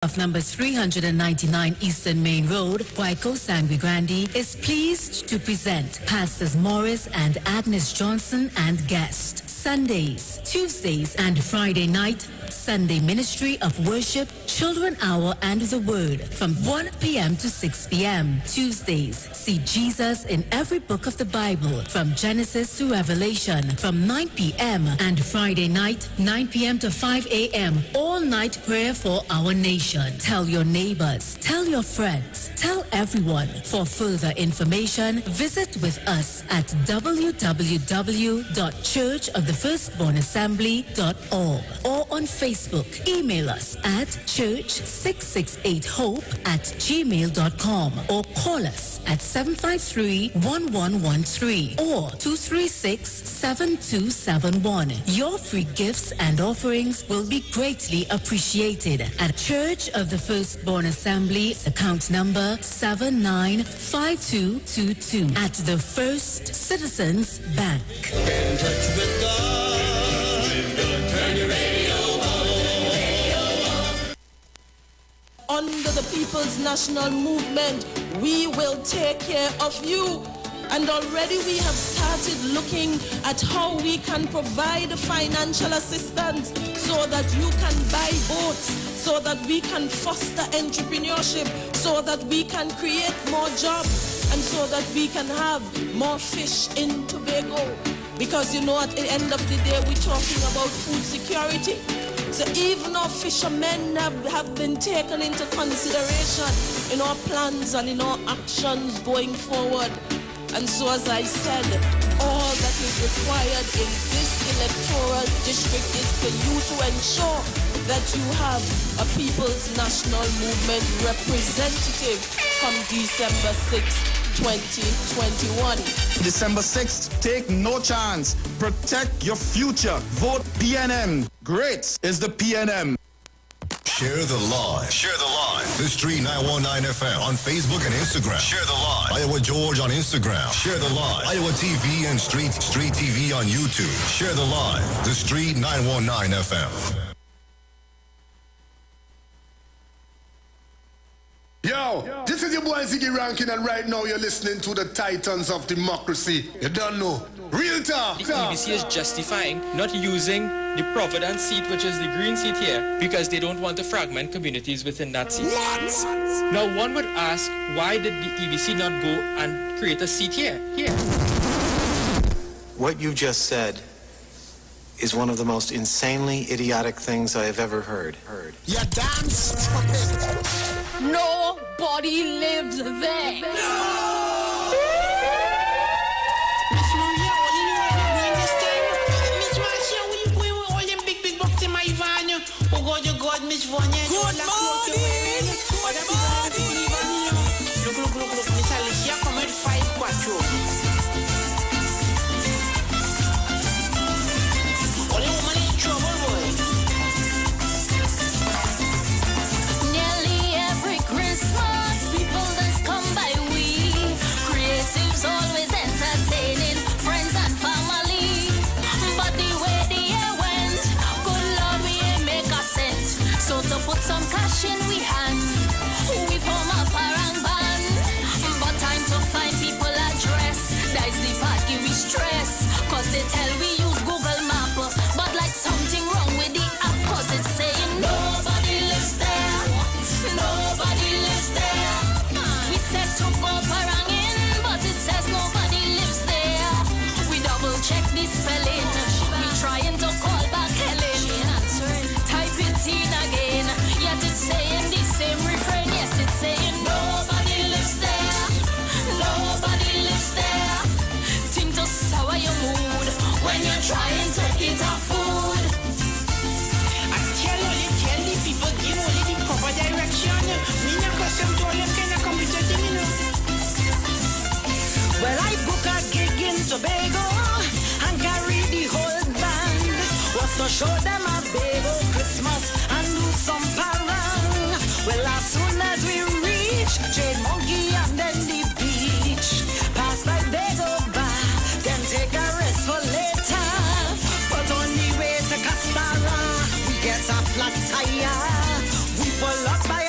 of number 399 Eastern Main Road, Waiko, Sangre Grande, is pleased to present Pastors Morris and Agnes Johnson and guest. Sundays, Tuesdays, and Friday night, Sunday Ministry of Worship, Children Hour, and the Word from 1 p.m. to 6 p.m. Tuesdays, see Jesus in every book of the Bible from Genesis to Revelation from 9 p.m. and Friday night, 9 p.m. to 5 a.m. all night prayer for our nation. Tell your neighbors, tell your friends, tell everyone. For further information, visit with us at www.churchofthefirstbornassembly.org or on Facebook. Email us at church668hope@gmail.com or call us at 753-1113 or 236-7271. Your free gifts and offerings will be greatly appreciated at Church of the Firstborn Assembly, account number 795222 at the First Citizens Bank. Get in touch with God. Turn your radio on. Under the People's National Movement, we will take care of you. And already we have started looking at how we can provide financial assistance so that you can buy boats, so that we can foster entrepreneurship, so that we can create more jobs, and so that we can have more fish in Tobago. Because you know, at the end of the day, we're talking about food security. So even our fishermen have been taken into consideration in our plans and in our actions going forward. And so, as I said, all that is required in this electoral district is for you to ensure that you have a People's National Movement representative come December 6th, 2021. December 6th, take no chance. Protect your future. Vote PNM. Great is the PNM. Share the live. Share the live. The Street 919 FM on Facebook and Instagram. Share the live. Iowa George on Instagram. Share the live. Iowa TV and Street TV on YouTube. Share the live. The Street 919 FM. Yo, this is your boy Ziggy Rankin, and right now you're listening to the Titans of Democracy. You don't know. Real talk. The EBC is justifying not using the Providence seat, which is the green seat here, because they don't want to fragment communities within that seat. What? Now, one would ask, why did the EBC not go and create a seat here? What you just said is one of the most insanely idiotic things I have ever heard. You damn stupid. Nobody lives there. God, Miss Vanya. Good morning. What about the look, Miss Alicia, come at 5-4. Only woman in trouble, boy. Nearly every Christmas, people just come by we. Creatives always entertaining friends and family. But the way the year went, good Lord, we ain't make a cent. So to put some cash in we hand, we form a parang band. But time to find people address, that's the part give we stress. Cause they tell we use Google Map, but like something wrong with the app. Cause it's saying nobody lives there. Nobody lives there. We said to go parangin, but it says nobody lives there. We double check the spelling, we trying to call back Helen. Type it in again, yet it's saying the same refrain. Yes, it's saying nobody lives there. Nobody lives there. Think to sour your mood when you're trying to eat our food. I tell the people, give only the proper direction. Me not custom to all them kind of computer thing, you know. Well, I book a gig in Tobago and carry the whole band. Was to show them a big old Christmas and do some parang. Well, as soon as we reach Jade Monkey and then the beach, pass by Bago Bar, then take a rest for later. But on the way to Castara, we get a flat tire. We pull up by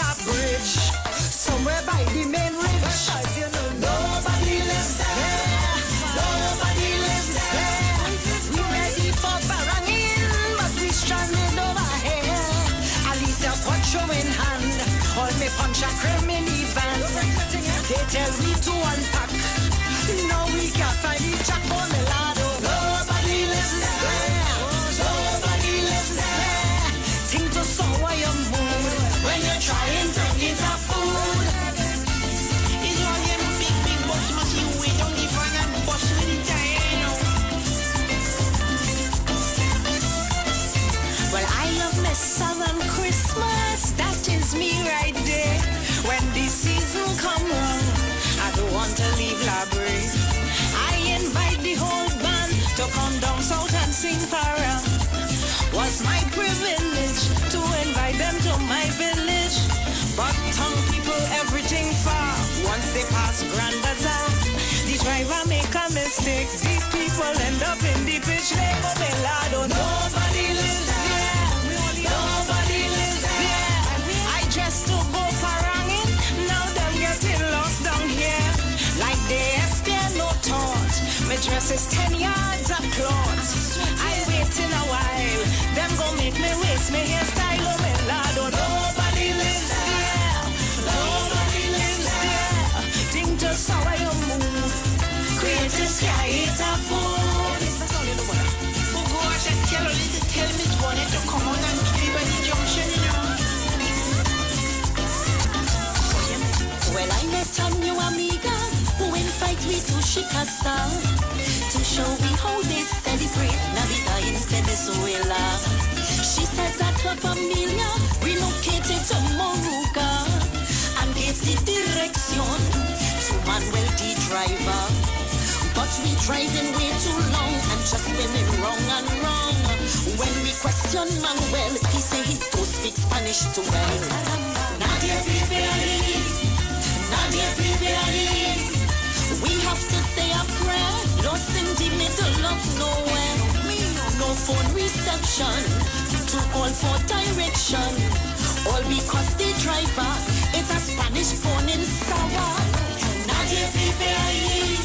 in hand. All me punch a criminal van. They tell me to unpack. Now we can't find each other on the ladder. Nobody lives there. Nobody lives there. Think to sour your mood when you're trying to eat a food. It's all them big boss machine we don't give a damn boss with the time. Well, I love me Southern Christmas. That is me right there. When the season come round, I don't want to leave Labrie. I invite the whole band to come down south and sing para. Was my privilege to invite them to my village. But tongue people, everything far. Once they pass Grand Bazaar, the driver make a mistake. These people end up in the pitch lake of Melado. Nobody lives there. Nobody lives there. I dressed to go parangin. Now them getting lost down here. Like they spare no thought. My dress is 10 yards of cloth. I wait in a while. Them go make me waste me hairstyle. Oh, me lado. Nobody lives there. Nobody lives there. Think to sour your mood. Creative sky, it's a food. Oh gosh, I tell Miss Bonnet to come on and meet me by the junction, you know. Well, I met a new amiga who invite me to Chicago to show me how they celebrate Navidad in Venezuela. She said that her familia relocated to Moruga and gave the direction to Manuel the driver. But we driving way too long and just spinning wrong and wrong. When we question Manuel, he say he don't speak Spanish too well. Nadie vive ahí, nadie vive ahí. We have to say a prayer, lost in the middle of nowhere. No phone reception, to call for direction. All because the driver is a Spanish born in sour. Nadie vive ahí,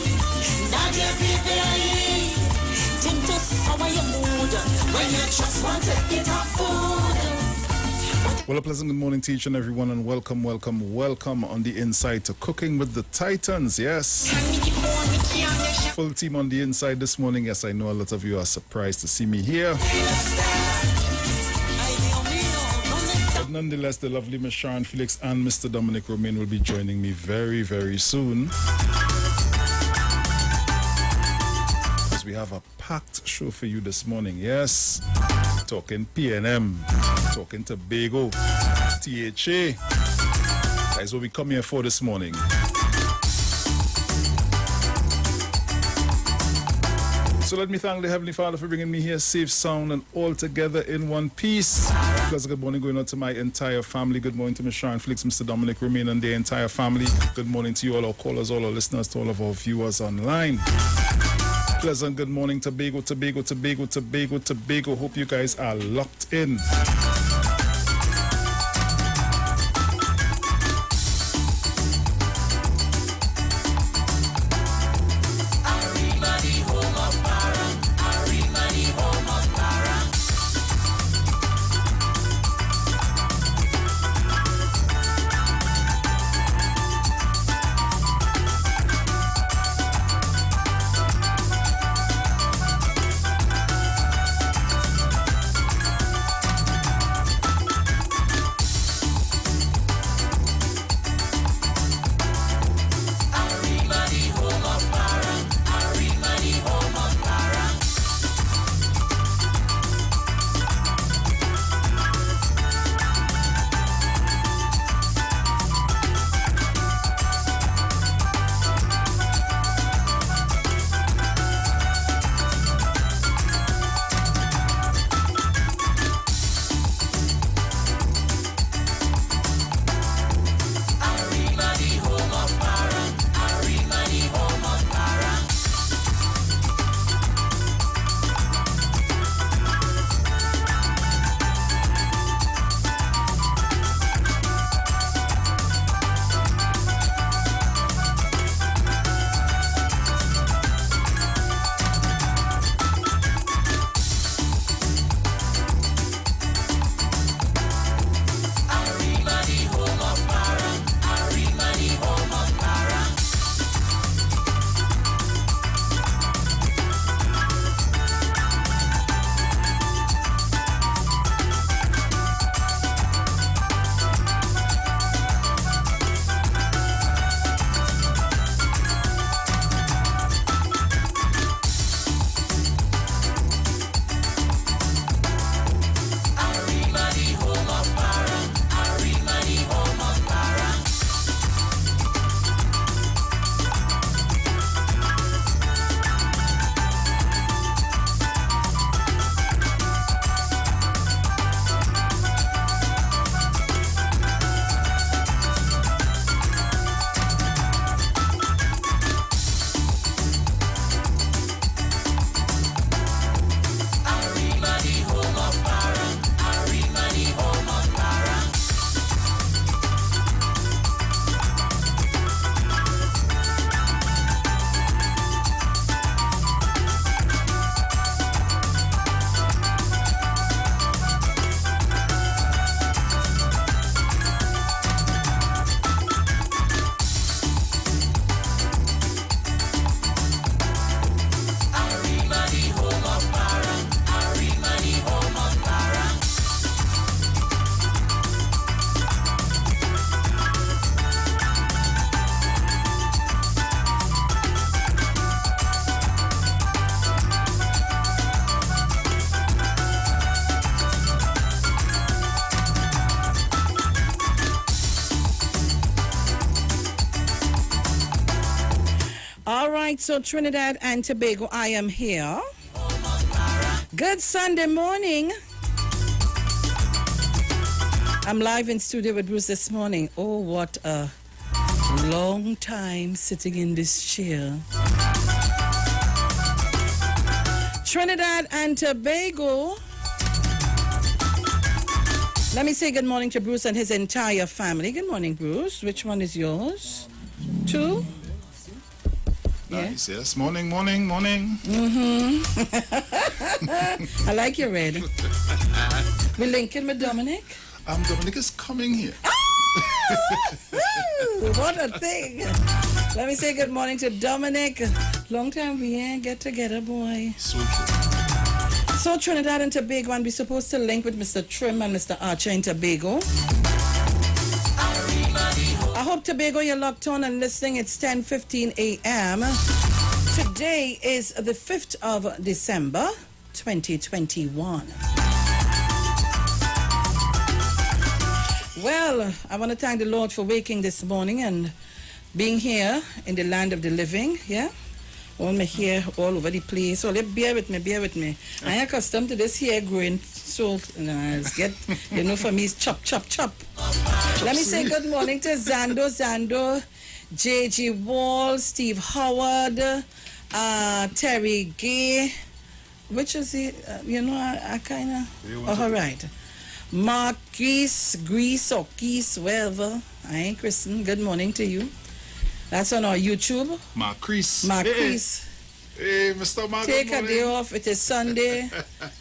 nadie vive ahí. Think to sour your mood when you just want to eat a food. Well, a pleasant good morning to each and everyone, and welcome on the inside to Cooking with the Titans. Yes, full team on the inside this morning. Yes, I know a lot of you are surprised to see me here, but nonetheless, the lovely Miss Sharon Felix and Mr. Dominic Romain will be joining me very, very soon. We have a packed show for you this morning. Yes, talking PNM, talking Tobago, THA. That's what we come here for this morning. So let me thank the Heavenly Father for bringing me here safe, sound, and all together in one piece. Because good morning going out to my entire family. Good morning to Ms. Sharon Felix, Mr. Dominic Romain, and the entire family. Good morning to you, all our callers, all our listeners, to all of our viewers online. Pleasant good morning, Tobago. Hope you guys are locked in. right, so Trinidad and Tobago, I am here. Good Sunday morning. I'm live in studio with Bruce this morning. Oh, what a long time sitting in this chair. Trinidad and Tobago. Let me say good morning to Bruce and his entire family. Good morning, Bruce. Which one is yours? 2? Nice, yes. Morning, morning, morning. I like your red. We linking with Dominic? Dominic is coming here. What a thing. Let me say good morning to Dominic. Long time we ain't get together, boy. So Trinidad and Tobago, and we're supposed to link with Mr. Trim and Mr. Archer in Tobago. I hope Tobago you're locked on and listening. It's 10:15 a.m. Today is the 5th of December, 2021. Well, I want to thank the Lord for waking this morning and being here in the land of the living, yeah? All my hair all over the place. So bear with me. I am accustomed to this hair growing, so let's get, for me it's chop. Let me say good morning to Zando, J.G. Wall, Steve Howard, Terry Gay, which is he, I kind of, all right. Marquise, Grease or Keys, wherever. I ain't Christian. Good morning to you. That's on our YouTube. Marquise. Hey, Mr. Mark. Take a day off. It is Sunday.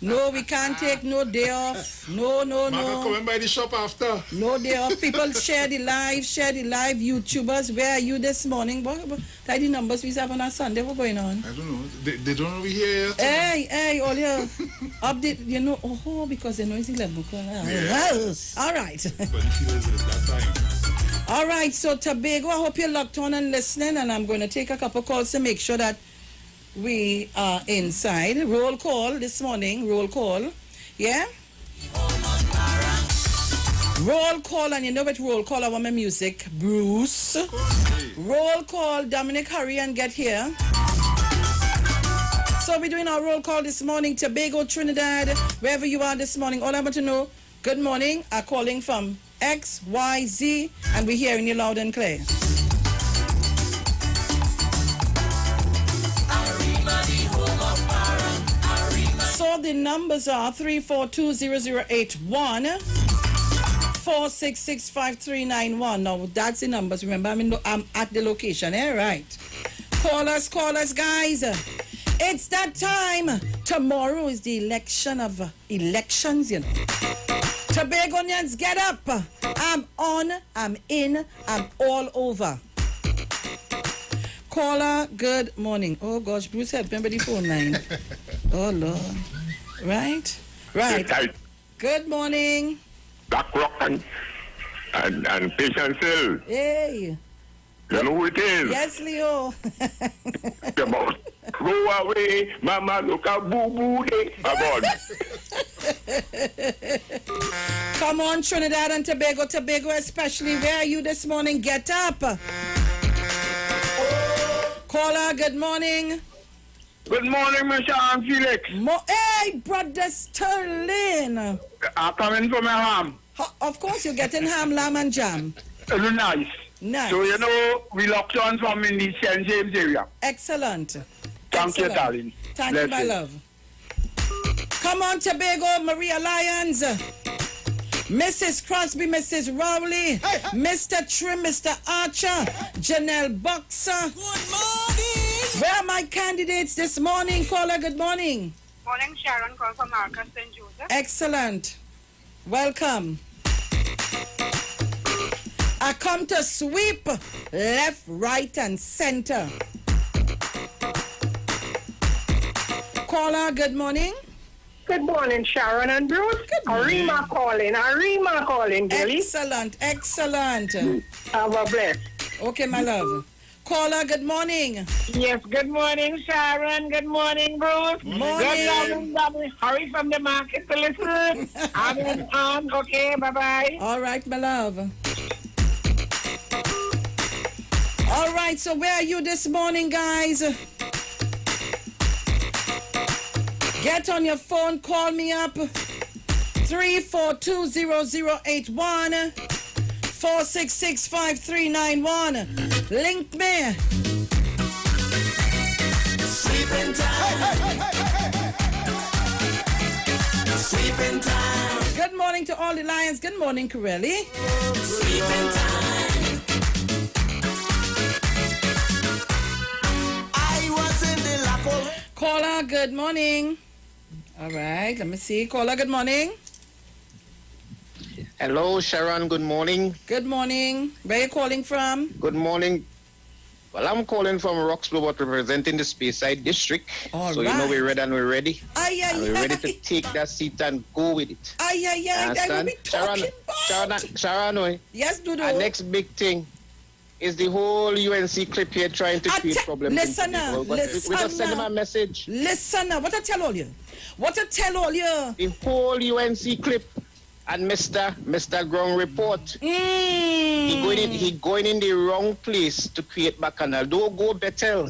No, we can't take no day off. No. Mark, come and buy the shop after. No day off. People share the live. YouTubers, where are you this morning? What the numbers we have on our Sunday? What's going on? I don't know. They don't know we here yet. Hey, all your update, because they know it's 11 o'clock. Yes. All right. But it feels that time. All right, so Tobago, I hope you're locked on and listening, and I'm going to take a couple calls to make sure that we are inside. Roll call this morning, yeah? Roll call, and you know what roll call, I want my music, Bruce. Roll call, Dominic, hurry and get here. So we're doing our roll call this morning, Tobago, Trinidad, wherever you are this morning. All I want to know, good morning, are calling from XYZ, and we're hearing you loud and clear. So the numbers are 3420081 4665391. Now that's the numbers. Remember, I'm at the location. Right. Call us, guys. It's that time. Tomorrow is the election of elections, Tobagonians, get up. I'm on, I'm in, I'm all over. Caller, good morning. Oh gosh, Bruce, remember the phone line. Oh Lord. Right. Good morning. Black Rock and Patient Cell. Hey. You know who it is? Yes, Leo. About go away, Mama, look at boo-boo day. Come on, Trinidad and Tobago especially. Where are you this morning? Get up. Caller, good morning. Good morning, Mr. Felix. Hey, Brother Sterling. I'm coming for my ham. Of course, you're getting ham, lamb, and jam. Nice. So, we locked on from in the St. James area. Excellent. Thank you, darling. Thank you, my love. Come on, Tobago, Maria Lyons, Mrs. Crosby, Mrs. Rowley, Mr. Trim, Mr. Archer, Janelle Boxer. Good morning. Where are my candidates this morning? Caller, good morning. Morning, Sharon, call from Marcus St. Joseph. Excellent. Welcome. I come to sweep left, right, and center. Caller, good morning. Good morning, Sharon and Bruce. Arima calling, Billy. Excellent. Have a bless. Okay, my love. Caller, good morning. Yes, good morning, Sharon. Good morning, Bruce. Morning. Good hurry from the market to listen. I'm on. Okay, bye-bye. All right, my love. All All right, so where are you this morning, guys? Get on your phone, call me up. 3420081 4665391. Link me. Sleeping time. Sleeping time. Good morning to all the Lions. Good morning, Corelli. Sleeping time. I was in the Lapo. Caller, good morning. All right, let me see. Caller, good morning. Hello, Sharon. Good morning. Good morning. Where are you calling from? Good morning. Well, I'm calling from Roxborough, but representing the Speyside District. All so right. you know we're ready and we're ready. Aye, aye, and we're ready to aye. take that seat and go with it. Aye, aye, aye. I will be talking about. Sharon, yes, Dudu. Our next big thing is the whole UNC clip here trying to create problems. Listen now. We just send them a message. Listen now. What I tell all you? What I tell all you? The whole UNC clip and Mr. Ground report. He going in the wrong place to create Bacchanal. Don't go Bethel.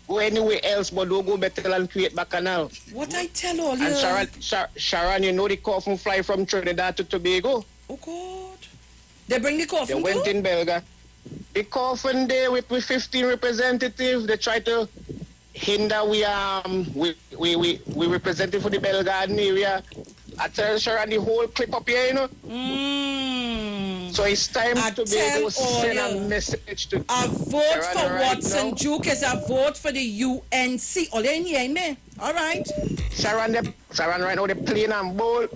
Go anywhere else, but don't go Bethel and create Bacchanal. What I tell all you? And Sharon, you know the coffin fly from Trinidad to Tobago. Oh God! They bring the coffin. They went in Belga. The coffin there with 15 representatives. They try to hinder we representing for the Belgarden area. I tell Sharon the whole clip up here, you know. So it's time to be able to send a message to a vote Sharon for right Watson now. Duke is a vote for the UNC. All in here, me. All right. Sharon right now, they're playing and bowl.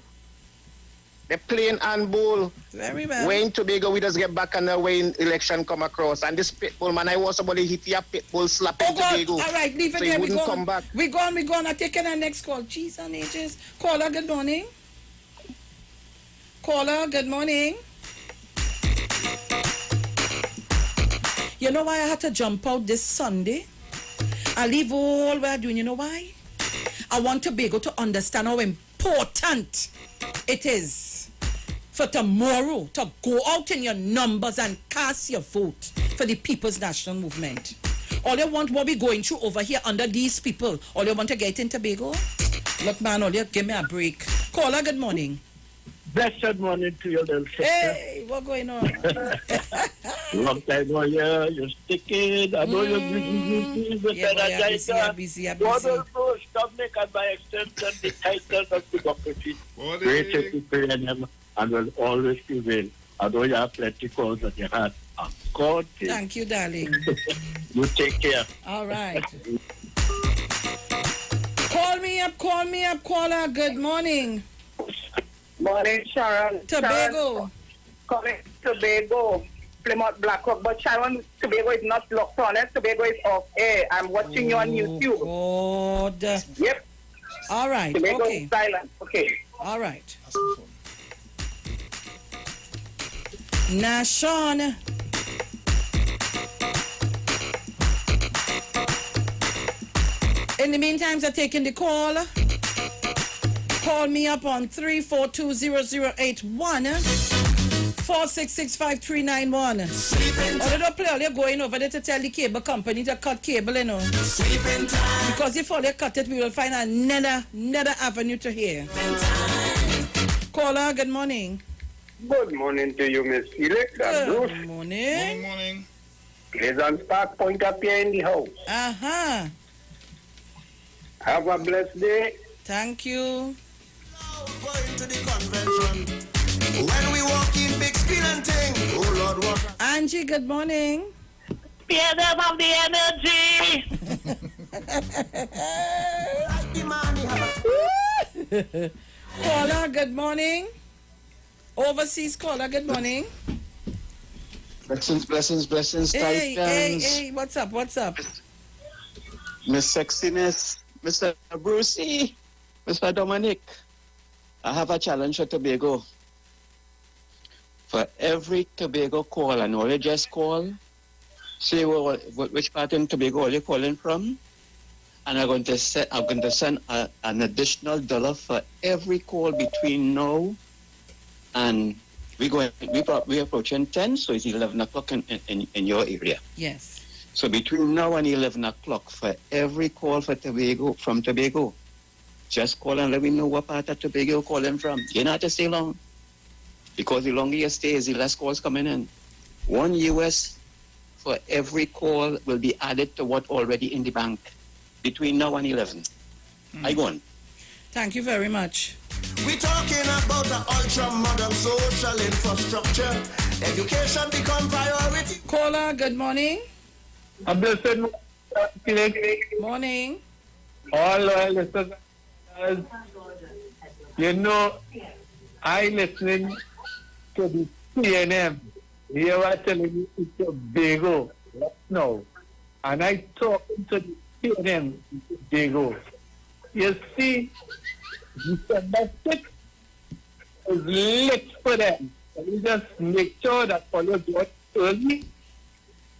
They're playing and bowl. Very well. When Tobago, we just get back and when election come across. And this pitbull, man, I want somebody hit your pitbull slap in Tobago. All right, leave it so there. he We wouldn't go come back. We gone. I take our next call. Jeez and ages. Caller, good morning. Caller, good morning. You know why I had to jump out this Sunday? I leave all we're doing. You know why? I want Tobago to understand how important it is for tomorrow to go out in your numbers and cast your vote for the People's National Movement. All you want what we going through over here under these people. All you want to get in Tobago? Look, man, all you give me a break. Caller, good morning. Blessed morning to your little sister. Hey, what's going on? Long time no here, you're sticking. I know you're busy. Yeah, busy. God also stop me and by extension the title of democracy. Great people and will always prevail. I know you have plenty calls that you had. God, thank you, darling. You take care. All right. Call me up, caller. Good morning. Morning, Sharon. Tobago. Calling Tobago. Plymouth Blackrock. But Sharon, Tobago is not locked on it. Tobago is off air. I'm watching you on YouTube. God. Yep. All right. Tobago Okay. is silent. Okay. All right. Now, Sean. In the meantime, I'm taking the call. Call me up on 3420081 4665391. Or don't play all you're going over there to tell the cable company to cut cable, you know. Sleeping time. Because if all they cut it, we will find another avenue to hear. Caller, good morning. Good morning to you, Miss Felix. Good morning. Good morning. Pleasant Park Point up here in the house. Uh-huh. Have a blessed day. Thank you. Going to the convention. When we walk in big screen and thing. Oh Lord, what? Angie, good morning. Fear them of the energy. Caller, good morning. Overseas caller, good morning. Blessings, Hey, Titans. hey, what's up? Miss Sexiness, Mr. Brucey, Mr. Dominic. I have a challenge for Tobago. For every Tobago call, and all you just call, say which part in Tobago are you calling from, and I'm going to send an additional $1 for every call between now and we're approaching 10, so it's 11 o'clock in your area. Yes. So between now and 11 o'clock, for every call from Tobago, just call and let me know what part of Tobago you're calling from. You don't have to stay long. Because the longer you stay, the less calls coming in. $1 for every call will be added to what already in the bank between now and 11. I go on. Thank you very much. We're talking about the ultra-modern social infrastructure. Education become priority. Caller, good morning. A blessed morning. All listeners, you know, I listening to the PNM. They were telling me it's Tobago right now. And I talking to the PNM in Tobago. You see, December 6th is lit for them. So we just make sure that all you do it early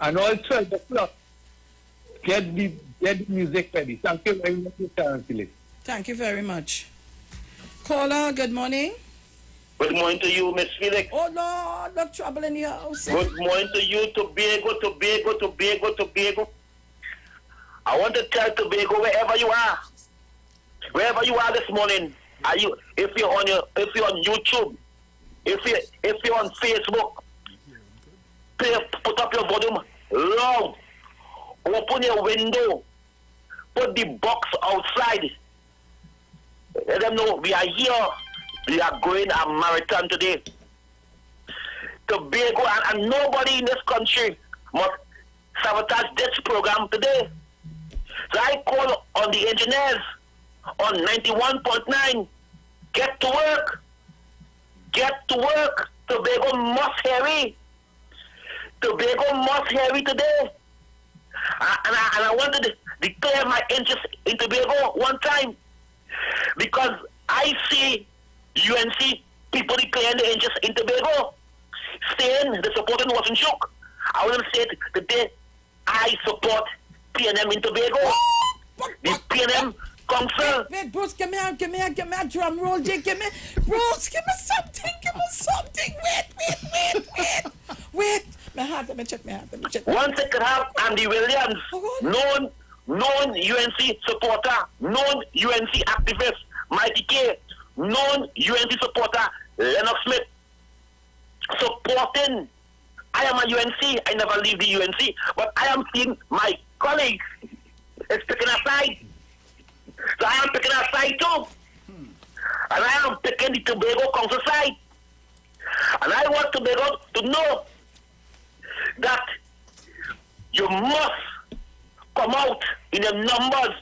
and all 12 o'clock. Get the music ready. Thank you very much, Mr. Philip. Thank you very much. Caller, good morning. Good morning to you, Miss Felix. Oh, Lord, no trouble in your house. Good morning to you, Tobago. I want to tell Tobago, wherever you are this morning, if you're on YouTube, if you're on Facebook, put up your volume loud, open your window, put the box outside. Let them know we are here. We are going a marathon today. Tobago and nobody in this country must sabotage this program today. So I call on the engineers on 91.9. Get to work. Get to work. Tobago must hurry. Tobago must hurry today. And I wanted to declare my interest in Tobago one time because I see UNC people declaring the interest in Tobago, saying the supporting wasn't shook. I want to say today I support PNM in Tobago. The PNM Council. Wait, Bruce, give me a drum roll, Jake. Bruce, give me something. Wait. Let me check. One second half, Andy Williams, known UNC supporter, known UNC activist, Mikey K, known UNC supporter, Lennox Smith, supporting. I am a UNC, I never leave the UNC, but I am seeing my colleagues is picking a side. So I am picking a side too. And I am picking the Tobago Council side. And I want Tobago to know that you must come out in the numbers.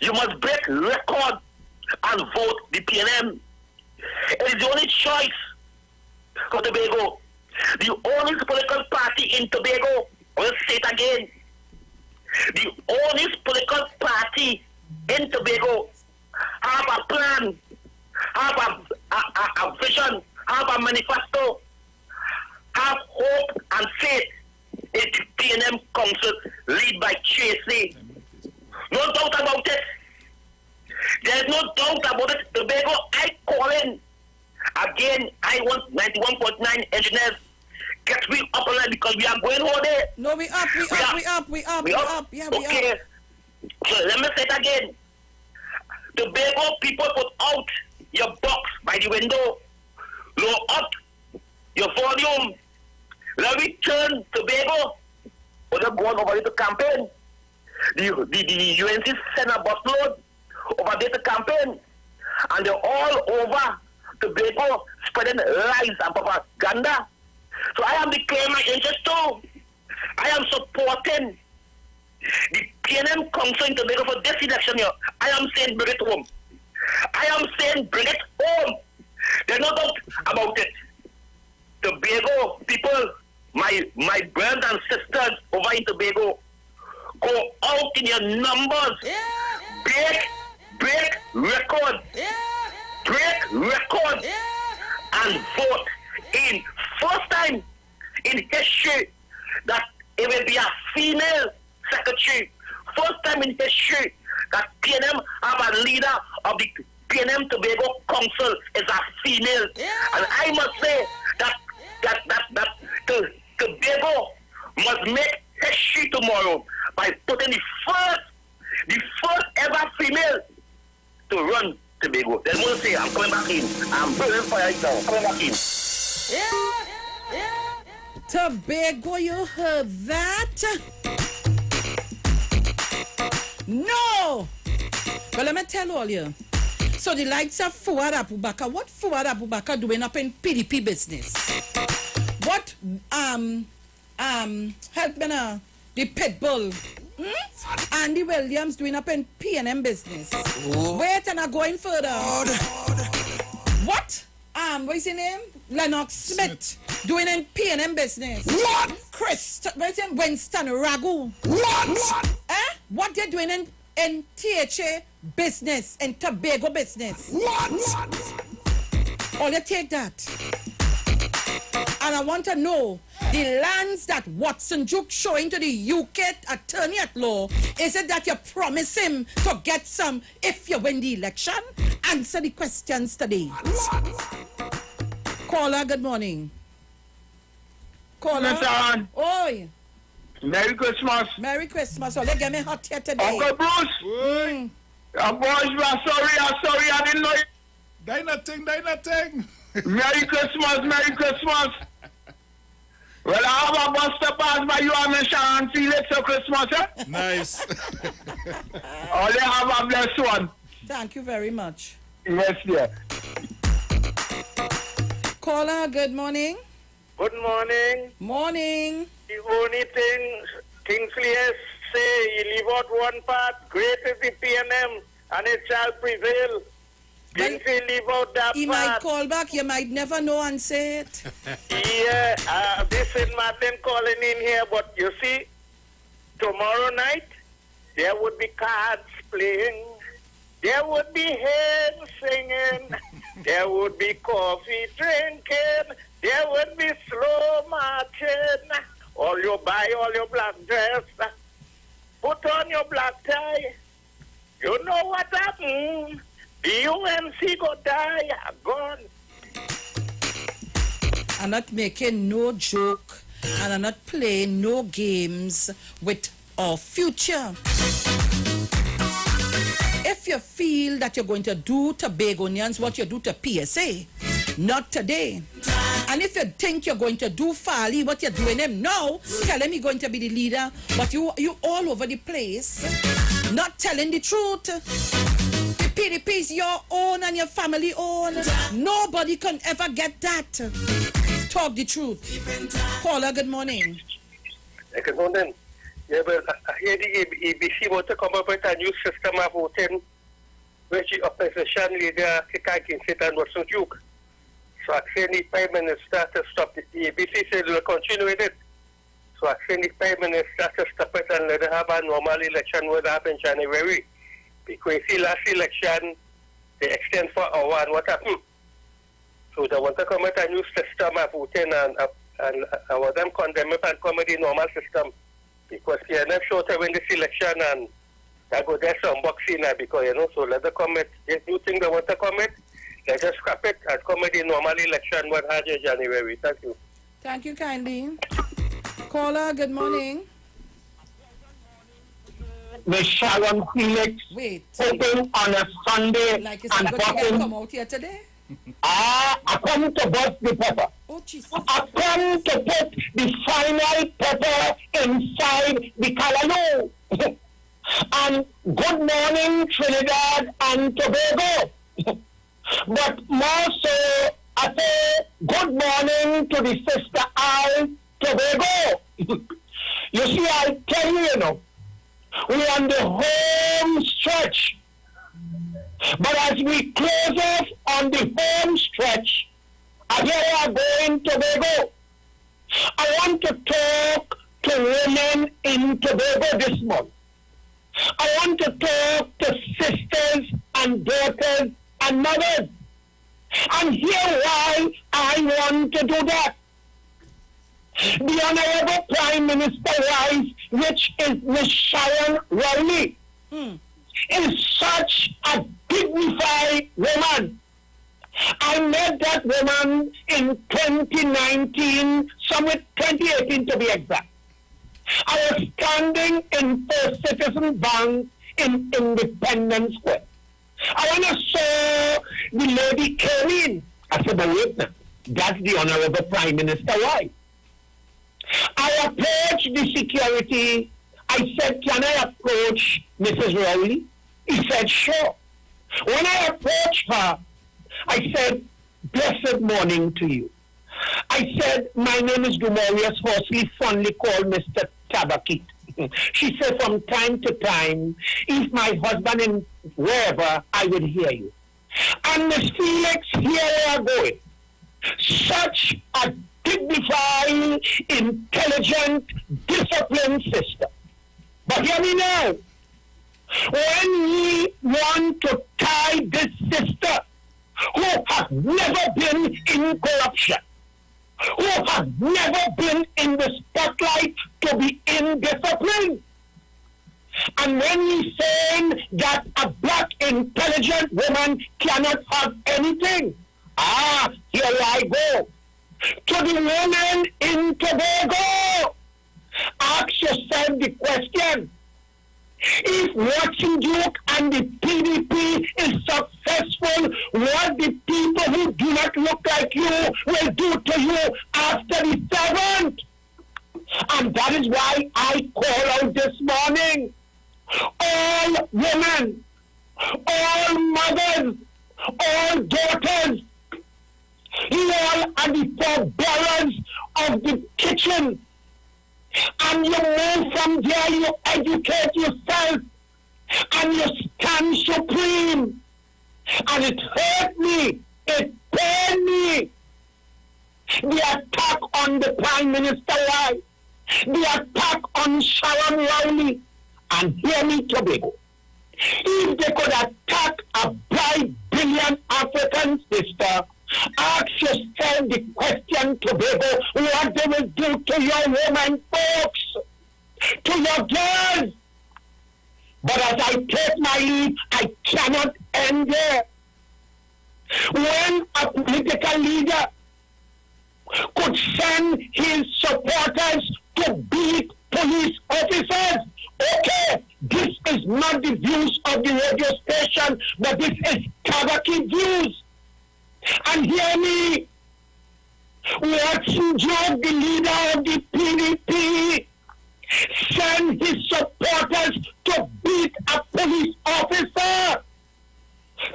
You must break record and vote the PNM. It is the only choice for Tobago. The only political party in Tobago, I will say it again, the only political party in Tobago have a plan, have a vision, have a manifesto, have hope and faith in the PNM Council led by Tracy. No doubt about it. There's no doubt about it. Tobago, I call in. Again, I want 91.9 engineers. Get me up online because we are going all day. No, we up. Yeah, we okay. up. So let me say it again. Tobago people, put out your box by the window. Low up your volume. Let me turn Tobago. Or they're going over there to campaign. The UNC sent a busload over there to campaign. And they're all over Tobago spreading lies and propaganda. So I am declaring my interest too. I am supporting the PNM Council in Tobago for this election here. I am saying bring it home. I am saying bring it home. There's no doubt about it. Tobago people, my brothers and sisters over in Tobago, go out in your numbers. Break record. Break record and vote in first time in history that it will be a female secretary. First time in history that PNM have a leader of the PNM Tobago Council is a female. And I must say that Tobago must make history tomorrow by putting the first ever female to run Tobago. Then we'll say, I'm coming back in. I'm burning fire right now. Coming back in. Tobago, you heard that? No! But let me tell all you. So the likes of Fuad Abubakar, what Fuad Abubakar doing up in PDP business? What, help me now, the Pitbull, Andy Williams doing up in P&M business? Wait, and I'm going further. What? What's his name? Lennox Smith doing in P&M business. What? What's his name? Winston Ragu. What? What they're doing in THA business, in Tobago business. What? All you take that. And I want to know the lands that Watson Duke showing to the UK attorney at law, is it that you promise him to get some if you win the election? Answer the questions today. Caller, good morning. Caller. Mr. Oi. Merry Christmas. Merry Christmas. So let get me hot here today. Uncle Bruce. I'm sorry, I didn't know it. Die nothing. Merry Christmas. Well, I have a bus to pass by you and Miss Sharon. See you later Christmas, eh? Nice. All you have a blessed one. Thank you very much. Yes, dear. Caller, good morning. Good morning. Morning. The only thing Kingsley has say, he leave out one part, great is the PNM, and it shall prevail. Kingsley leave out that he part. He might call back, you might never know and say it. Yeah, this is Martin calling in here, but you see, tomorrow night, there would be cards playing, there would be hymns singing, there would be coffee drinking, there would be slow marching. All you buy, all your black dress, put on your black tie. You know what happened? The UNC go die, gone. I'm not making no joke, and I'm not playing no games with our future. If you feel that you're going to do Tobagonians what you do to PSA, not today. And if you think you're going to do Farley what you're doing him now, tell him you're going to be the leader, but you all over the place, not telling the truth. The PDP is your own and your family own. Nobody can ever get that. Talk the truth. Paula, good morning. Good morning. Yeah, well, I hear the ABC want to come up with a new system of voting, which the opposition leader Kika Kinsit and Watson Duke. So I say the Prime Minister to stop it. The ABC said we'll continue with it. So I say the Prime Minister to stop it and let them have a normal election would happen in January. Because the last election, they extend for a hour and what happened? So they want to come with a new system of voting and I want them condemn it and come with the normal system. Because PNF short to win this election and I go there some boxing now because, you know, so let them come with this new thing they want to come with. Let's just scrap it and come with the normal election what had in January. Thank you. Thank you kindly. Caller, good morning. The Sharon Felix open on a Sunday like and walking. Come out here today? I come to bust the pepper. Oh, Jesus. I come to put the final pepper inside the callaloo. And good morning, Trinidad and Tobago. But more so, I say good morning to the sister Al Tobago. You see, I tell you, you know, we're on the home stretch. But as we close off on the home stretch, here we are going Tobago. I want to talk to women in Tobago this month. I want to talk to sisters and daughters and mothers. And here why I want to do that. The Honorable Prime Minister wife, which is Miss Sharon Rowley, is such a dignified woman. I met that woman in 2019, somewhere 2018 to be exact. I was standing in First Citizen Bank in Independence Square. And when I saw the lady came in, I said, but wait now, that's the Honorable Prime Minister wife. I approached the security. I said, can I approach Mrs. Rowley? He said, sure. When I approached her, I said, blessed morning to you. I said, my name is Dumorius Horsley, fondly called Mr. Tabakit. She said, from time to time, if my husband in wherever, I would hear you. And Miss Felix, here we are going. Such a dignified, intelligent, disciplined sister. But hear me now. When we want to tie this sister who has never been in corruption, who has never been in the spotlight to be indisciplined. And when we say that a black intelligent woman cannot have anything, here I go. To the women in Tobago, ask yourself the question, if Watson Duke and the PDP is successful, what the people who do not look like you will do to you after the 7th? And that is why I call out this morning, all women, all mothers, all daughters, you all are the forbearers of the kitchen. And you move from there, you educate yourself, and you stand supreme. And it hurt me, it pained me. The attack on the Prime Minister wife, the attack on Sharon Rowley, and hear me, Tobago. If they could attack a bright, brilliant African sister, ask yourself the question, Tobago, what they will do to your women folks, to your girls. But as I take my leave, I cannot end there. When a political leader could send his supporters to beat police officers, okay, this is not the views of the radio station, but this is Tabaki views. And hear me, Watson Joe, the leader of the PDP, send his supporters to beat a police officer.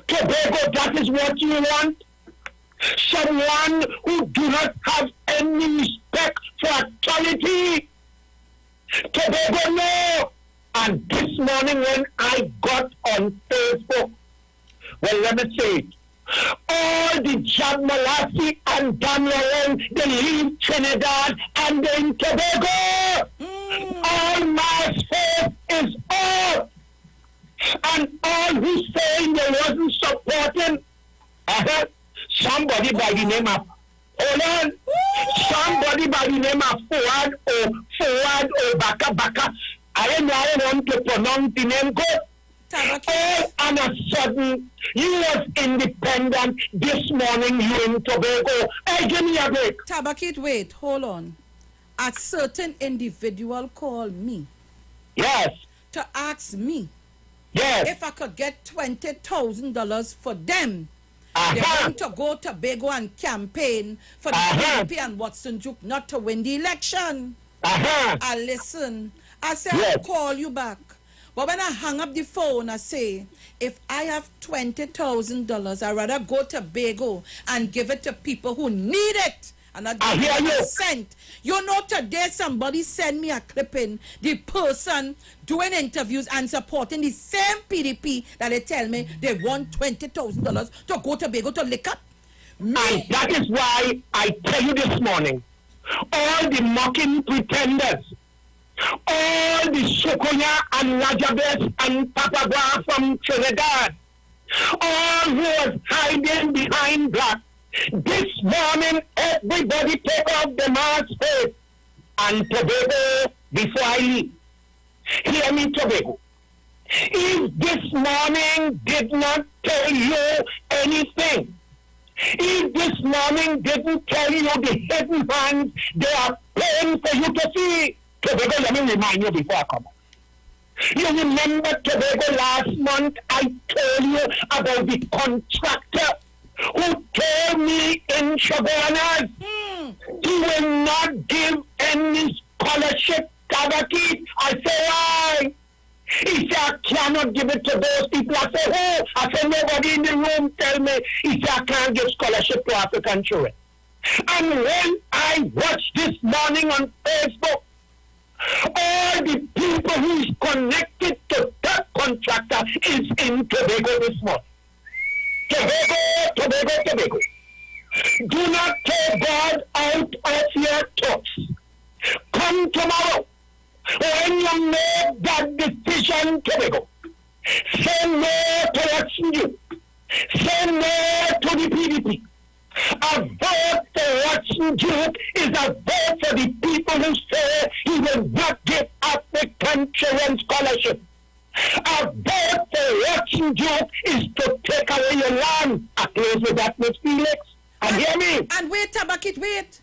Tobago, that is what you want? Someone who do not have any respect for authority. Tobago, no. And this morning when I got on Facebook, well, let me say it, all the Jab Malassi and Dan Lauren, they leave Trinidad and then Tobago. All my faith is off. And all who saying they wasn't supporting, somebody by the name of, hold on, somebody by the name of Forward or Baka. I don't know how I want to pronounce the name good. All on a sudden, you was independent this morning, you in Tobago. Hey, give me a break. Tabakit, wait, hold on. A certain individual called me. Yes. To ask me. Yes. If I could get $20,000 for them. They want to go to Tobago and campaign for the PDP and Watson Duke not to win the election. I listen. I said, I'll call you back. But when I hang up the phone, I say, if I have $20,000, I'd rather go to Tobago and give it to people who need it. And not give it a cent. You know, today somebody sent me a clipping. The person doing interviews and supporting the same PDP that they tell me they want $20,000 to go to Tobago to lick up. And that is why I tell you this morning, all the mocking pretenders, all the Sokoya and Rajabes and Papagua from Trinidad, all who was hiding behind black, this morning everybody take off the mask face and Tobago before I leave. Hear me, Tobago. If this morning did not tell you anything, if this morning didn't tell you the hidden hands they are paying for you to see, Tobago, let me remind you before I come. You remember Tobago last month I told you about the contractor who told me in Chabonas he will not give any scholarship Tabaki. I say why? He said I cannot give it to those people. I say who? I said nobody in the room tell me. He said I can't give scholarship to African children. And when I watched this morning on Facebook, all the people who is connected to that contractor is in Tobago this month. Tobago. Do not take God out of your thoughts. Come tomorrow. When you make that decision, Tobago, say no to Watson Duke. Say no to the PDP. A vote for Watson Duke is a vote for the people who say he will not give African children scholarship. A vote for Watson Duke is to take away your land. I close with that, Miss Felix. And hear me. And wait, Tabakit, wait.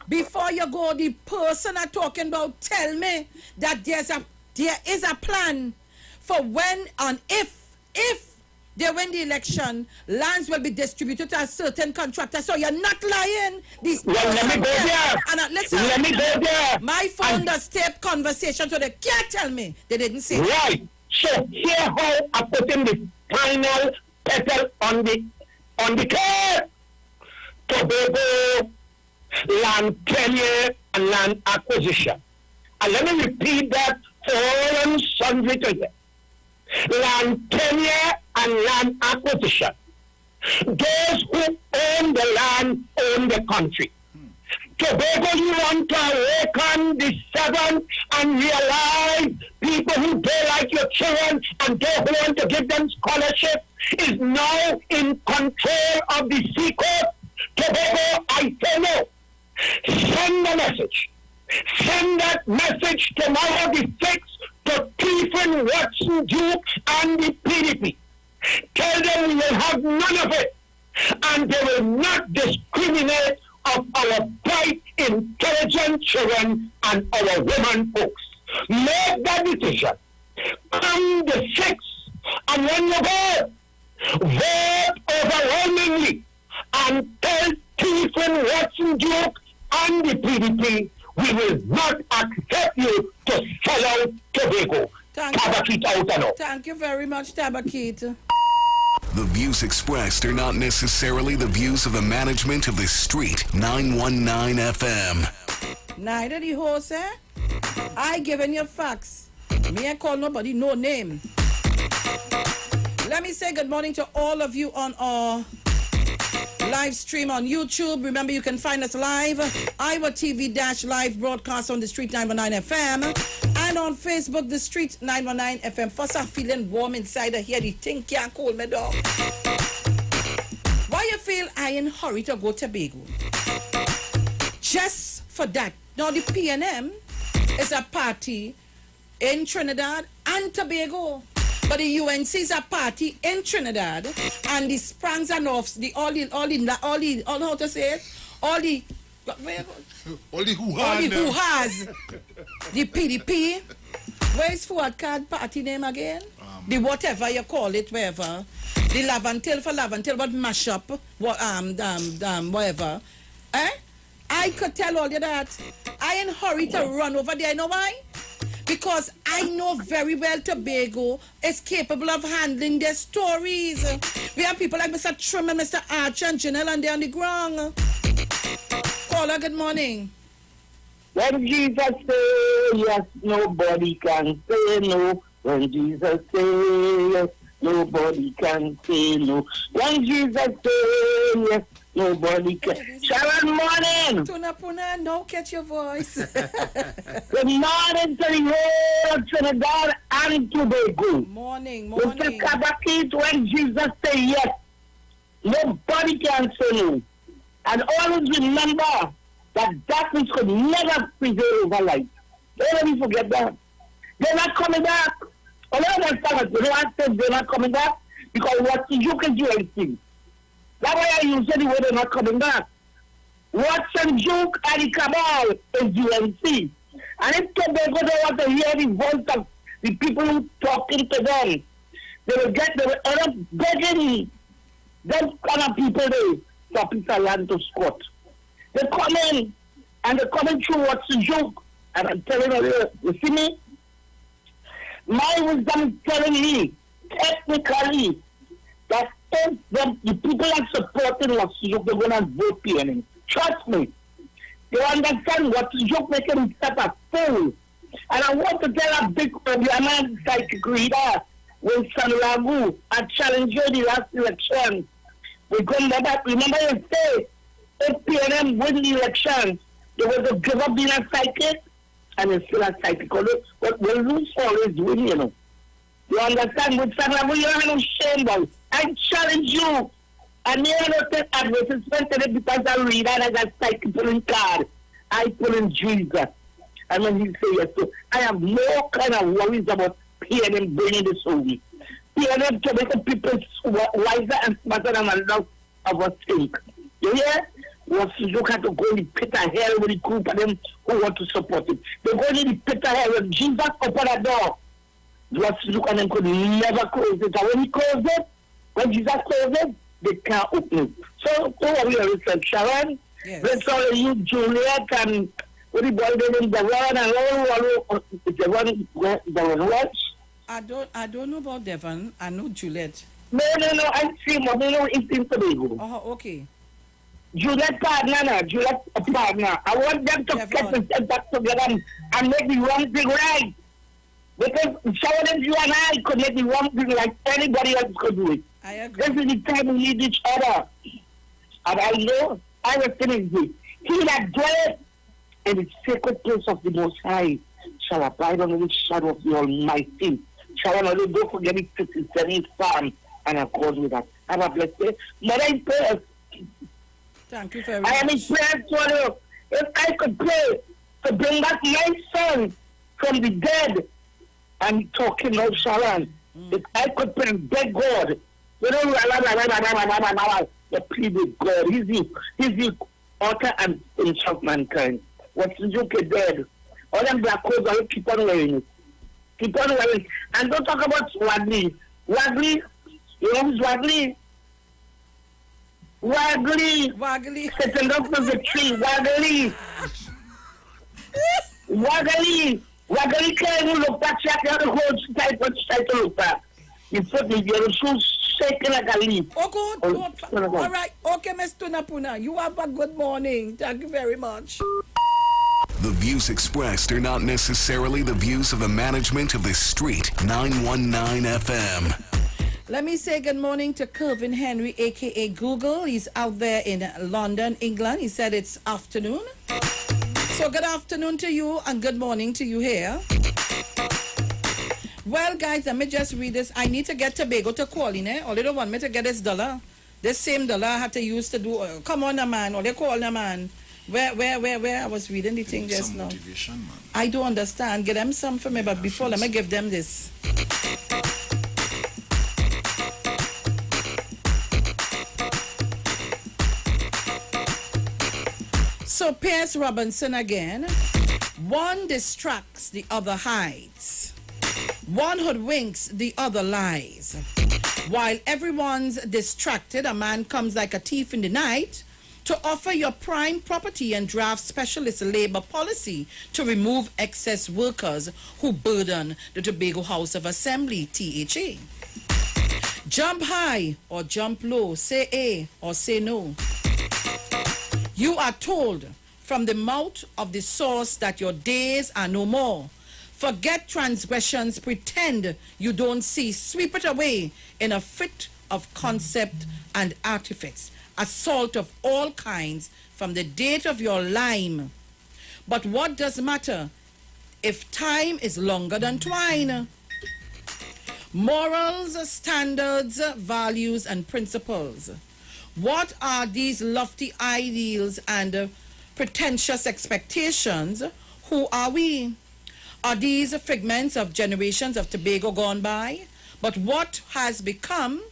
Before you go, the person I'm talking about tell me that there is a plan for when and if they win the election, lands will be distributed to a certain contractor. So you're not lying. Let me go there. And listen, let me go there. My phone does tape conversation, so they can't tell me. They didn't say right. So here how I put in the final petal on the card. Tobago land tenure and land acquisition. And let me repeat that for all and sundry to you. Land tenure and land acquisition. Those who own the land own the country. Tobago, you want to awaken the seventh and realize people who don't like your children and don't want to give them scholarship is now in control of the secret. Tobago, I say no. Send a message. Send that message tomorrow the 6th to Stephen Watson Duke and the PDP. Tell them we will have none of it. And they will not discriminate of our bright, intelligent children and our women folks. Make that decision. Come the 6th. And when you vote overwhelmingly and tell Stephen Watson Duke and the PDP, we will not accept you to sell out Tobago. Tabakit out and out. Thank you very much, Tabakit. The views expressed are not necessarily the views of the management of the Street 919 FM. Neither the horse, eh? I given you facts. Me I call nobody no name. Let me say good morning to all of you on our live stream on YouTube. Remember, you can find us live, Iwer TV-live broadcast on the Street 919 FM, and on Facebook, the Street 919 FM. First, I'm feeling warm inside. I hear the thing can't cool me down. Why you feel I in hurry to go to Tobago? Just for that. Now, the PNM is a party in Trinidad and Tobago. But the UNC is a party in Trinidad, and the Sprangs and Offs, all the how to say it, all the hoo-has, the PDP. Where's Fuad Card party name again? The whatever you call it, wherever. The Lavantil for Lavantil, but mash up, whatever. Eh? I could tell all you that. I in hurry to run over there. You know why? Because I know very well Tobago is capable of handling their stories. We have people like Mr. Trim and Mr. Archer and Janelle, and they're on the ground. Paula, good morning. When Jesus say yes, nobody can say no. When Jesus say yes, nobody can say no. When Jesus say yes, nobody can. Sharon, morning. Puna, no, catch your voice. Good morning to the whole of Trinidad and Tobago. Morning. Mr. Kabakit, when Jesus say yes, nobody can say no. And always remember that darkness could never prevail over light. Don't let me forget that. They're not coming back. All of them say they're not coming back because what you can do anything. That's why I use the way they're not coming back. Watson Duke and the cabal is UNC. And if Tobago don't want to hear the voice of the people who talking to them, they will end up begging them kind of people for piece of land to squat. They come in, and they're coming through what's the joke. And I'm telling you see me? My wisdom is telling me, technically, that if the people are supporting what's the joke, they're going to vote PNM. Trust me. They understand what's the joke making himself a fool. And I want to tell a big problem, psychic reader, when San Ragu, I challenged you the last election. We come back, remember you say, if PNM win the election, they will give up being a psychic, and it's still a psychic. But we lose always win, you know. You understand? With San Ragu, you don't have no shame, but I challenge you. And me, I don't take advertisement today because I read and I got psychic pulling card. I pull in Jesus. And when he say yes, so I have no kind of worries about PNM bringing this over. PNM to make the people wiser and smarter than a lot of us think. You hear? Was to look at to go in the pit of hell with the group of them who want to support it. They go in the pit of hell when Jesus opened the door. Was to look at them could never close it. And when he closed it, when Jesus closed it, they can't open it. So who are we research, Sharon? Yes. That's all you, Juliet, and what the boy named Devon and all Devon what? I don't know about Devon. I know Juliet. No, I see him, but I know it's in Tobago. Oh, okay. Juliet partner. I want them to get themselves back together and make the wrong thing right. Because some of them, you and I could make the wrong thing like anybody else could do it. I agree. This is the time we need each other. And I know, I will finish this. He that dwelleth in the sacred place of the Most High shall abide under the shadow of the Almighty. Shall not don't forget it to his farm and accord with that. Have a blessed day. Mother in prayers. Thank you very much. I am in prayers for you. If I could pray to bring back my son from the dead, I'm talking now, Sharon. If I could pray and beg God, you know, the plea with God. He's the author and finisher of mankind. What's the joke dead? All them black clothes, I will keep on wearing it. Keep on wearing it. And don't talk about Wagley. Wagley, you know who's Wagley? Wagley. Sitting up on the tree. Wagley can't even look back. Check out the whole type to look back. You put me, your shoes shaking like a leaf. Oh, good. All right. Okay, Ms. Tunapuna. You have a good morning. Thank you very much. The views expressed are not necessarily the views of the management of the Street 919 FM. Let me say good morning to Kelvin Henry, a.k.a. Google. He's out there in London, England. He said it's afternoon. So good afternoon to you and good morning to you here. Well, guys, let me just read this. I need to get Tobago to call in, Or they don't want me to get this dollar. This same dollar I had to use to do. Come on, man. Or they call the man. Where? I was reading the thing just now. Motivation, man. I don't understand. Get them some for me, but before, let me give them this. So, Pierce Robinson again. One distracts, the other hides. One hoodwinks, the other lies. While everyone's distracted, a man comes like a thief in the night to offer your prime property and draft specialist labor policy to remove excess workers who burden the Tobago House of Assembly, THA. Jump high or jump low, say A or say no. You are told from the mouth of the source that your days are no more. Forget transgressions, pretend you don't see, sweep it away in a fit of concept and artifice. Assault of all kinds from the date of your lime. But what does matter if time is longer than twine? Morals, standards, values, and principles. What are these lofty ideals and pretentious expectations? Who are we? Are these figments of generations of Tobago gone by? But what has become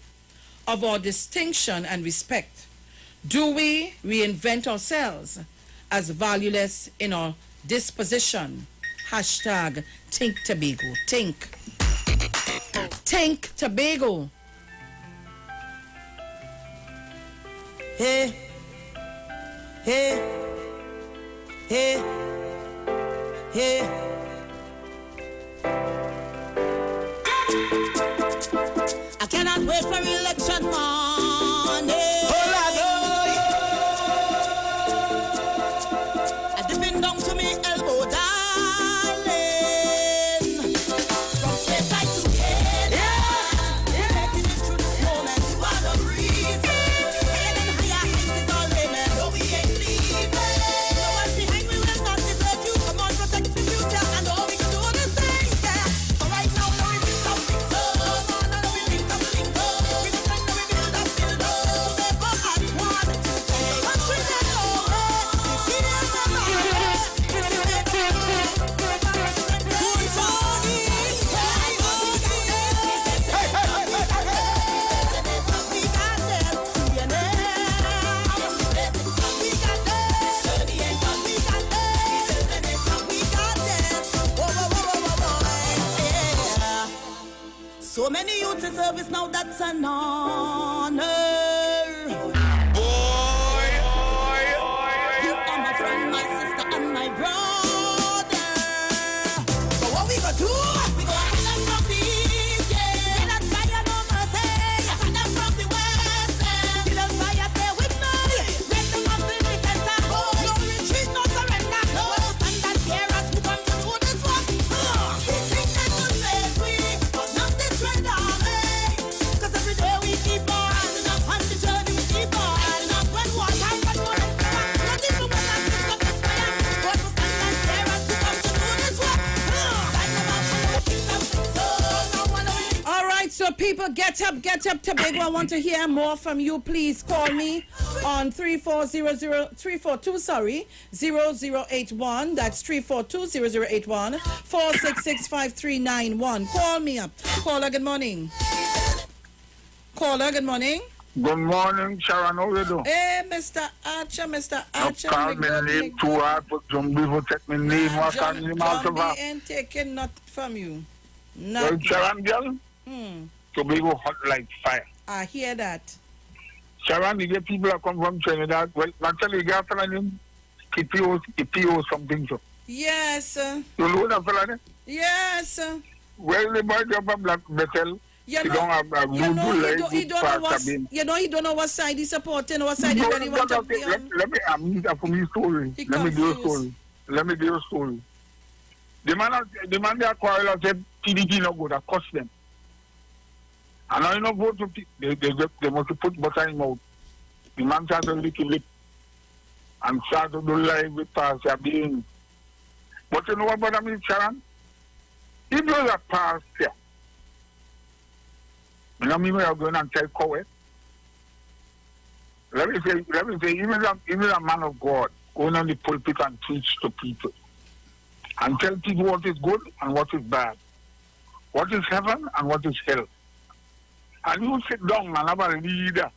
of our distinction and respect? Do we reinvent ourselves as valueless in our disposition? Hashtag Think Tobago. Think Tobago. Hey, hey, hey, hey. I cannot wait for election morning. I'm dipping down to me elbow, darling. From side to head, making it through this moment. You are the reason. Heading higher heights is all amen. No, we ain't leaving. No one behind me will not desert you. Come on, protect the future, and all we can do is stay. Yeah. So right now, now we fix something so. Now we link up. We the friend, now we build up. Together as one. Country that so many youths in service now, that's an honor. You are my friend, my sister, and my brother. So what we gonna do? We gonna attack them from the east, yeah. Let us fire no mercy. Attack them from the west, yeah. Let us fire stay with me. Let them up in the center. No retreat, no surrender. No stand and hear us. We come to do this one. We think they could face we, but not this red army. 'Cause every day we keep on rising up on the journey. We keep on rising up when war time, when war time. Not even when I'm just up this fire. But we stand and hear us. We come to do this one. Fight them out and we keep something so. No one will. All right, so people, get up, Tobago. I want to hear more from you. Please call me on 342-0081. That's 342-0081. 466-5391. Call me up. Caller, good morning. Caller, good morning. Good morning, Sharon. How you do? Hey, Mr. Archer. Call me name too hard, but some people take me name. What can you John B ain't taking not from you. Well, Not. Sharon, girl, Tobago hot like fire. I hear that. Sharon, you get people that come from Trinidad. Well, naturally, you got a fella named Kipio something. So. Yes. You know that fella there? Yes. Well, the boy jump up Black Bethel. You He know, don't have a you know, voodoo he like don't, he good don't know what, Pastor Bean. you know, he don't know what side he's supporting, what side he No, really want to be let on. me for me story. He Let me give you a confused. story. Let me give you a story. The man they quarrel and said PDP no good. I cost them. And I know vote to they must put butter in mouth. The man started to lick lip and started to do live with Pastor Bean. But you know what brother me, Sharon? If you are a pastor, you know me, we are going and tell Kowe. Let me say, even a man of God going on the pulpit and preach to people and tell people what is good and what is bad, what is heaven and what is hell. And you sit down and have a leader,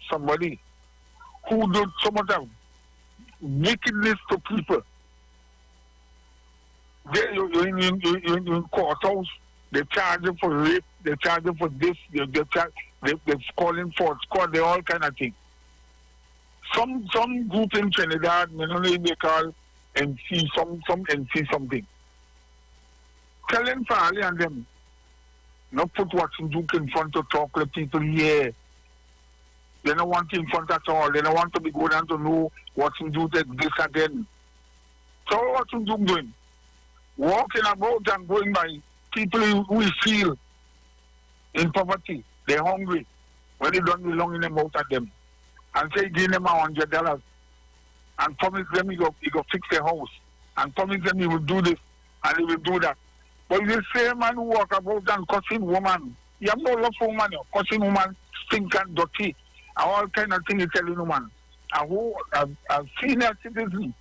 somebody who does so much of wickedness to people. You're in courthouse, they charge you for rape, they charge you for this, they're calling for squad, they all kind of things. Some group in Trinidad, they call MC, some MC something. Tell them Farley and them, not put Watson Duke in front to talk to people here. They don't want in front at all. They don't want to be going on to know Watson Duke this again. So what Watson Duke doing? Walking about and going by people who feel in poverty. They're hungry. When they don't belong in the mouth at them. And say, give them $100. And promise them he go fix their house. And promise them he will do this and he will do that. But the same man who walk about and cussing woman. You have no love for woman. Cussing woman, stink and dirty. And all kind of things you telling woman. And who a senior citizen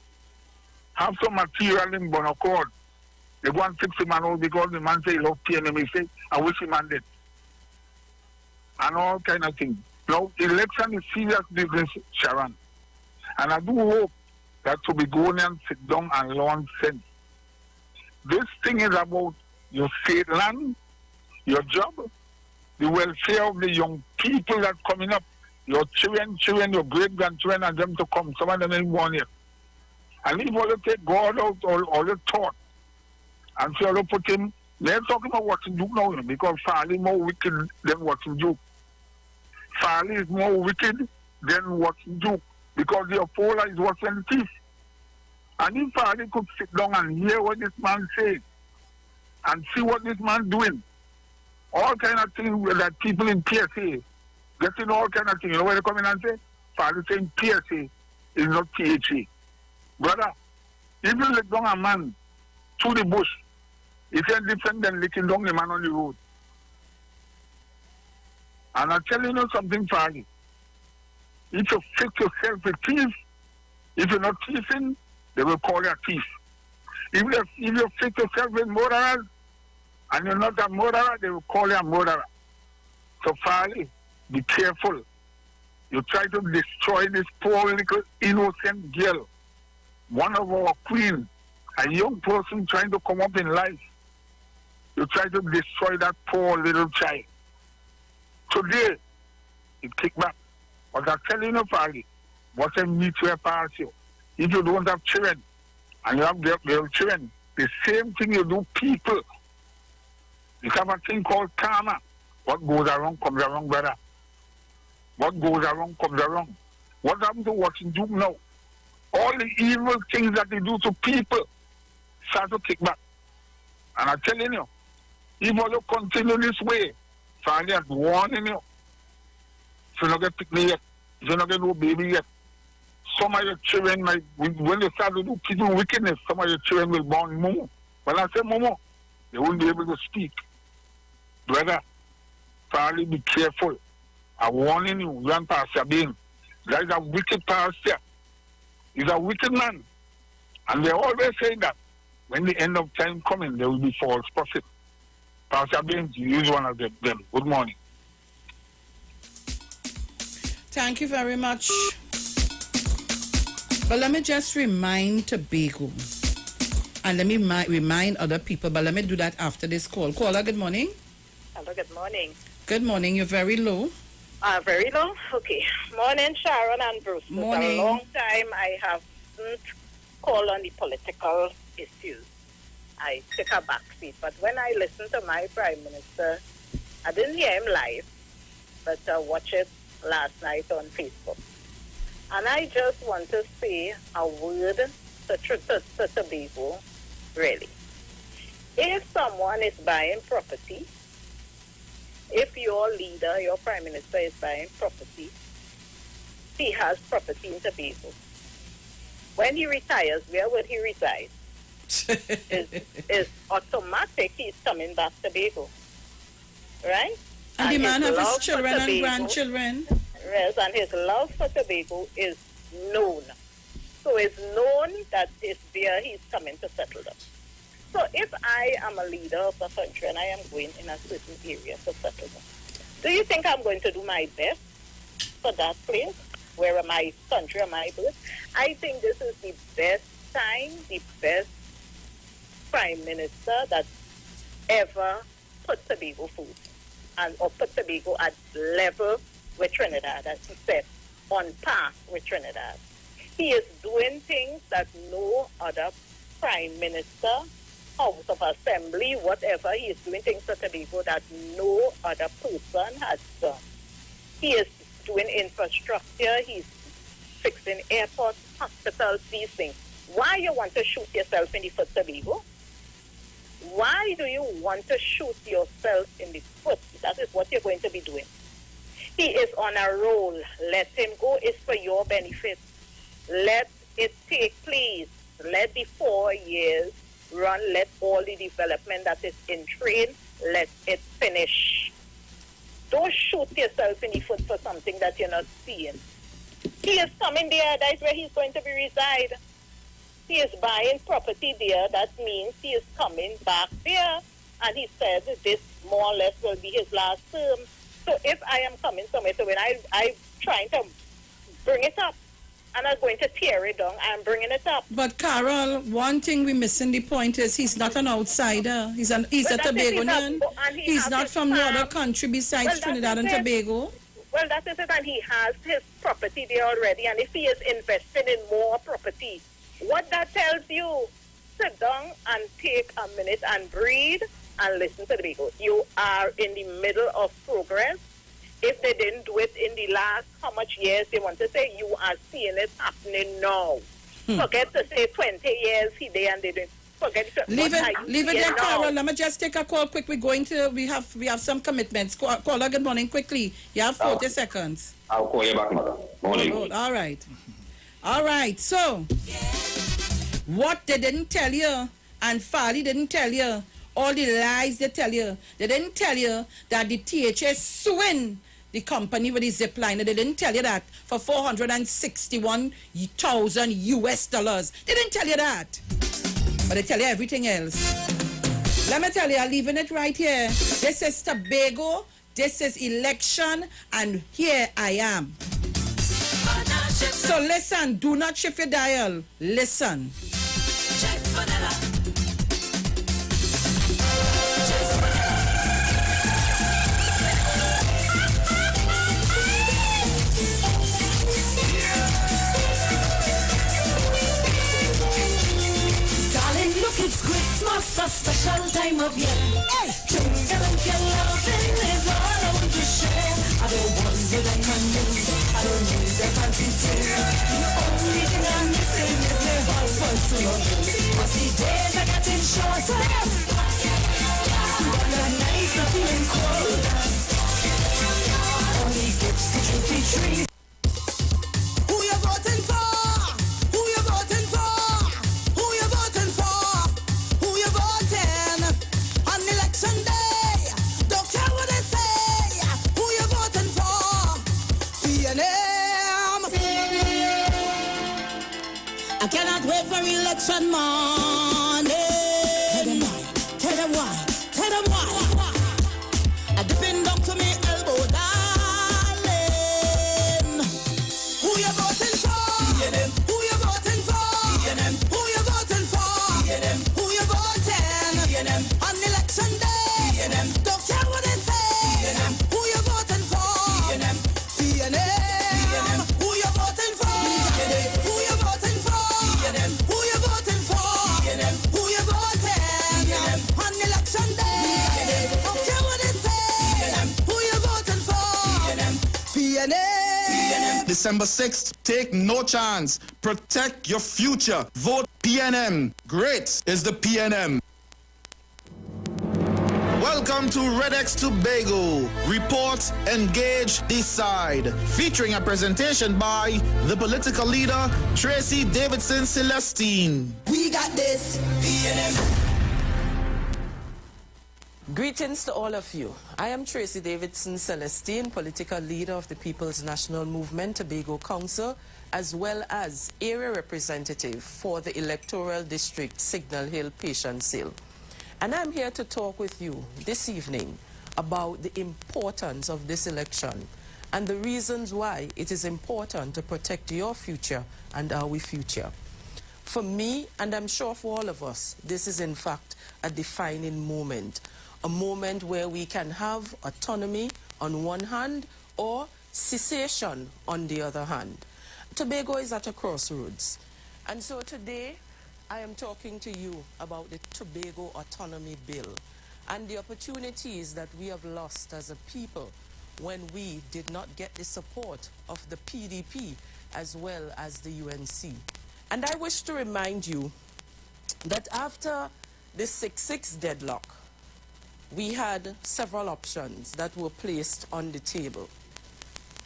have some material in Bonacord. They go and fix the man out because the man say he love PNM. He say, I wish he man did. And all kind of things. Now, election is serious business, Sharon. And I do hope that Tobagonians sit down and learn sense. This thing is about your state land, your job, the welfare of the young people that coming up, your children, your great-grandchildren, and them to come. Some of them ain't born yet. And if all you take God out, all the thought, and so you put him, they're talking about what to do now, because Farley more wicked than what to do. Farley is more wicked than what to do, because the Opola is worse than the thief. And if Farley could sit down and hear what this man says, and see what this man doing, all kind of things that people in PSA, getting all kind of things. You know what they come in and say? Farley saying PSA is not THA. Brother, if you let down a man through the bush, it's different than licking down the man on the road. And I'm telling you something, Farley. If you fix yourself a thief, if you're not thieving, they will call you a thief. If you fix yourself with murderers, and you're not a murderer, they will call you a murderer. So, Farley, be careful. You try to destroy this poor little innocent girl, one of our queens, a young person trying to come up in life. You try to destroy that poor little child. Today, it kick back. But I'm telling you, Farley, what a mutual party. If you don't have children, and you have girl children, the same thing you do people. You have a thing called karma. What goes around comes around, brother. What goes around comes around. What happened to what you do now? All the evil things that they do to people start to kick back. And I'm telling you, if you continue this way, Farley has warning you. If you not get picked yet, if you not get no baby yet, some of your children might, when they start to do people wickedness, some of your children will born mumu. When I say mumu, they won't be able to speak. Brother, Farley, be careful. I'm warning you, young Pastor Bain. That is a wicked pastor. He's a wicked man. And they always say that when the end of time coming, there will be false prophets. Pastor Bain, you is one of them. Good morning. Thank you very much. But let me just remind Tobago, and let me remind other people, but let me do that after this call. Caller, good morning. Hello, good morning. Good morning. You're very low. Very low? Okay. Morning, Sharon and Bruce. Morning. For a long time, I haven't called on the political issues. I took a back seat. But when I listened to my Prime Minister, I didn't hear him live, but I watched it last night on Facebook. And I just want to say a word to Tobago, really. If someone is buying property, if your leader, your Prime Minister is buying property, he has property in Tobago. When he retires, where will he reside? Is automatic he's coming back to Tobago. Right? And the man have his children Tobago, and grandchildren. Yes, and his love for Tobago is known. So it's known that it's there he's coming to settle down. So if I am a leader of the country and I am going in a certain area to settle down, do you think I'm going to do my best for that place where my country or my birth? I think this is the best time, the best Prime Minister that ever put Tobago food and or put Tobago at level with Trinidad, as he said, on par with Trinidad. He is doing things that no other Prime Minister, House of Assembly, whatever, he is doing things for Tobago that no other person has done. He is doing infrastructure, he's fixing airports, hospitals, these things. Why you want to shoot yourself in the foot, Tobago? Why do you want to shoot yourself in the foot? That is what you're going to be doing. He is on a roll. Let him go. It's for your benefit. Let it take place. Let the 4 years run. Let all the development that is in train, let it finish. Don't shoot yourself in the foot for something that you're not seeing. He is coming there. That's where he's going to be reside. He is buying property there. That means he is coming back there. And he said this more or less will be his last term. So if I am coming somewhere, so when I'm trying to bring it up, and are going to tear it down and bringing it up. But Carol, one thing we missing the point is he's not an outsider. He's a Tobagonian. He's not from no other country besides Trinidad and Tobago. Well, that is it, and he has his property there already, and if he is investing in more property, what that tells you, sit down and take a minute and breathe and listen to the people. You are in the middle of progress. If they didn't do it in the last how much years they want to say, you are seeing it happening now. Forget to say 20 years he did and they didn't. Forget it. Leave it there, Carol. Let me just take a call quick. We're going to, we have some commitments. Caller, good morning, quickly. You have 40 seconds. I'll call you back, mother. Morning. All right. All right. So, what they didn't tell you, and Farley didn't tell you, all the lies they tell you, they didn't tell you that the THA suing the company with the zip line. They didn't tell you that for $461,000 US. They didn't tell you that. But they tell you everything else. Let me tell you, I'm leaving it right here. This is Tobago, this is election, and here I am. So listen, do not shift your dial. Listen. It's Christmas, a special time of year. Hey, jingle and your loving is all I want to share. I don't want the diamond ring, I don't need the fancy thing. The only thing I'm missing is my husband to love me. Cause the days are getting shorter, but the nights are feeling colder. Only gifts to the tree. Who you voting for? Who you voting for? Who you voting for? Who you voting on election day? Don't care what they say. Who you voting for? PNM. I cannot wait for election morning. Tell them why. Tell them why. Tell them why. I dipping down to me elbow, darling. Who you voting for? PNM. Who you voting for? PNM. Who you voting for? PNM. Who you voting? PNM. On election day. PNM. Don't care what they say. PNM. Who you voting for? PNM. PNM. Who you voting for? PNM. Who you voting for? PNM. Who you voting for? PNM. Who you voting? PNM. On election day. PNM. Don't care what they say. PNM. Who you voting for? PNM. PNM. December 6th, take no chance. Protect your future. Vote PNM. Great is the PNM. Welcome to Red X Tobago. Report, engage, decide. Featuring a presentation by the political leader, Tracy Davidson Celestine. We got this. PNM. Greetings to all of you. I am Tracy Davidson Celestine, political leader of the People's National Movement Tobago Council, as well as area representative for the electoral district Signal Hill Patience Hill. And I'm here to talk with you this evening about the importance of this election and the reasons why it is important to protect your future and our future. For me, and I'm sure for all of us, this is in fact a defining moment. A moment where we can have autonomy on one hand or cessation on the other hand. Tobago is at a crossroads. And so today I am talking to you about the Tobago Autonomy Bill and the opportunities that we have lost as a people when we did not get the support of the PDP as well as the UNC. And I wish to remind you that after the 6-6 deadlock, we had several options that were placed on the table.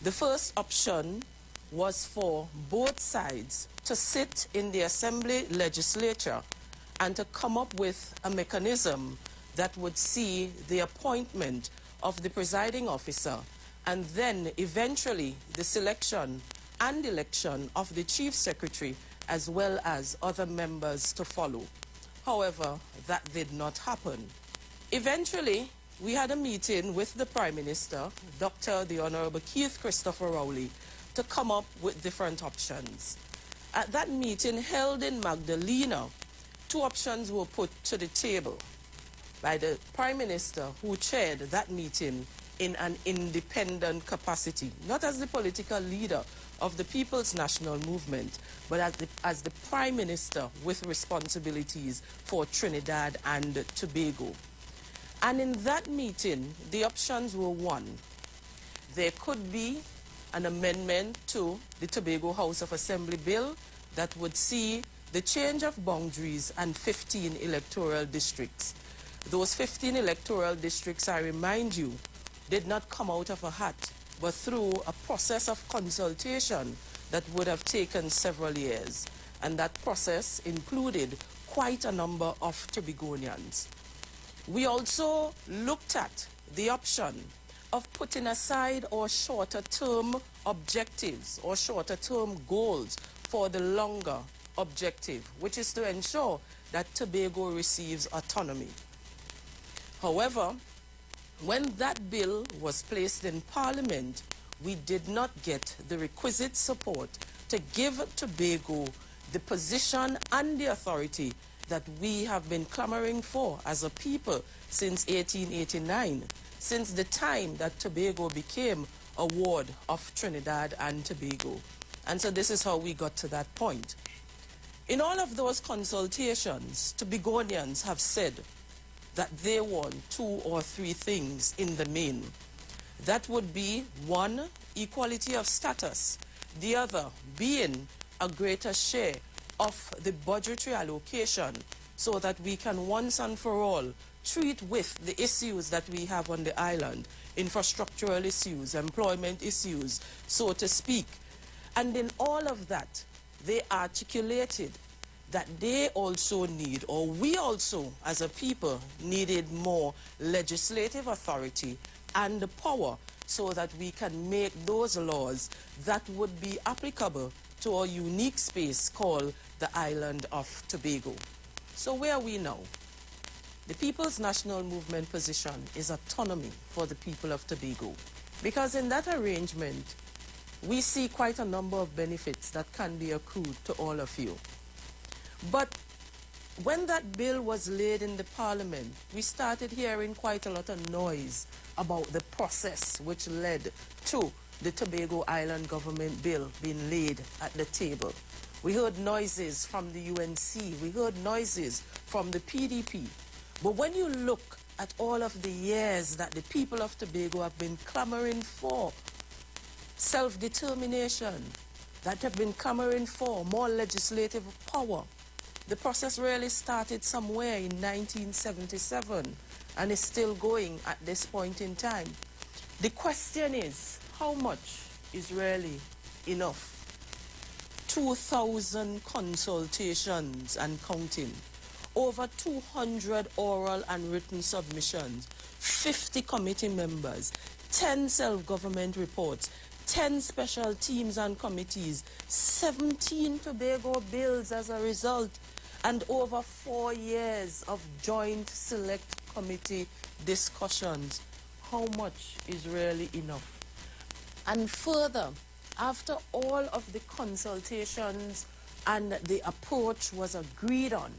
The first option was for both sides to sit in the Assembly legislature and to come up with a mechanism that would see the appointment of the presiding officer and then eventually the selection and election of the chief secretary as well as other members to follow. However, that did not happen. Eventually, we had a meeting with the Prime Minister, the Honorable Keith Christopher Rowley, to come up with different options. At that meeting held in Magdalena, 2 options were put to the table by the Prime Minister, who chaired that meeting in an independent capacity, not as the political leader of the People's National Movement, but as the Prime Minister with responsibilities for Trinidad and Tobago. And in that meeting, the options were 1. There could be an amendment to the Tobago House of Assembly bill that would see the change of boundaries and 15 electoral districts. Those 15 electoral districts, I remind you, did not come out of a hat, but through a process of consultation that would have taken several years. And that process included quite a number of Tobagonians. We also looked at the option of putting aside our shorter-term objectives or shorter-term goals for the longer objective, which is to ensure that Tobago receives autonomy. However, when that bill was placed in Parliament, we did not get the requisite support to give Tobago the position and the authority that we have been clamoring for as a people since 1889, since the time that Tobago became a ward of Trinidad and Tobago. And so this is how we got to that point. In all of those consultations, Tobagonians have said that they want 2 or 3 things in the main. That would be 1, equality of status, the other being a greater share of the budgetary allocation so that we can once and for all treat with the issues that we have on the island, infrastructural issues, employment issues, so to speak. And in all of that, they articulated that they also need, or we also as a people needed more legislative authority and the power so that we can make those laws that would be applicable to our unique space called the island of Tobago. So where are we now? The People's National Movement position is autonomy for the people of Tobago, because in that arrangement, we see quite a number of benefits that can be accrued to all of you. But when that bill was laid in the Parliament, we started hearing quite a lot of noise about the process which led to the Tobago Island Government Bill being laid at the table. We heard noises from the UNC, we heard noises from the PDP. But when you look at all of the years that the people of Tobago have been clamoring for self-determination, that have been clamoring for more legislative power, the process really started somewhere in 1977 and is still going at this point in time. The question is, how much is really enough? 2,000 consultations and counting, over 200 oral and written submissions, 50 committee members, 10 self-government reports, 10 special teams and committees, 17 Tobago bills as a result, and over 4 years of joint select committee discussions. How much is really enough? And further, after all of the consultations and the approach was agreed on,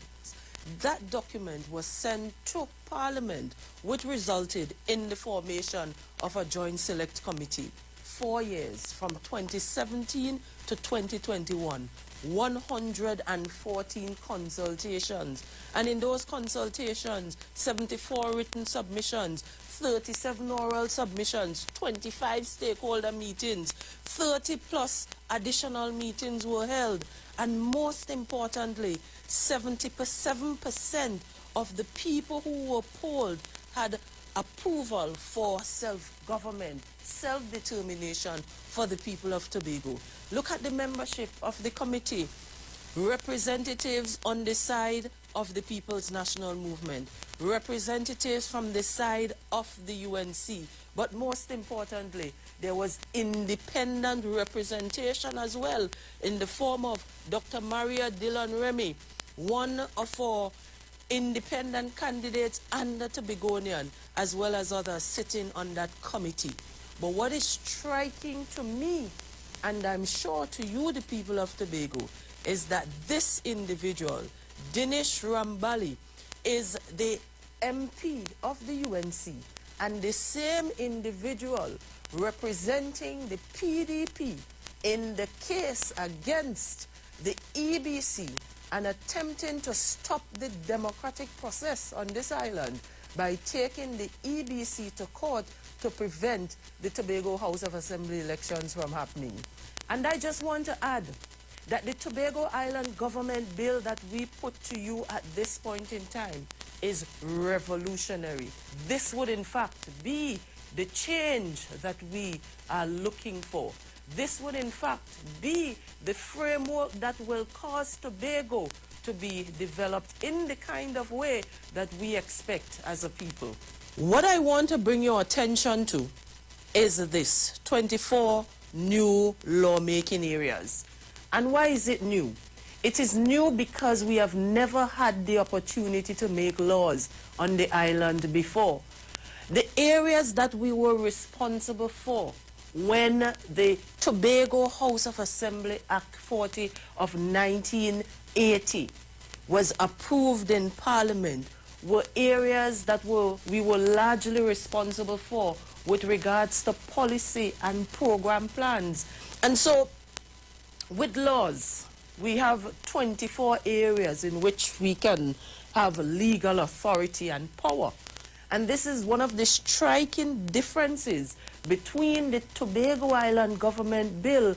that document was sent to Parliament, which resulted in the formation of a joint select committee. 4 years, from 2017 to 2021, 114 consultations. And in those consultations, 74 written submissions, 37 oral submissions, 25 stakeholder meetings, 30 plus additional meetings were held. And most importantly, 77% of the people who were polled had approval for self-government, self-determination for the people of Tobago. Look at the membership of the committee. Representatives on the side of the People's National Movement, representatives from the side of the UNC, but most importantly, there was independent representation as well in the form of Dr. Maria Dillon Remy, one of our independent candidates and a Tobagonian, as well as others sitting on that committee. But what is striking to me and I'm sure to you, the people of Tobago, is that this individual, Dinesh Rambali, is the MP of the UNC, and the same individual representing the PDP in the case against the EBC and attempting to stop the democratic process on this island by taking the EBC to court to prevent the Tobago House of Assembly elections from happening. And I just want to add that the Tobago Island government bill that we put to you at this point in time is revolutionary. This would in fact be the change that we are looking for. This would in fact be the framework that will cause Tobago to be developed in the kind of way that we expect as a people. What I want to bring your attention to is this: 24 new lawmaking areas. And why is it new? It is new because we have never had the opportunity to make laws on the island before. The areas that we were responsible for when the Tobago House of Assembly Act 40 of 1980 was approved in Parliament were areas that we were largely responsible for with regards to policy and program plans. And so with laws, we have 24 areas in which we can have legal authority and power. And this is one of the striking differences between the Tobago Island Government Bill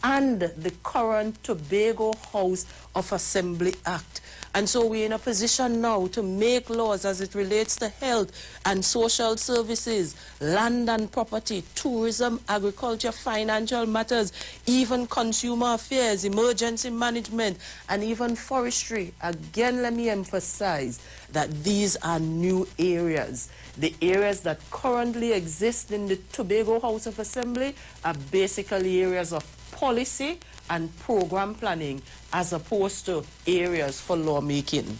and the current Tobago House of Assembly Act. And so we're in a position now to make laws as it relates to health and social services, land and property, tourism, agriculture, financial matters, even consumer affairs, emergency management, and even forestry. Again, let me emphasize that these are new areas. The areas that currently exist in the Tobago House of Assembly are basically areas of policy and program planning as opposed to areas for lawmaking.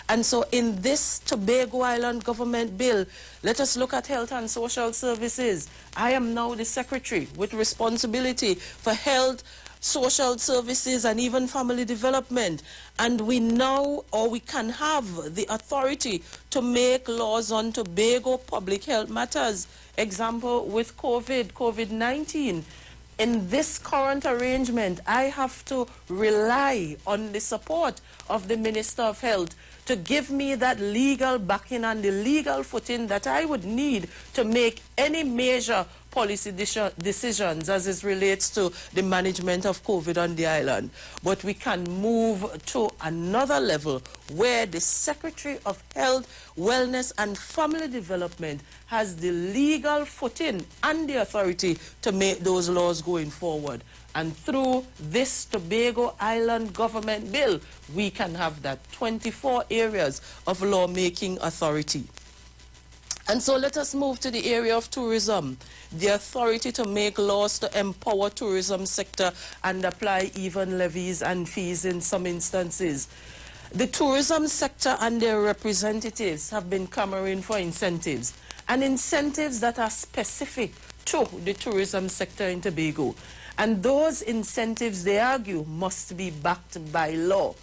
And so in this Tobago Island Government Bill, let us look at health and social services. I am now the secretary with responsibility for health, social services, and even family development. And we now, or we can have the authority to make laws on Tobago public health matters. Example, with COVID-19. In this current arrangement, I have to rely on the support of the Minister of Health to give me that legal backing and the legal footing that I would need to make any major policy decisions as it relates to the management of COVID on the island. But we can move to another level where the Secretary of Health, Wellness and Family Development has the legal footing and the authority to make those laws going forward. And through this Tobago Island Government Bill, we can have that 24 areas of lawmaking authority. And so let us move to the area of tourism, the authority to make laws to empower tourism sector and apply even levies and fees in some instances. The tourism sector and their representatives have been clamoring for incentives, and incentives that are specific to the tourism sector in Tobago. And those incentives, they argue, must be backed by law.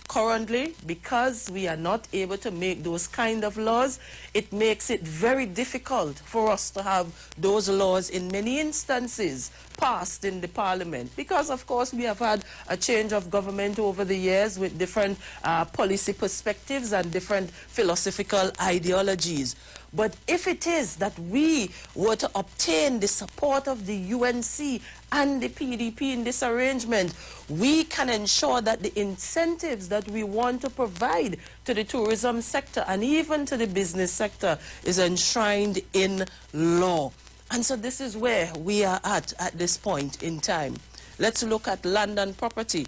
Currently, because we are not able to make those kind of laws, it makes it very difficult for us to have those laws in many instances passed in the Parliament. Because, of course, we have had a change of government over the years with different policy perspectives and different philosophical ideologies. But if it is that we were to obtain the support of the UNC and the PDP in this arrangement, we can ensure that the incentives that we want to provide to the tourism sector and even to the business sector is enshrined in law. And so this is where we are at this point in time. Let's look at land and property.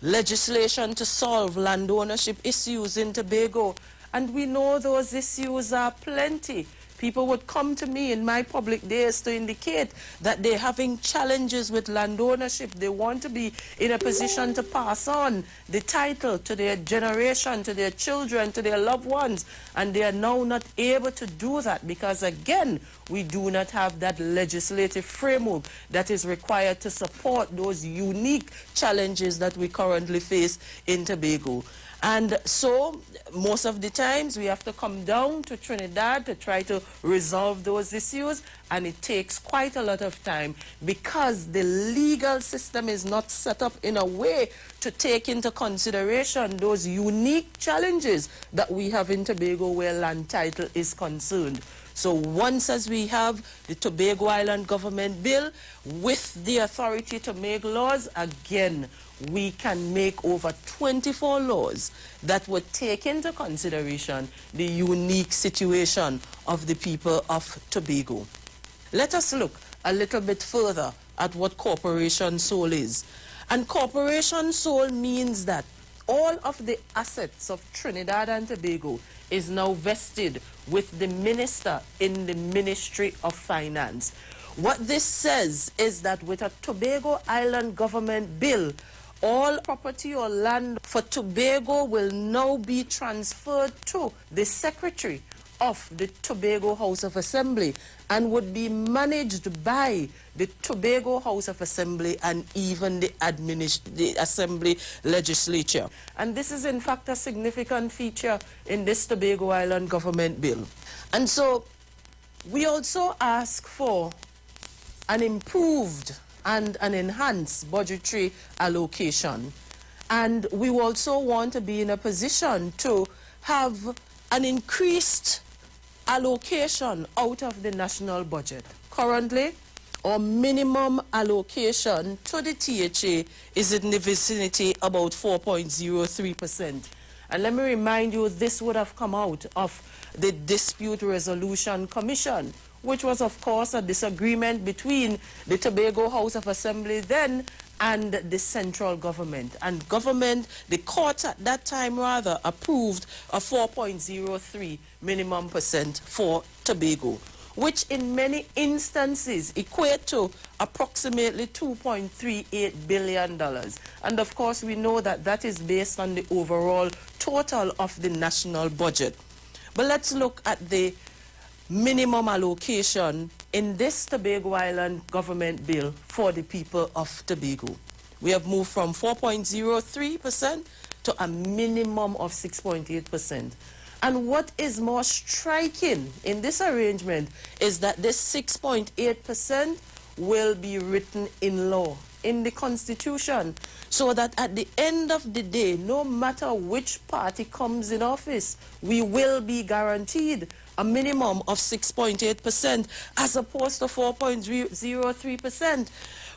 Legislation to solve land ownership issues in Tobago. And we know those issues are plenty. People would come to me in my public days to indicate that they're having challenges with land ownership. They want to be in a position to pass on the title to their generation, to their children, to their loved ones, and they are now not able to do that because, again, we do not have that legislative framework that is required to support those unique challenges that we currently face in Tobago. And so, most of the times, we have to come down to Trinidad to try to resolve those issues, and it takes quite a lot of time because the legal system is not set up in a way to take into consideration those unique challenges that we have in Tobago where land title is concerned. So once as we have the Tobago Island Government Bill with the authority to make laws, again, we can make over 24 laws that would take into consideration the unique situation of the people of Tobago. Let us look a little bit further at what corporation sole is. And corporation sole means that all of the assets of Trinidad and Tobago is now vested with the minister in the Ministry of Finance. What this says is that with a Tobago Island Government Bill, all property or land for Tobago will now be transferred to the Secretary of the Tobago House of Assembly and would be managed by the Tobago House of Assembly and even the Assembly Legislature. And this is in fact a significant feature in this Tobago Island Government Bill. And so we also ask for an improved and an enhanced budgetary allocation. And we also want to be in a position to have an increased allocation out of the national budget. Currently, our minimum allocation to the THA is in the vicinity about 4.03%. And let me remind you, this would have come out of the Dispute Resolution Commission, which was, of course, a disagreement between the Tobago House of Assembly then and the central government. And government, the court at that time rather, approved a 4.03 minimum percent for Tobago, which in many instances equate to approximately $2.38 billion. And of course, we know that that is based on the overall total of the national budget. But let's look at the minimum allocation in this Tobago Island Government Bill for the people of Tobago. We have moved from 4.03% to a minimum of 6.8%. And what is more striking in this arrangement is that this 6.8% will be written in law, in the Constitution, so that at the end of the day, no matter which party comes in office, we will be guaranteed a minimum of 6.8% as opposed to 4.03%.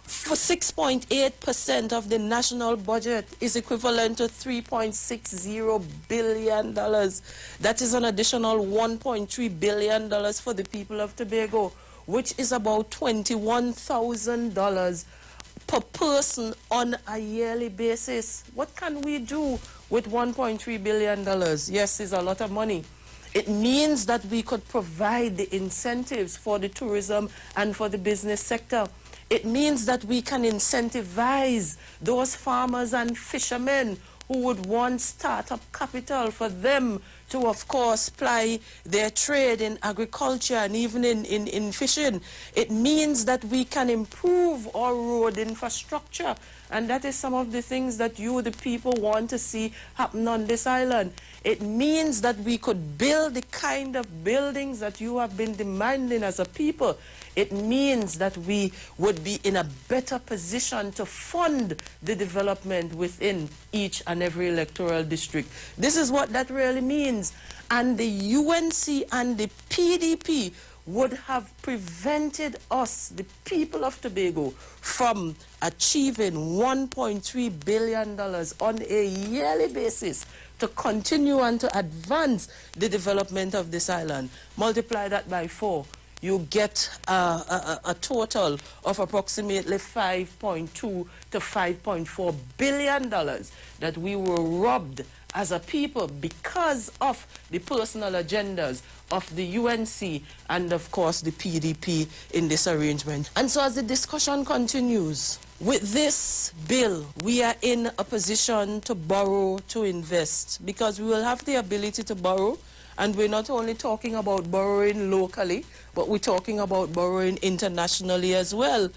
For 6.8% of the national budget is equivalent to $3.60 billion. That is an additional $1.3 billion for the people of Tobago, which is about $21,000 per person on a yearly basis. What can we do with $1.3 billion? Yes, it's a lot of money. It means that we could provide the incentives for the tourism and for the business sector. It means that we can incentivize those farmers and fishermen who would want startup capital for them to, of course, ply their trade in agriculture and even in fishing. It means that we can improve our road infrastructure. And that is some of the things that you, the people, want to see happen on this island. It means that we could build the kind of buildings that you have been demanding as a people. It means that we would be in a better position to fund the development within each and every electoral district. This is what that really means. And the UNC and the PDP would have prevented us, the people of Tobago, from achieving $1.3 billion on a yearly basis to continue and to advance the development of this island. Multiply that by 4. You get a total of approximately $5.2 to $5.4 billion that we were robbed as a people because of the personal agendas of the UNC and, of course, the PDP in this arrangement. And so as the discussion continues, with this bill, we are in a position to borrow, to invest, because we will have the ability to borrow, and we're not only talking about borrowing locally, but we're talking about borrowing internationally as well.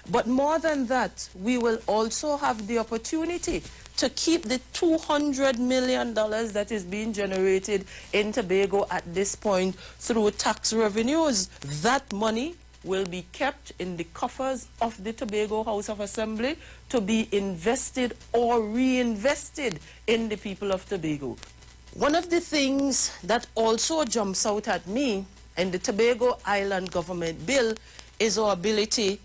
But more than that, we will also have the opportunity to keep the $200 million that is being generated in Tobago at this point through tax revenues. That money will be kept in the coffers of the Tobago House of Assembly to be invested or reinvested in the people of Tobago. One of the things that also jumps out at me in the Tobago Island Government Bill is our ability,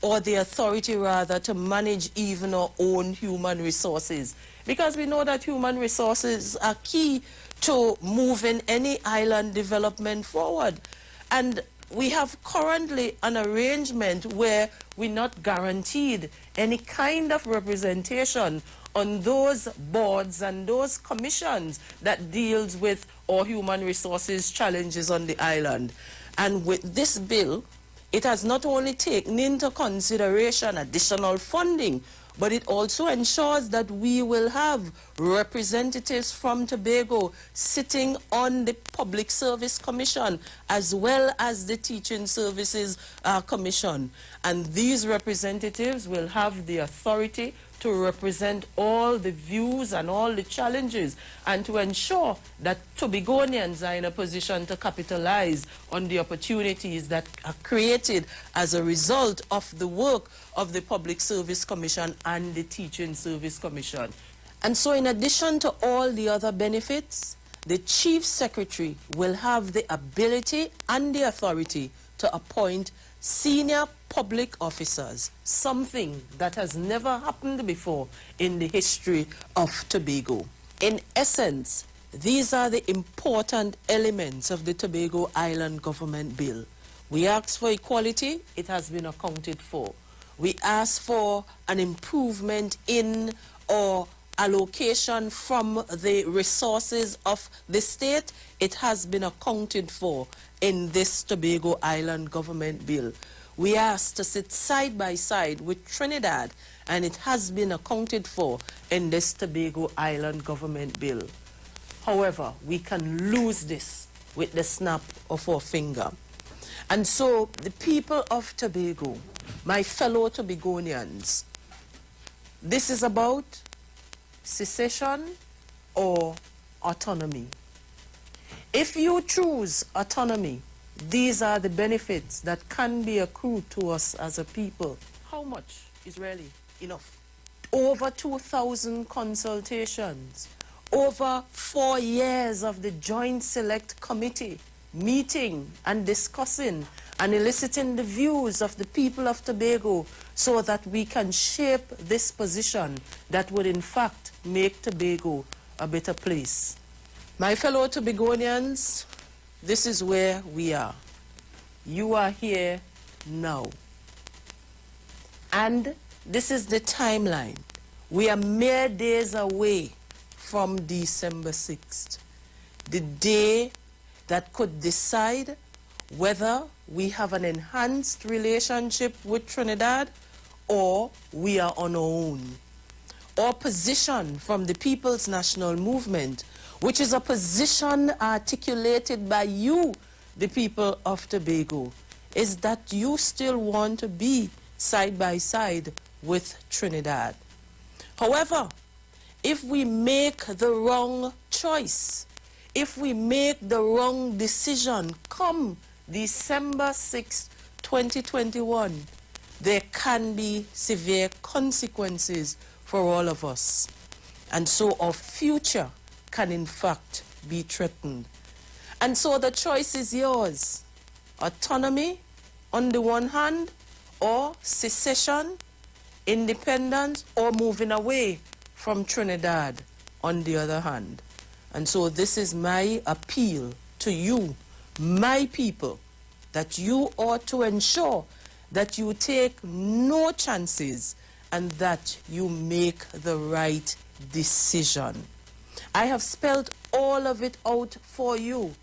or the authority rather, to manage even our own human resources. Because we know that human resources are key to moving any island development forward. And we have currently an arrangement where we're not guaranteed any kind of representation on those boards and those commissions that deals with our human resources challenges on the island. And with this bill, it has not only taken into consideration additional funding, but it also ensures that we will have representatives from Tobago sitting on the Public Service Commission as well as the Teaching Services Commission. And these representatives will have the authority to represent all the views and all the challenges, and to ensure that Tobagonians are in a position to capitalize on the opportunities that are created as a result of the work of the Public Service Commission and the Teaching Service Commission. And so in addition to all the other benefits, the Chief Secretary will have the ability and the authority to appoint senior public officers, something that has never happened before in the history of Tobago. In essence, these are the important elements of the Tobago Island Government Bill. We ask for equality, it has been accounted for. We ask for an improvement in or allocation from the resources of the state, it has been accounted for in this Tobago Island Government Bill. We asked to sit side by side with Trinidad, and it has been accounted for in this Tobago Island Government Bill. However, we can lose this with the snap of our finger. And so the people of Tobago, my fellow Tobagonians, this is about secession or autonomy. If you choose autonomy, these are the benefits that can be accrued to us as a people. How much is really enough? Over 2,000 consultations, over 4 years of the Joint Select Committee meeting and discussing and eliciting the views of the people of Tobago so that we can shape this position that would in fact make Tobago a better place. My fellow Tobagonians, this is where we are. You are here now. And this is the timeline. We are mere days away from December 6th, the day that could decide whether we have an enhanced relationship with Trinidad or we are on our own. Our position from the People's National Movement, which is a position articulated by you, the people of Tobago, is that you still want to be side by side with Trinidad. However, if we make the wrong choice, if we make the wrong decision come December 6, 2021, there can be severe consequences for all of us. And so our future can in fact be threatened. And so the choice is yours. Autonomy on the one hand, or secession, independence, or moving away from Trinidad on the other hand. And so this is my appeal to you, my people, that you ought to ensure that you take no chances and that you make the right decision. I have spelled all of it out for you.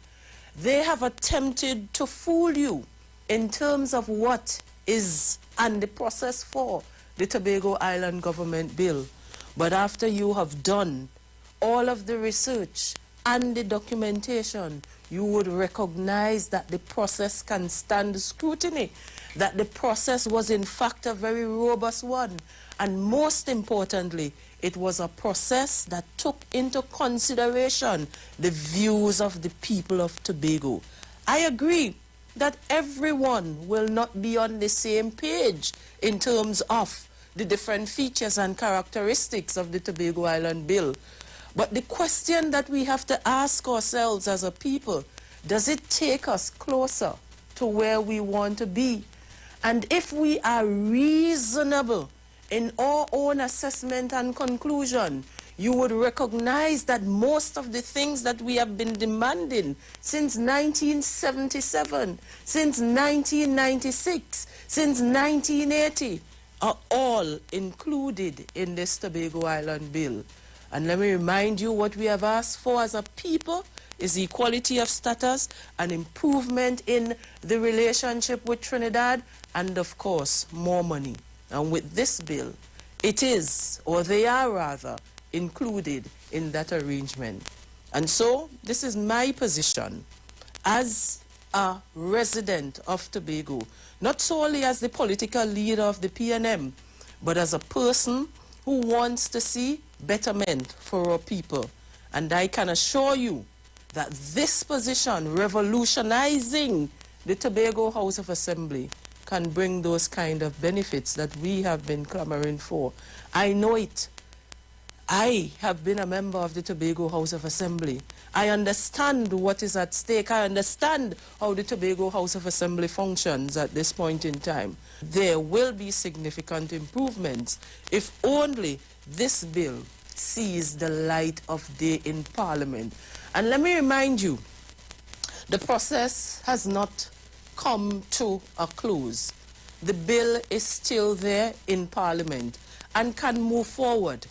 They have attempted to fool you in terms of what is and the process for the Tobago Island Government Bill. But after you have done all of the research and the documentation, you would recognize that the process can stand scrutiny, that the process was in fact a very robust one, and most importantly, it was a process that took into consideration the views of the people of Tobago. I agree that everyone will not be on the same page in terms of the different features and characteristics of the Tobago Island Bill. But the question that we have to ask ourselves as a people, does it take us closer to where we want to be? And if we are reasonable in our own assessment and conclusion, you would recognize that most of the things that we have been demanding since 1977, since 1996, since 1980, are all included in this Tobago Island Bill. And let me remind you, what we have asked for as a people is equality of status, an improvement in the relationship with Trinidad, and of course, more money. And with this bill, it is, or they are rather, included in that arrangement. And so, this is my position as a resident of Tobago, not solely as the political leader of the PNM, but as a person who wants to see betterment for our people. And I can assure you that this position, revolutionizing the Tobago House of Assembly, can bring those kind of benefits that we have been clamoring for. I know it. I have been a member of the Tobago House of Assembly. I understand what is at stake. I understand how the Tobago House of Assembly functions at this point in time. There will be significant improvements if only this bill sees the light of day in Parliament. And let me remind you, the process has not come to a close. The bill is still there in Parliament and can move forward.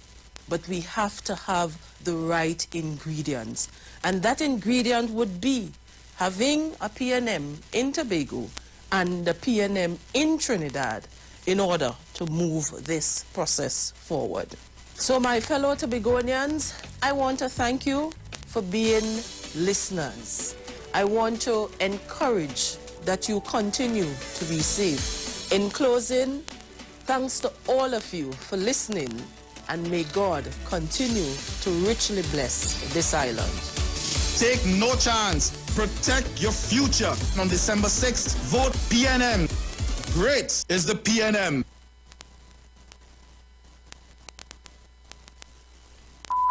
But we have to have the right ingredients. And that ingredient would be having a PNM in Tobago and a PNM in Trinidad in order to move this process forward. So my fellow Tobagonians, I want to thank you for being listeners. I want to encourage that you continue to be safe. In closing, thanks to all of you for listening, and may God continue to richly bless this island. Take no chance. Protect your future. On December 6th, vote PNM. Great is the PNM.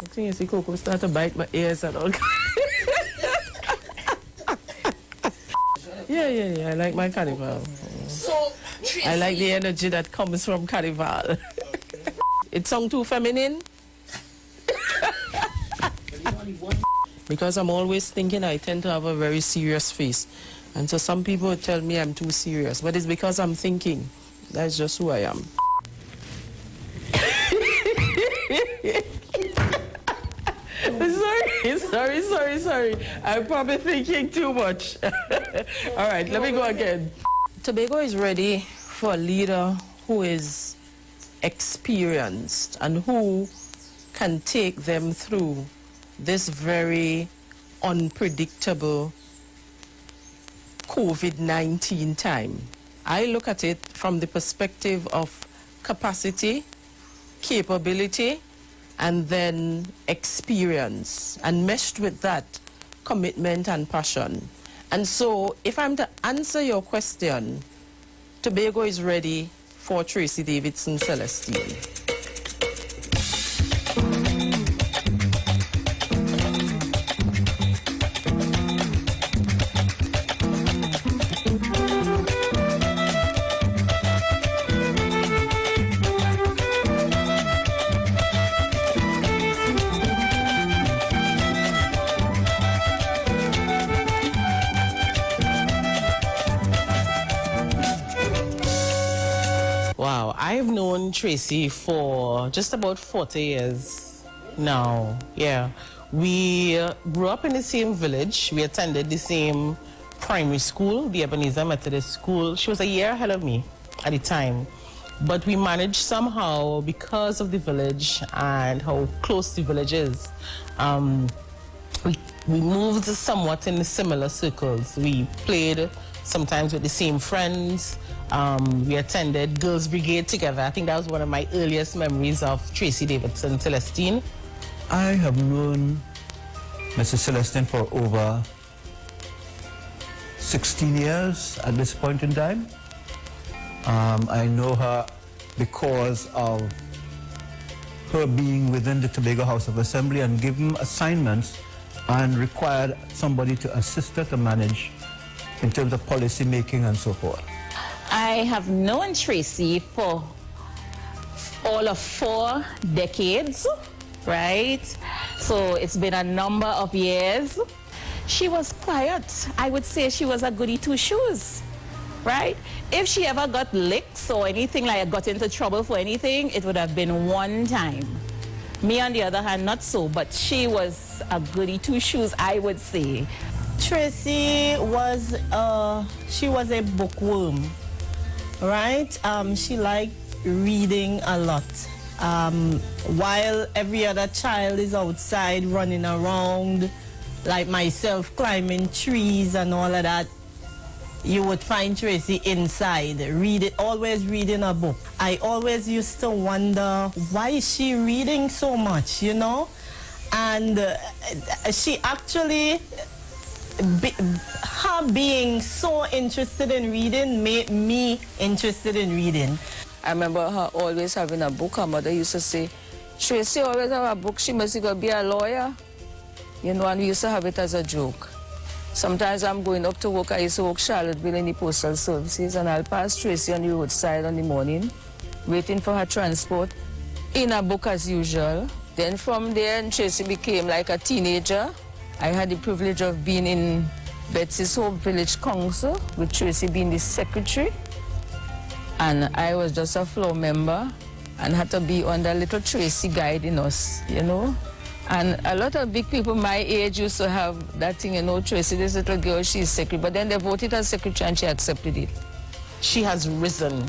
I think you see Coco start to bite my ears and all. Yeah. I like my carnival. So, I like the energy that comes from carnival. It sounds too feminine. Because I'm always thinking I tend to have a very serious face. And so some people tell me I'm too serious. But it's because I'm thinking. That's just who I am. Sorry. I'm probably thinking too much. All right, let me go again. Tobago is ready for a leader who is experienced and who can take them through this very unpredictable COVID-19 time. I look at it from the perspective of capacity, capability, and then experience, and meshed with that, commitment and passion. And so, if I'm to answer your question, Tobago is ready for Tracy Davidson Celestine. Wow, I've known Tracy for just about 40 years now. Yeah, We grew up in the same village. We attended the same primary school, the Ebenezer Methodist School. She was a year ahead of me at the time. But we managed somehow, because of the village and how close the village is, we moved somewhat in similar circles. We played sometimes with the same friends. We attended Girls Brigade together. I think that was one of my earliest memories of Tracy Davidson Celestine. I have known Mrs. Celestine for over 16 years at this point in time. I know her because of her being within the Tobago House of Assembly and given assignments and required somebody to assist her to manage in terms of policy making and so forth. I have known Tracy for all of 4 decades, right? So it's been a number of years. She was quiet. I would say she was a goody two-shoes, right? If she ever got licks or anything, like got into trouble for anything, it would have been one time. Me, on the other hand, not so, but she was a goody two-shoes, I would say. Tracy was a bookworm, right? She liked reading a lot. While every other child is outside running around, like myself, climbing trees and all of that, you would find Tracy inside, always reading a book. I always used to wonder, why is she reading so much, you know? And she actually, her being so interested in reading made me interested in reading. I remember her always having a book. Her mother used to say, Tracy always have a book, she must go be a lawyer. You know, and we used to have it as a joke. Sometimes I'm going up to work, I used to work Charlottesville in the postal services, and I'll pass Tracy on the roadside in the morning, waiting for her transport, in a book as usual. Then from there, Tracy became like a teenager. I had the privilege of being in Betsy's Hope Village Council, with Tracy being the secretary. And I was just a floor member and had to be under little Tracy guiding us, you know. And a lot of big people my age used to have that thing, you know, Tracy, this little girl, she's secretary. But then they voted as secretary and she accepted it. She has risen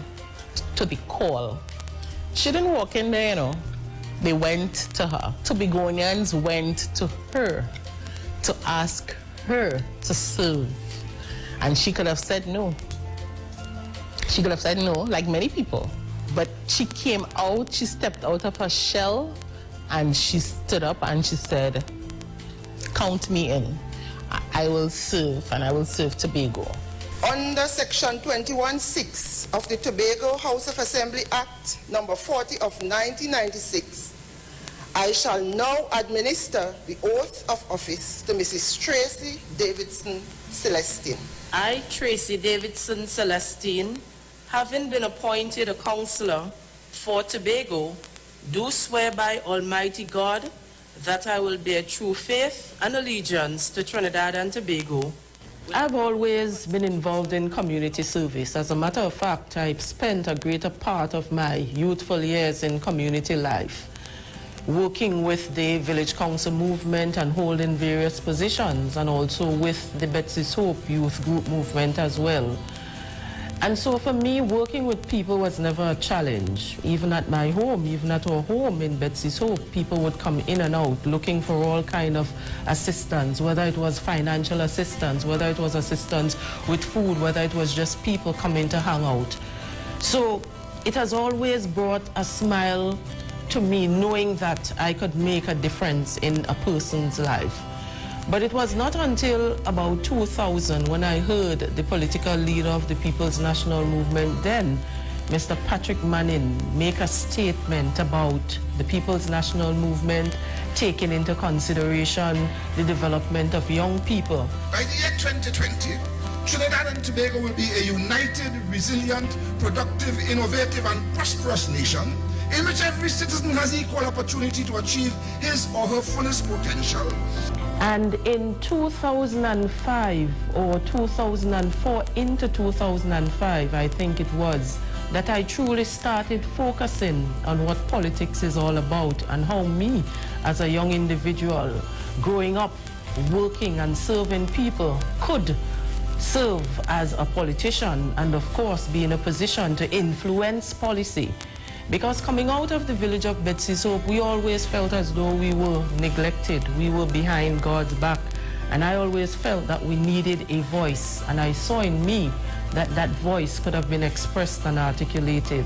to the call. She didn't walk in there, you know. They went to her. Tobagonians went to her to ask her to serve. And she could have said no. She could have said no, like many people. But she came out, she stepped out of her shell, and she stood up and she said, count me in. I will serve, and I will serve Tobago. Under Section 21(6) of the Tobago House of Assembly Act, number 40 of 1996, I shall now administer the oath of office to Mrs. Tracy Davidson Celestine. I, Tracy Davidson Celestine, having been appointed a councillor for Tobago, do swear by Almighty God that I will bear true faith and allegiance to Trinidad and Tobago. I've always been involved in community service. As a matter of fact, I've spent a greater part of my youthful years in community life, working with the Village Council movement and holding various positions, and also with the Betsy's Hope Youth Group movement as well. And so for me, working with people was never a challenge. Even at my home, even at our home in Betsy's Hope, people would come in and out looking for all kind of assistance, whether it was financial assistance, whether it was assistance with food, whether it was just people coming to hang out. So it has always brought a smile to me, knowing that I could make a difference in a person's life. But it was not until about 2000 when I heard the political leader of the People's National Movement then, Mr. Patrick Manning, make a statement about the People's National Movement taking into consideration the development of young people. By the year 2020, Trinidad and Tobago will be a united, resilient, productive, innovative, and prosperous nation in which every citizen has equal opportunity to achieve his or her fullest potential. And in 2005 or 2004 into 2005, I think it was, that I truly started focusing on what politics is all about and how me as a young individual growing up, working and serving people, could serve as a politician and of course be in a position to influence policy. Because coming out of the village of Betsy's Hope, we always felt as though we were neglected, we were behind God's back. And I always felt that we needed a voice, and I saw in me that that voice could have been expressed and articulated.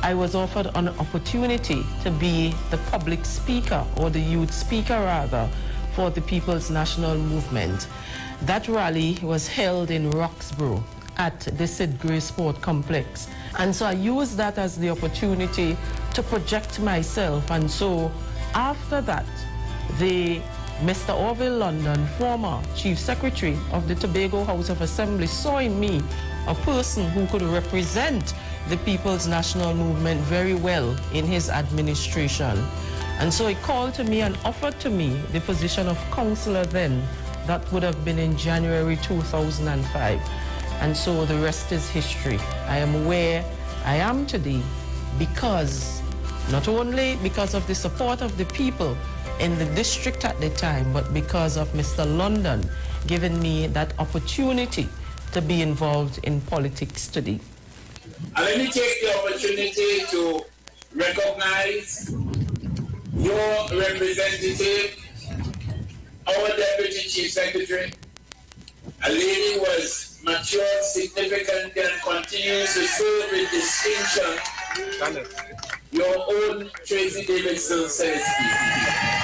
I was offered an opportunity to be the public speaker, or the youth speaker rather, for the People's National Movement. That rally was held in Roxborough at the Sid Gray Sport Complex. And so I used that as the opportunity to project myself. And so after that, Mr. Orville London, former Chief Secretary of the Tobago House of Assembly, saw in me a person who could represent the People's National Movement very well in his administration. And so he called to me and offered to me the position of councillor then. That would have been in January 2005. And so the rest is history. I am where I am today because, not only because of the support of the people in the district at the time, but because of Mr. London giving me that opportunity to be involved in politics today. And let me take the opportunity to recognize your representative, our Deputy Chief Secretary, a lady who was mature, significant, and continues to serve with distinction, your own Tracy Davidson Celestine.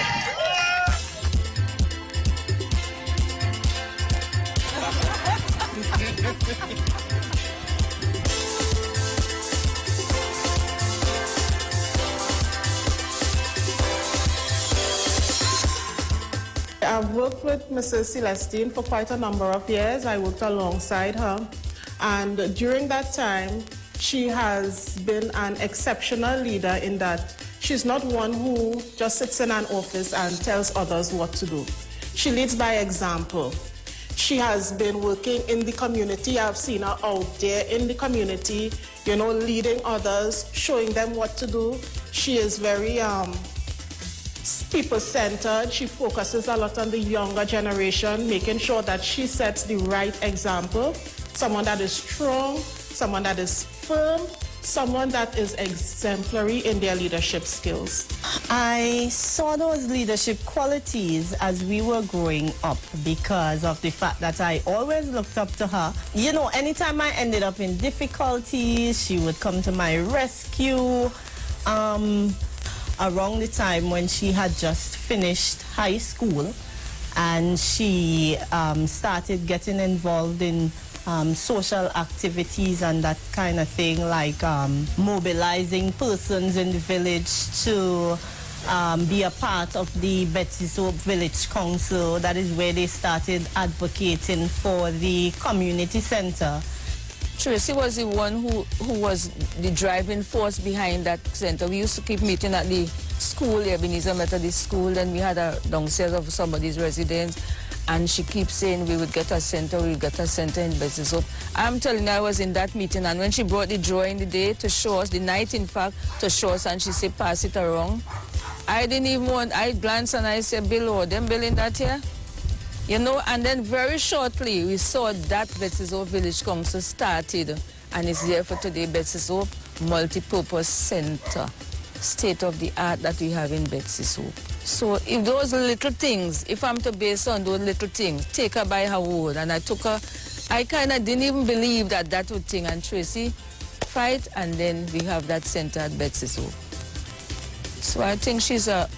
I've worked with Mrs. Celestine for quite a number of years. I worked alongside her. And during that time, she has been an exceptional leader in that she's not one who just sits in an office and tells others what to do. She leads by example. She has been working in the community. I've seen her out there in the community, you know, leading others, showing them what to do. She is very people-centered. She focuses a lot on the younger generation, making sure that she sets the right example. Someone that is strong, someone that is firm, someone that is exemplary in their leadership skills. I saw those leadership qualities as we were growing up because of the fact that I always looked up to her. You know, anytime I ended up in difficulties, she would come to my rescue. Around the time when she had just finished high school and she started getting involved in social activities and that kind of thing, like mobilizing persons in the village to be a part of the Betsy's Hope Village Council. That is where they started advocating for the community center. Tracy was the one who was the driving force behind that center. We used to keep meeting at the school, the Ebenezer Methodist School, and we had a downstairs of somebody's residence. And she keeps saying we would get a center in Betsy's Hope. I'm telling you, I was in that meeting, and when she brought the drawing the day to show us, the night in fact, to show us, and she said, pass it around. I didn't even want, I glanced and I said, Bill, them building that here? You know, and then very shortly, we saw that Betsy's Hope Village Council started, and it's there for today, Betsy's Hope Multi-Purpose Center, state-of-the-art that we have in Betsy's Hope. So if those little things, if I'm to base on those little things, take her by her word, and I took her, I kind of didn't even believe that would thing, and Tracy fight, and then we have that center at Betsy's Hope. So I think she's a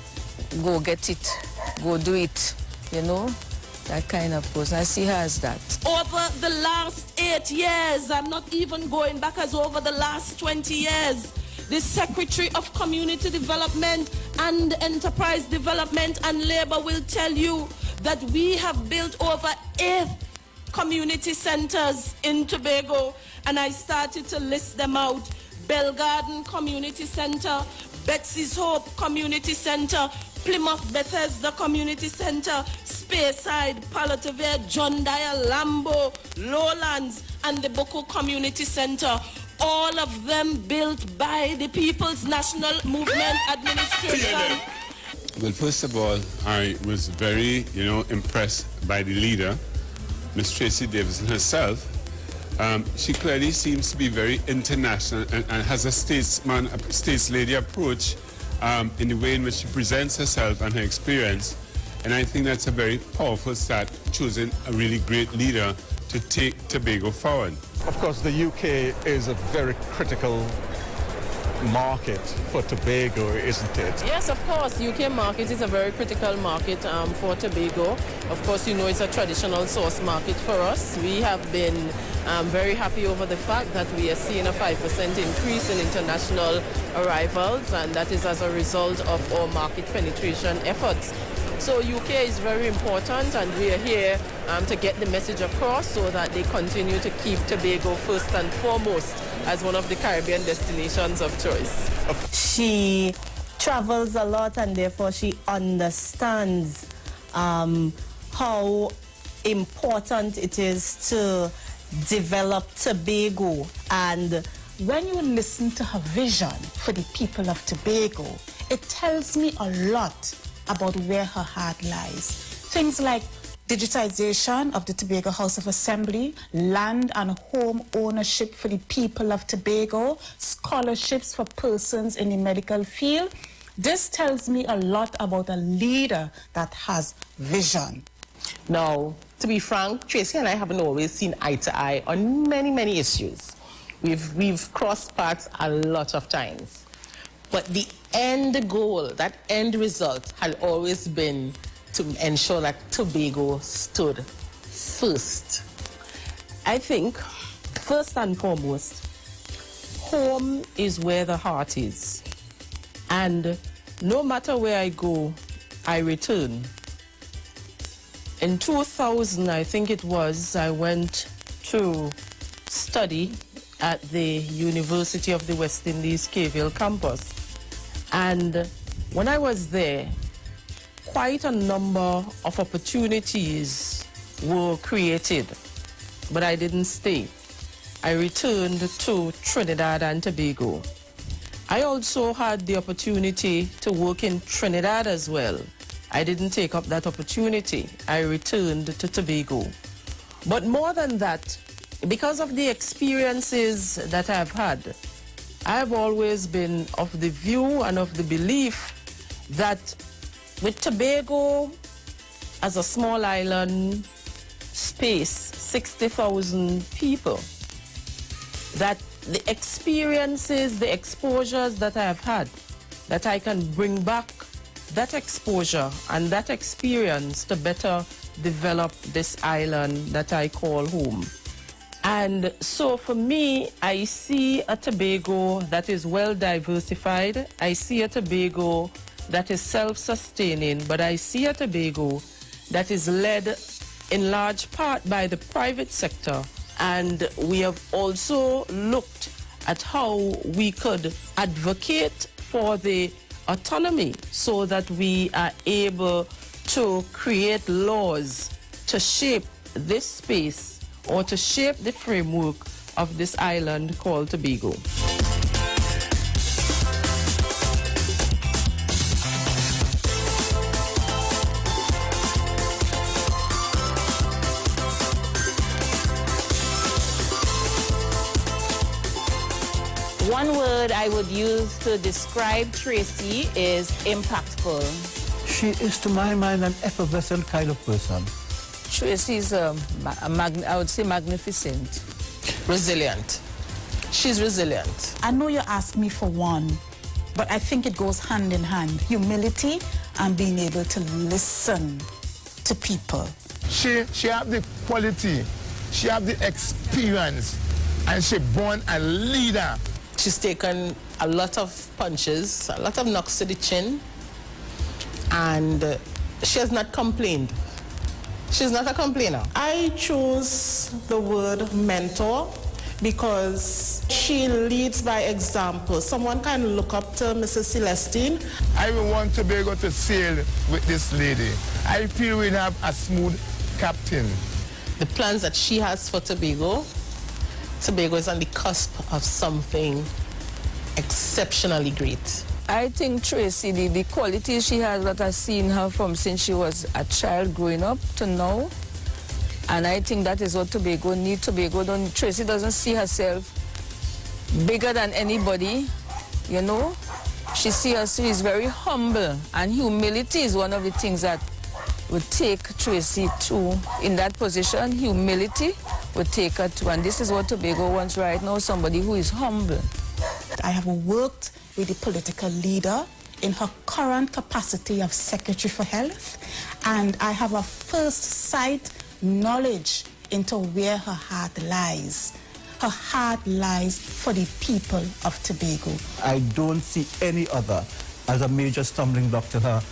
go get it, go do it, you know? That kind of person. I see her as that. Over the last 8 years, I'm not even going back as over the last 20 years, the Secretary of Community Development and Enterprise Development and Labor will tell you that we have built over 8 community centers in Tobago, and I started to list them out. Bell Garden Community Center, Betsy's Hope Community Center, Plymouth Bethesda Community Center, Speyside, Palatavere, John Dyer, Lambo, Lowlands, and the Boko Community Center. All of them built by the People's National Movement Administration. Well, first of all, I was very, impressed by the leader, Miss Tracy Davidson herself. She clearly seems to be very international and has a states lady approach in the way in which she presents herself and her experience. And I think that's a very powerful start, choosing a really great leader to take Tobago forward. Of course, the UK is a very critical market for Tobago, isn't it? Yes, of course. UK market is a very critical market for Tobago. Of course, it's a traditional source market for us. We have been very happy over the fact that we are seeing a 5% increase in international arrivals, and that is as a result of our market penetration efforts. So UK is very important, and we are here to get the message across so that they continue to keep Tobago first and foremost as one of the Caribbean destinations of choice. She travels a lot, and therefore she understands how important it is to develop Tobago. And when you listen to her vision for the people of Tobago, it tells me a lot about where her heart lies. Things like digitization of the Tobago House of Assembly, land and home ownership for the people of Tobago, scholarships for persons in the medical field. This tells me a lot about a leader that has vision. Now, to be frank, Tracy and I haven't always seen eye to eye on many, many issues. We've crossed paths a lot of times. But the end goal, that end result, had always been to ensure that Tobago stood first. I think, first and foremost, home is where the heart is. And no matter where I go, I return. In 2000, I think it was, I went to study at the University of the West Indies, Caville campus. And when I was there, quite a number of opportunities were created, but I didn't stay. I returned to Trinidad and Tobago. I also had the opportunity to work in Trinidad as well. I didn't take up that opportunity. I returned to Tobago. But more than that, because of the experiences that I've had, I've always been of the view and of the belief that with Tobago as a small island space, 60,000 people, that the experiences, the exposures that I have had, that I can bring back that exposure and that experience to better develop this island that I call home. And so for me, I see a Tobago that is well diversified. I see a Tobago that is self-sustaining, but I see a Tobago that is led in large part by the private sector. And we have also looked at how we could advocate for the autonomy so that we are able to create laws to shape this space or to shape the framework of this island called Tobago. One word I would use to describe Tracy is impactful. She is, to my mind, an effervescent kind of person. Tracy is, I would say, magnificent. Resilient. She's resilient. I know you asked me for one, but I think it goes hand in hand. Humility and being able to listen to people. She have the quality, she have the experience, and she born a leader. She's taken a lot of punches, a lot of knocks to the chin, and she has not complained. She's not a complainer. I chose the word mentor because she leads by example. Someone can look up to Mrs. Celestine. I will want Tobago to sail with this lady. I feel we have a smooth captain. The plans that she has for Tobago, Tobago is on the cusp of something exceptionally great. I think Tracy, the qualities she has that I've seen her from since she was a child growing up to now, and I think that is what Tobago needs. Tracy doesn't see herself bigger than anybody, you know. She is very humble, and humility is one of the things that would take Tracy to, in that position, humility would take her to, and this is what Tobago wants right now, somebody who is humble. I have worked with the political leader in her current capacity of Secretary for Health, and I have a first sight knowledge into where her heart lies. Her heart lies for the people of Tobago. I don't see any other as a major stumbling block to her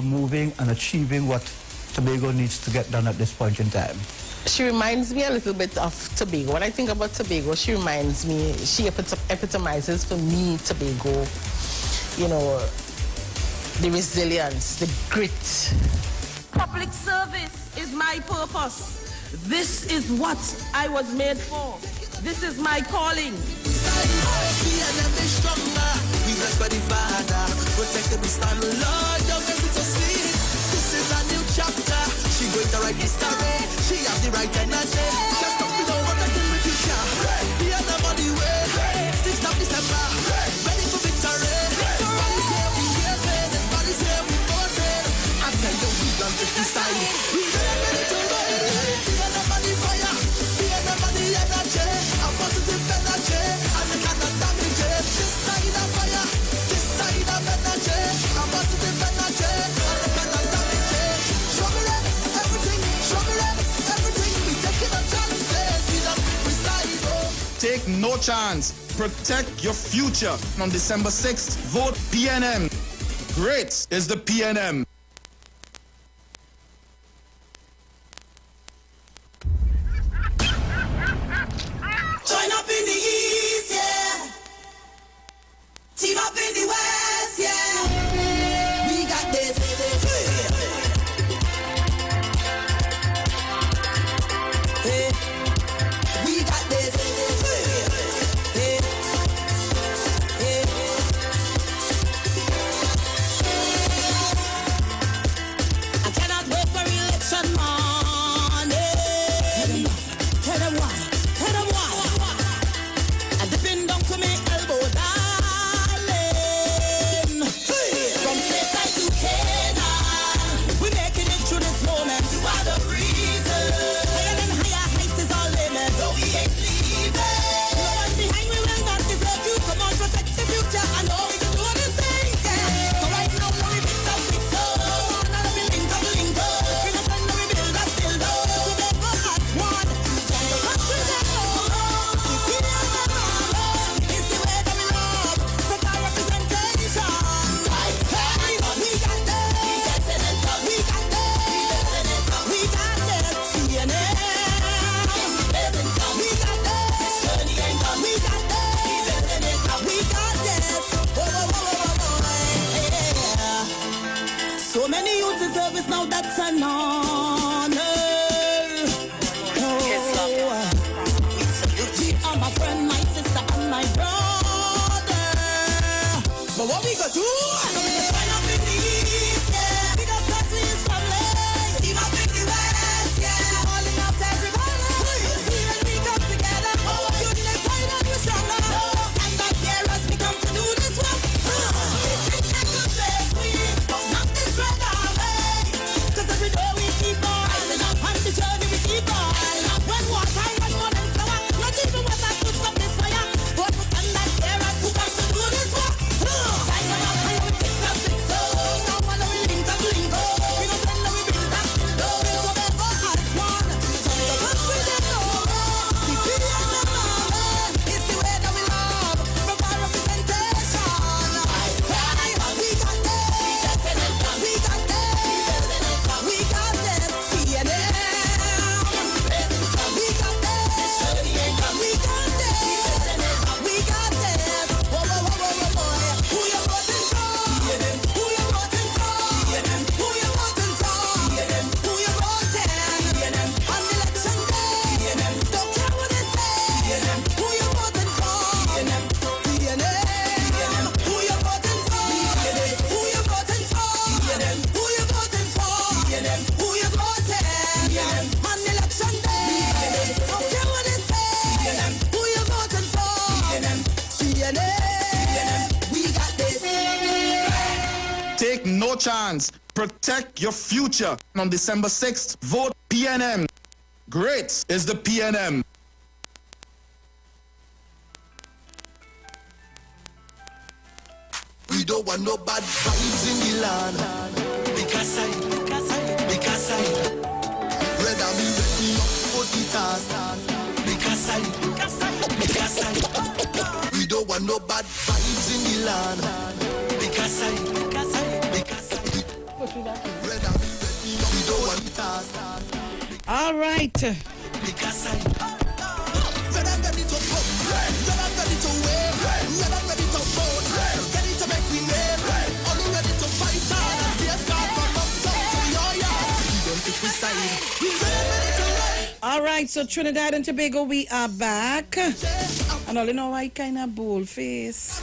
moving and achieving what Tobago needs to get done at this point in time. She reminds me a little bit of Tobago. When I think about Tobago, she epitomizes for me Tobago, you know, the resilience, the grit. Public service is my purpose. This is what I was made for. This is my calling. We blessed by the Father, protected we stand, Lord, don't make it so sweet. This is a new chapter, she going to write history, she has the right energy, can't stop me, don't want to kill me future. Be on the body way, 6th of December, ready for victory. Everybody's here, we hear it, everybody's here, we vote it. I tell you, we done to decide, we ready to ride it. Be on the body fire, be on the body energy, a positive energy, and we cannot damage it. This side of fire, this side of energy, a positive energy, and we cannot damage it. Show me that, everything, show me that, everything. We taking a chance, we don't recite. Take no chance. Protect your future. On December 6th, vote PNM. Great is the PNM. Join up in the east, yeah. Team up in the west, yeah. We got this. Hey, we got this. Hey, hey. I cannot vote for election money. Tell them why. Tell them why. I depend down to me elbow, darling. From Stateside to Canaan, we making it through this moment. You are the reason. Higher and higher heights is our limit. So we ain't leaving. No one behind me will not desert you. Come on, protect the future. I know we can do this thing. Yeah. So right now, let me fix up, fix up. Now let me link up, link up. Bring up and let me build up, build up. Together as one. Join the country now. So many youths in service now, that's an honor. You are my friend, my sister, and my brother. But what we gonna do? Join up in the east, yeah. Big up Leslie's family. Team up in the west, yeah. Calling out everybody. See when we come together. Our unified and we're stronger. Stand up here as we come to do this work. We think that could save me, but not this red away. 'Cause every day we keep on rising up, and the journey we keep on. When wartime and one and flower, not even when that could stop this fire. But we stand up here as we come to do this work. Stand up, and we chance. Protect your future. On December 6th, vote PNM. Great is the PNM. We don't want no bad vibes in the land. Because I rather be ready up for the task. Because I we don't want no bad vibes in the land. Because I rather be ready up, we don't want the task. All right. Because I rather ready to pump, rather ready to wave, rather ready to vote, ready to make me name, only ready to fight hard and be a god from up top to your yard. We don't pick we side, we ready to ride. All right, so Trinidad and Tobago, we are back. And all in all, I kind of bold face.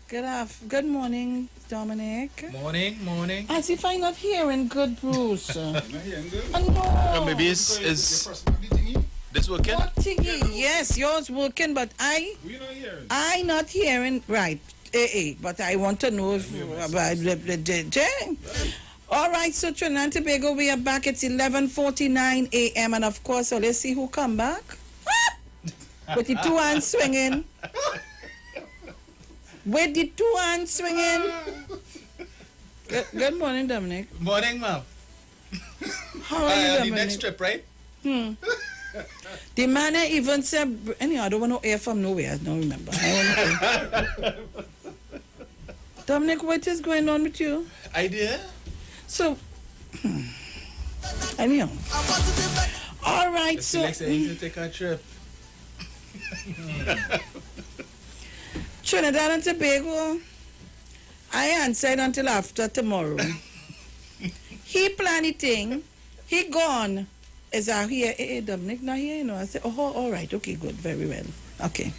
Good morning, Dominic. Morning. As if I'm not hearing good, Bruce. Am I hearing good? No. Maybe is this working? What thingy? Yes, yours working, but I not hearing right. But I want to know if all right, so Trinidad and Tobago, we are back. It's 11:49 a.m. and of course, so let's see who come back. With the two hands swinging. With the two hands swinging. Good morning, Dominic. Morning, ma'am. How are you, Dominic? The next trip, right? The man even said, anyhow, I don't want no air from nowhere. I don't remember. Dominic, what is going on with you? Idea? So, anyhow. All right, Let's so. Like saying to take a trip. Trinidad and Tobago, I answered until after tomorrow. He planning thing, he gone. Is I here? Hey, Dominic not here, you know. I said, oh, all right, okay, good, very well. Okay.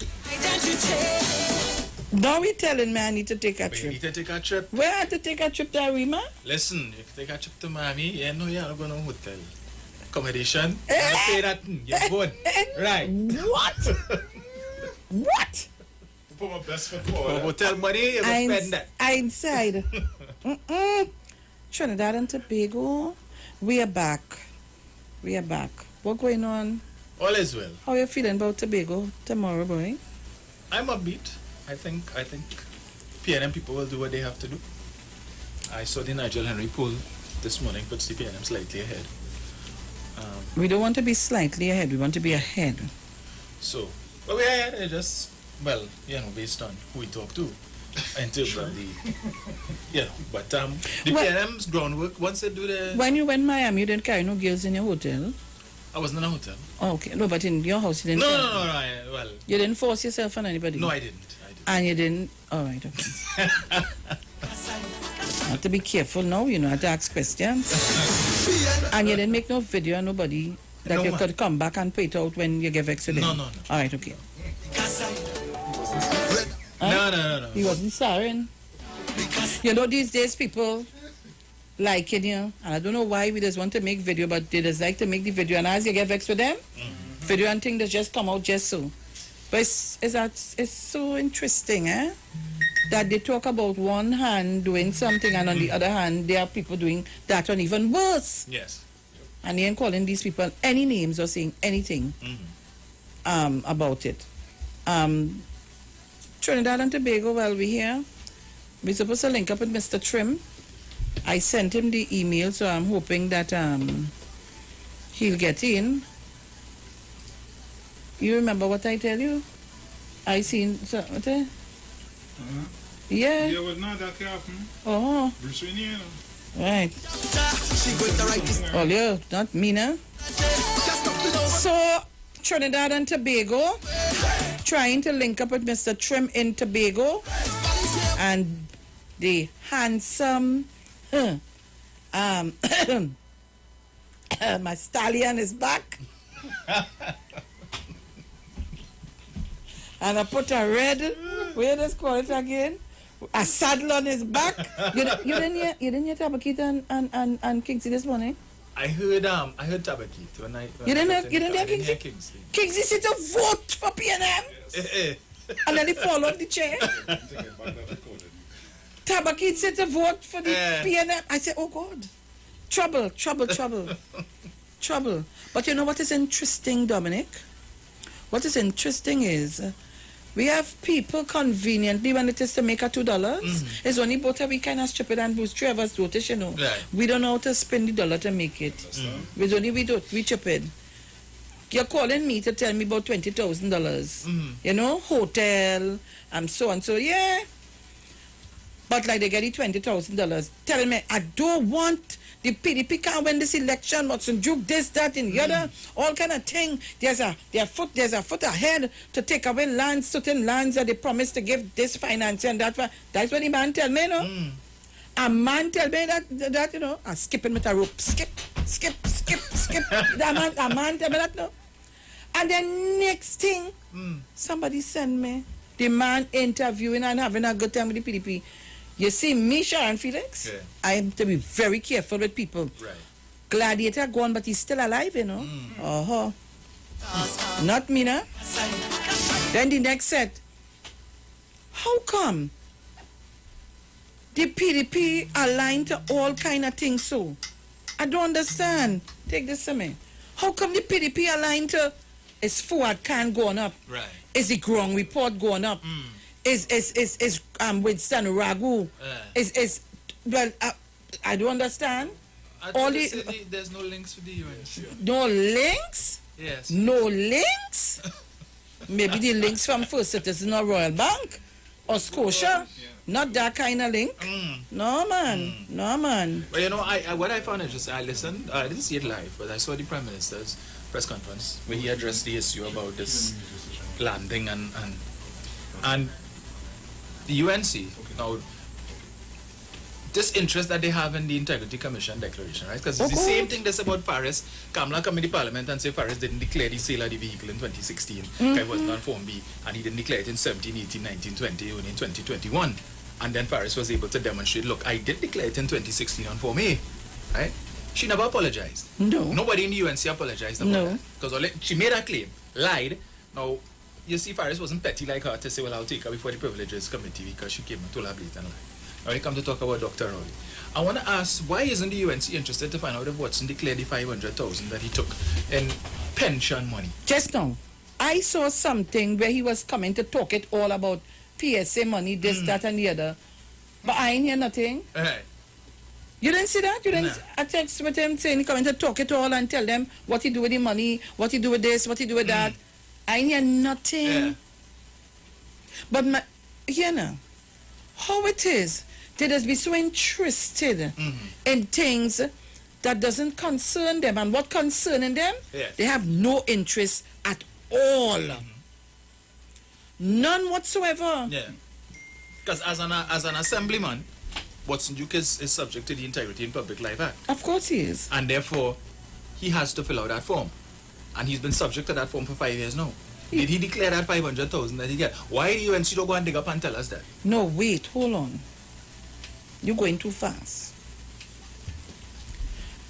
Now we telling me I need to take a trip. You need to take a trip. Where I have to take a trip to Arima? Listen, if you take a trip to Miami, you know you're not going to hotel. Accommodation, you don't pay that thing. You're good. Right. What? What? Put my best foot forward. Hotel money, you must spend that. Inside. Trinidad and Tobago, we are back. We are back. What going on? All is well. How are you feeling about Tobago tomorrow, boy? I'm upbeat. I think PNM people will do what they have to do. I saw the Nigel Henry poll this morning puts the PNM slightly ahead. We don't want to be slightly ahead. We want to be ahead. So, but we're ahead. Just, well, based on who we talk to. In terms of the, but the PNM's groundwork, once they do the... When you went to Miami, you didn't carry no girls in your hotel? I was in a hotel. Oh, okay. No, but in your house, you didn't No, carry. well... You didn't force yourself on anybody? No, I didn't. And you didn't... All right, okay. Have to be careful now, you know, have to ask questions. And you didn't make no video on nobody that you could come back and pay it out when you get vexed with them? No. All right, okay. No. He wasn't sorry. You know, these days people like it, you know, and I don't know why we just want to make video, but they just like to make the video, and as you get vexed with them, video and things that just come out just so. But it's so interesting, that they talk about one hand doing something, and on the other hand, there are people doing that one even worse. Yes. And they ain't calling these people any names or saying anything about it. Trinidad and Tobago, while we're here, we're supposed to link up with Mr. Trim. I sent him the email, so I'm hoping that he'll get in. You remember what I tell you? I seen something. Yeah. Yeah, but not that can happen. Oh. Bruce Wayne, you know. Right. Oh, yeah, not me now. So, Trinidad and Tobago, trying to link up with Mr. Trim in Tobago, and the handsome my stallion is back. And I put a red, where does call it again? A saddle on his back. You didn't hear Tabakita and Kingsley this morning? I heard Tabakita when I You didn't hear Kingsley? Kingsley. Kingsley said to vote for PNM. And then he fall off the chair. Tabakit said to vote for the PNM. I said, oh God. Trouble. Trouble. But you know what is interesting, Dominic? What is interesting is we have people conveniently when it is to make a $2. It's only both of we kind of stupid and who's three of us do it, you know. Right. We don't know how to spend the dollar to make it. It's only we stupid. You're calling me to tell me about $20,000. You know, hotel, so and so, yeah. But like they get the $20,000, telling me I don't want the PDP can't win this election, Watson Duke, this, that, and the other, all kind of thing. There's a foot ahead to take away lands, certain lands that they promised to give this finance and that. That's what the man tell me, no? A man tell me that you know, I'm skipping with a rope. Skip. a man tell me that, no? And then next thing, somebody send me the man interviewing and having a good time with the PDP. You see, me, Sharon Felix, I am to be very careful with people. Right. Gladiator gone, but he's still alive, you know. Not me, no? Then the next set. How come the PDP aligned to all kind of things so? I don't understand. Take this to me. How come the PDP aligned to is Fuad Khan going up? Right. Is the Grong report going up? Is Winston Ragu? Well, I don't understand. There's no links with the UNC. No links? Yes. No links? Maybe the links from First Citizen or Royal Bank or Scotia. Not that kind of link. No, man. No, man. But you know, what I found interesting, I listened, I didn't see it live, but I saw the Prime Minister's press conference where he addressed the issue about this landing and the UNC, now, this interest that they have in the Integrity Commission declaration, right? Because it's the same thing that's about Faris. Kamala come in the parliament and say Faris didn't declare the sale of the vehicle in 2016. It wasn't on Form B, and he didn't declare it in 17, 18, 19, 20, only in 2021. And then Faris was able to demonstrate, look, I did declare it in 2016 on Form A, right? She never apologized. No. Nobody in the UNC apologized about that. Because she made a claim, lied. Now, you see, Faris wasn't petty like her to say, well, I'll take her before the Privileges Committee because she came and told her blatant lie. Now we come to talk about Dr. Rowley. I want to ask, why isn't the UNC interested to find out if Watson declared the $500,000 that he took in pension money? Just now, I saw something where he was coming to talk it all about PSA money, this, that, and the other. But I ain't hear nothing. You didn't see that? You didn't? I text with him saying he coming to talk it all and tell them what he do with the money, what he do with this, what he do with that. I hear nothing. But you know, how it is, they just be so interested in things that doesn't concern them. And what concerning them, they have no interest at all. None whatsoever. Yeah. Because as an assemblyman, Watson Duke is subject to the Integrity in Public Life Act. Of course he is. And therefore, he has to fill out that form. And he's been subject to that form for 5 years now. Did he declare that $500,000 that he get? Why do UNC don't go and dig up and tell us that? No, wait, hold on. You're going too fast.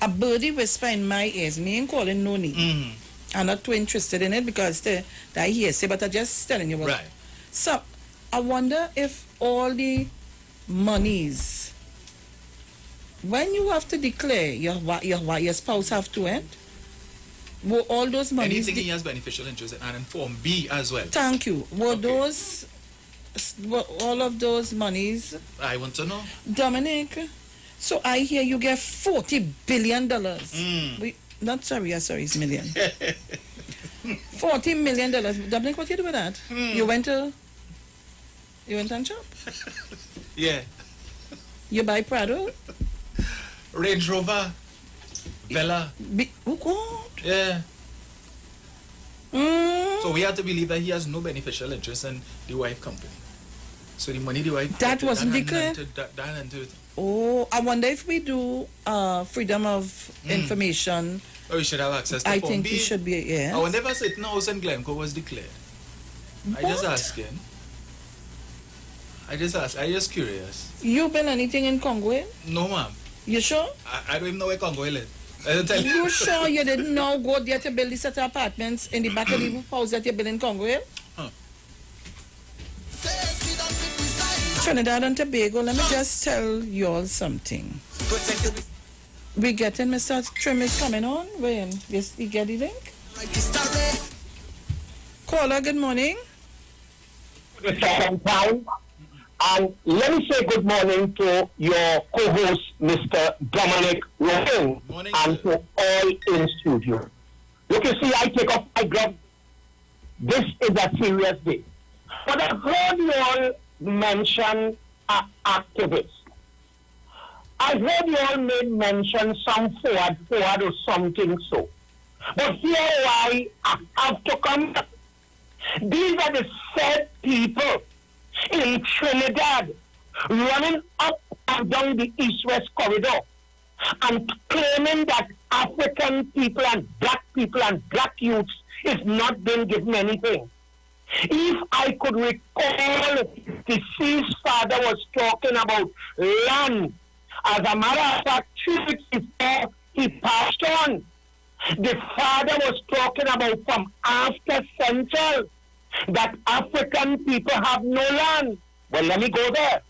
A birdie whisper in my ears. Me ain't calling no name. I'm not too interested in it because that hearsay, but I'm just telling you what. Right. So, I wonder if all the monies, when you have to declare your spouse have to end, were all those monies... Anything he has beneficial interest in, and in Form B as well. Thank you. Were all of those monies... I want to know. Dominic, so I hear you get $40 billion. Sorry, it's million. $40 million. Dominic, what you do with that? You went and shop? Yeah. You buy Prado? Range Rover. Vela. Oh, God. Yeah. So we have to believe that he has no beneficial interest in the wife company. So the money the wife... That wasn't declared? Oh, I wonder if we do freedom of information. Oh, we should have access to I Form think B. we should be, yes. I wonder if a certain house in Glencoe was declared. I just asking. I just curious. You been anything in Congo? No, ma'am. You sure? I don't even know where Congo is. You sure you didn't know go there to build these set of apartments in the back of the house that you built in Congo? Trinidad and Tobago, let me just tell you all something. We getting Mr. Trim is coming on. When? Yes, you get the link? Caller, good morning. The second time. And let me say good morning to your co-host, Mr. Dominic Rowan, and to all in studio. Look, you see, I take off my glove. This is a serious day. But I've heard you all mention activists. I've heard you all mention some forward or something so. But here why I have to come. These are the said people in Trinidad running up and down the east-west corridor and claiming that African people and black youths is not being given anything. If I could recall, the deceased father was talking about land. As a matter of fact, 2 weeks before he passed on, the father was talking about from after Central that African people have no land. Well, let me go there.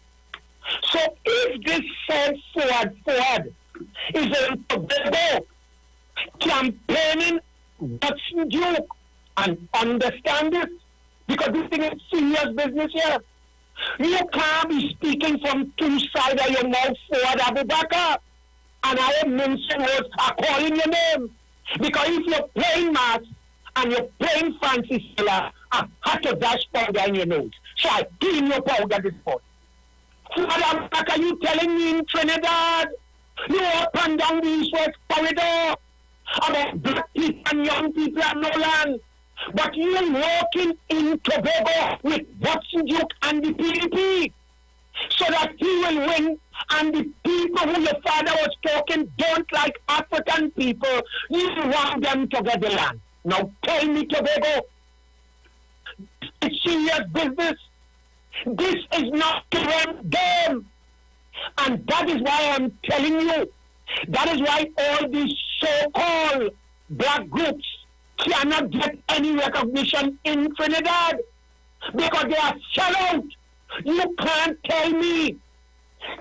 So if this says forward is in Tobago campaigning Watson Duke, and understand this, because this thing is serious business here. You can't be speaking from two sides of your mouth forward, Abubakar. And I am mentioning words, I calling your name. Because if you're playing mass and you're playing fancy seller, I had to dash powder in your nose. So I clean your powder this morning. Father, are you telling me in Trinidad? You up and down the east-west corridor about black people and young people and no land. But you're walking in Tobago with Watson Duke and the PDP so that he will win, and the people who your father was talking don't like African people. You want them to get the land. Now tell me, Tobago, it's serious business. This is not a run game. And that is why I'm telling you, that is why all these so-called black groups cannot get any recognition in Trinidad because they are sellout. You can't tell me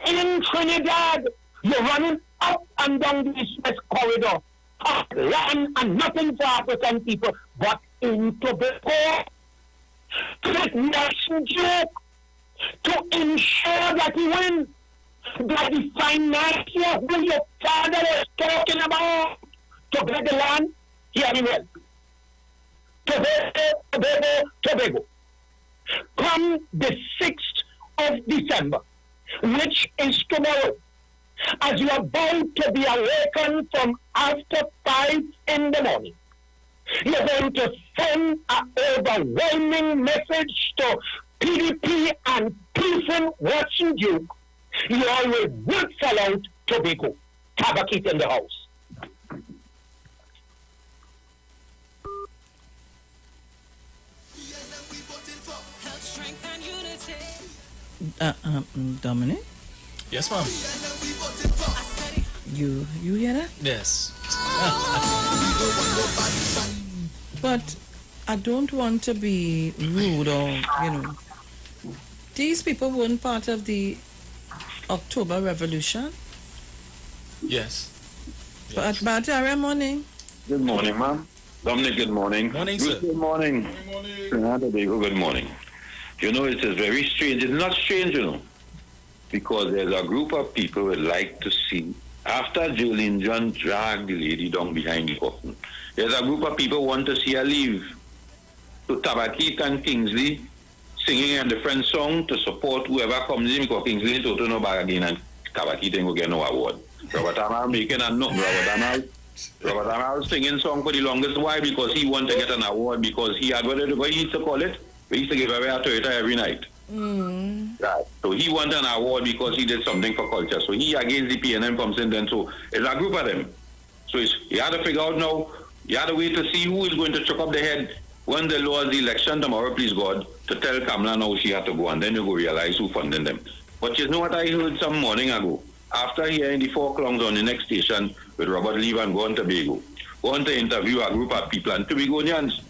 in Trinidad you're running up and down the east-west corridor of land and nothing for African people, but in Tobago, this nation joke to ensure that you win, that the financier who your father was talking about to get the land, hear me well. Tobago. Come the 6th of December, which is tomorrow, as you are about to be awakened from after 5 in the morning, you're going to send an overwhelming message to PDP and Pilsen Watson Duke. You always will sell out Tobago. Tabakit in the house. Dominic? Yes, ma'am. You hear that? Yes. But I don't want to be rude or, these people weren't part of the October Revolution. Yes. But Batara, morning. Good morning, ma'am. Dominic, good morning. Morning, sir. Good morning. Good morning. It is very strange. It's not strange, because there's a group of people would like to see, after Jolene John dragged the lady down behind the curtain, there's a group of people want to see her leave. To Tabakit and Kingsley singing a different song to support whoever comes in, because Kingsley is no bag again and Tabakit ain't going to get no award. Robert Amal making a no. Robert Amal singing song for the longest while because he want to get an award because he had what he used to call it. We used to give away a Toyota every night. Right. So he won an award because he did something for culture. So he against the PNM comes in then. So it's a group of them. So you have to figure out now, you have to wait to see who is going to chuck up the head when they lose the election tomorrow, please God, to tell Kamala now she had to go, and then you go realize who funding them. But you know what I heard some morning ago? After hearing the 4 clowns on the next station with Robert Lee and going to Tobago, going to interview a group of people and Tobagonians.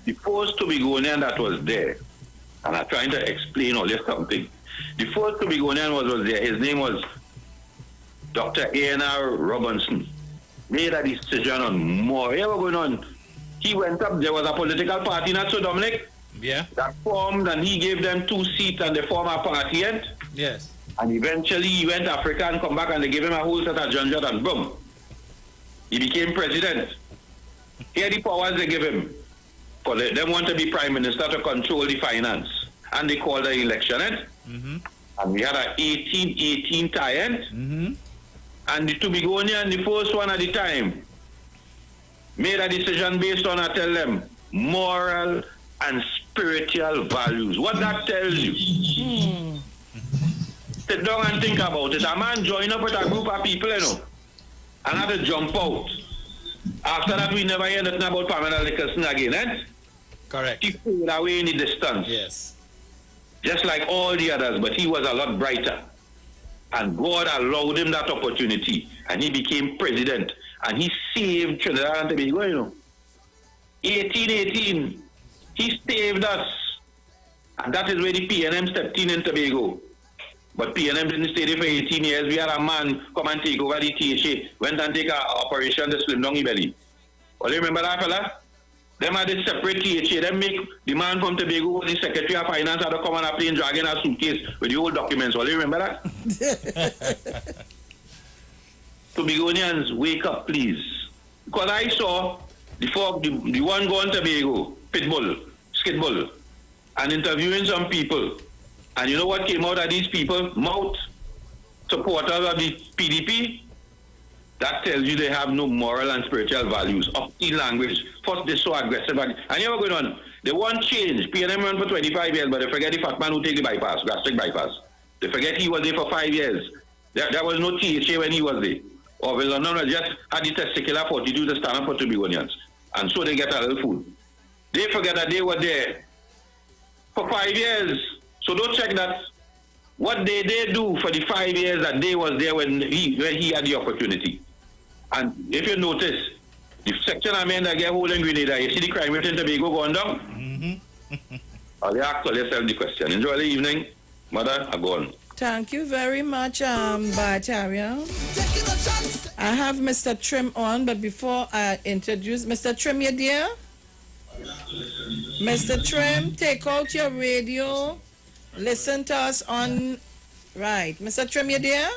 The first Tobagonian that was there, and I'm trying to explain all this something, The first Tobagonian was there. His name was Dr. A.N.R. Robinson. Made a decision on more. Here going on. He went up. There was a political party, not so, Dominic? Yeah. That formed, and he gave them 2 seats, and they formed a party. Yes. And eventually he went to Africa and come back, and they gave him a whole set of junjot, and boom, he became president. Here the powers they give him. For them want to be prime minister to control the finance. And they called the election. And we had an 18-18 tie. And the Tobagonian, the first one at the time, made a decision based on, I tell them, moral and spiritual values. What that tells you. Sit down and think about it. A man joined up with a group of people, and had to jump out. After that, we never hear nothing about Pamela Nicholson again, Correct. He flew away in the distance. Yes. Just like all the others, but he was a lot brighter. And God allowed him that opportunity. And he became president. And he saved Trinidad and Tobago, 1818. He saved us. And that is where the PNM stepped in Tobago. But PNM didn't stay there for 18 years. We had a man come and take over the THA. Went and take an operation to slim down his belly. Well, you remember that, fella? Them had a separate THA. Them make the man from Tobago, the Secretary of Finance, had to come on a plane dragging a suitcase with the old documents. Well, you remember that? Tobagonians, wake up, please. Because I saw the one going to Tobago, Pitbull, Skidbull, and interviewing some people. And you know what came out of these people? Mouth supporters of the PDP. That tells you they have no moral and spiritual values. Upbeat language. First, they're so aggressive. And you know what's going on? They want change. PNM run for 25 years, but they forget the fat man who take the bypass, gastric bypass. They forget he was there for 5 years. There was no THA when he was there. Or Villanova just had the testicular fortitude to stand up for Tobagonians. And so they get a little food. They forget that they were there for 5 years. So don't check that. What they do for the 5 years that they was there when he had the opportunity. And if you notice, the section of men that get hold in Grenada, you see the crime rate in Tobago going down? Or you ask yourself the question. Enjoy the evening. Mother, I'm gone. Thank you very much, Bataria. I have Mr. Trim on, but before I introduce Mr. Trim, you there? Mr. Trim, take out your radio. Listen to us on... Right. Mr. Trim, you there?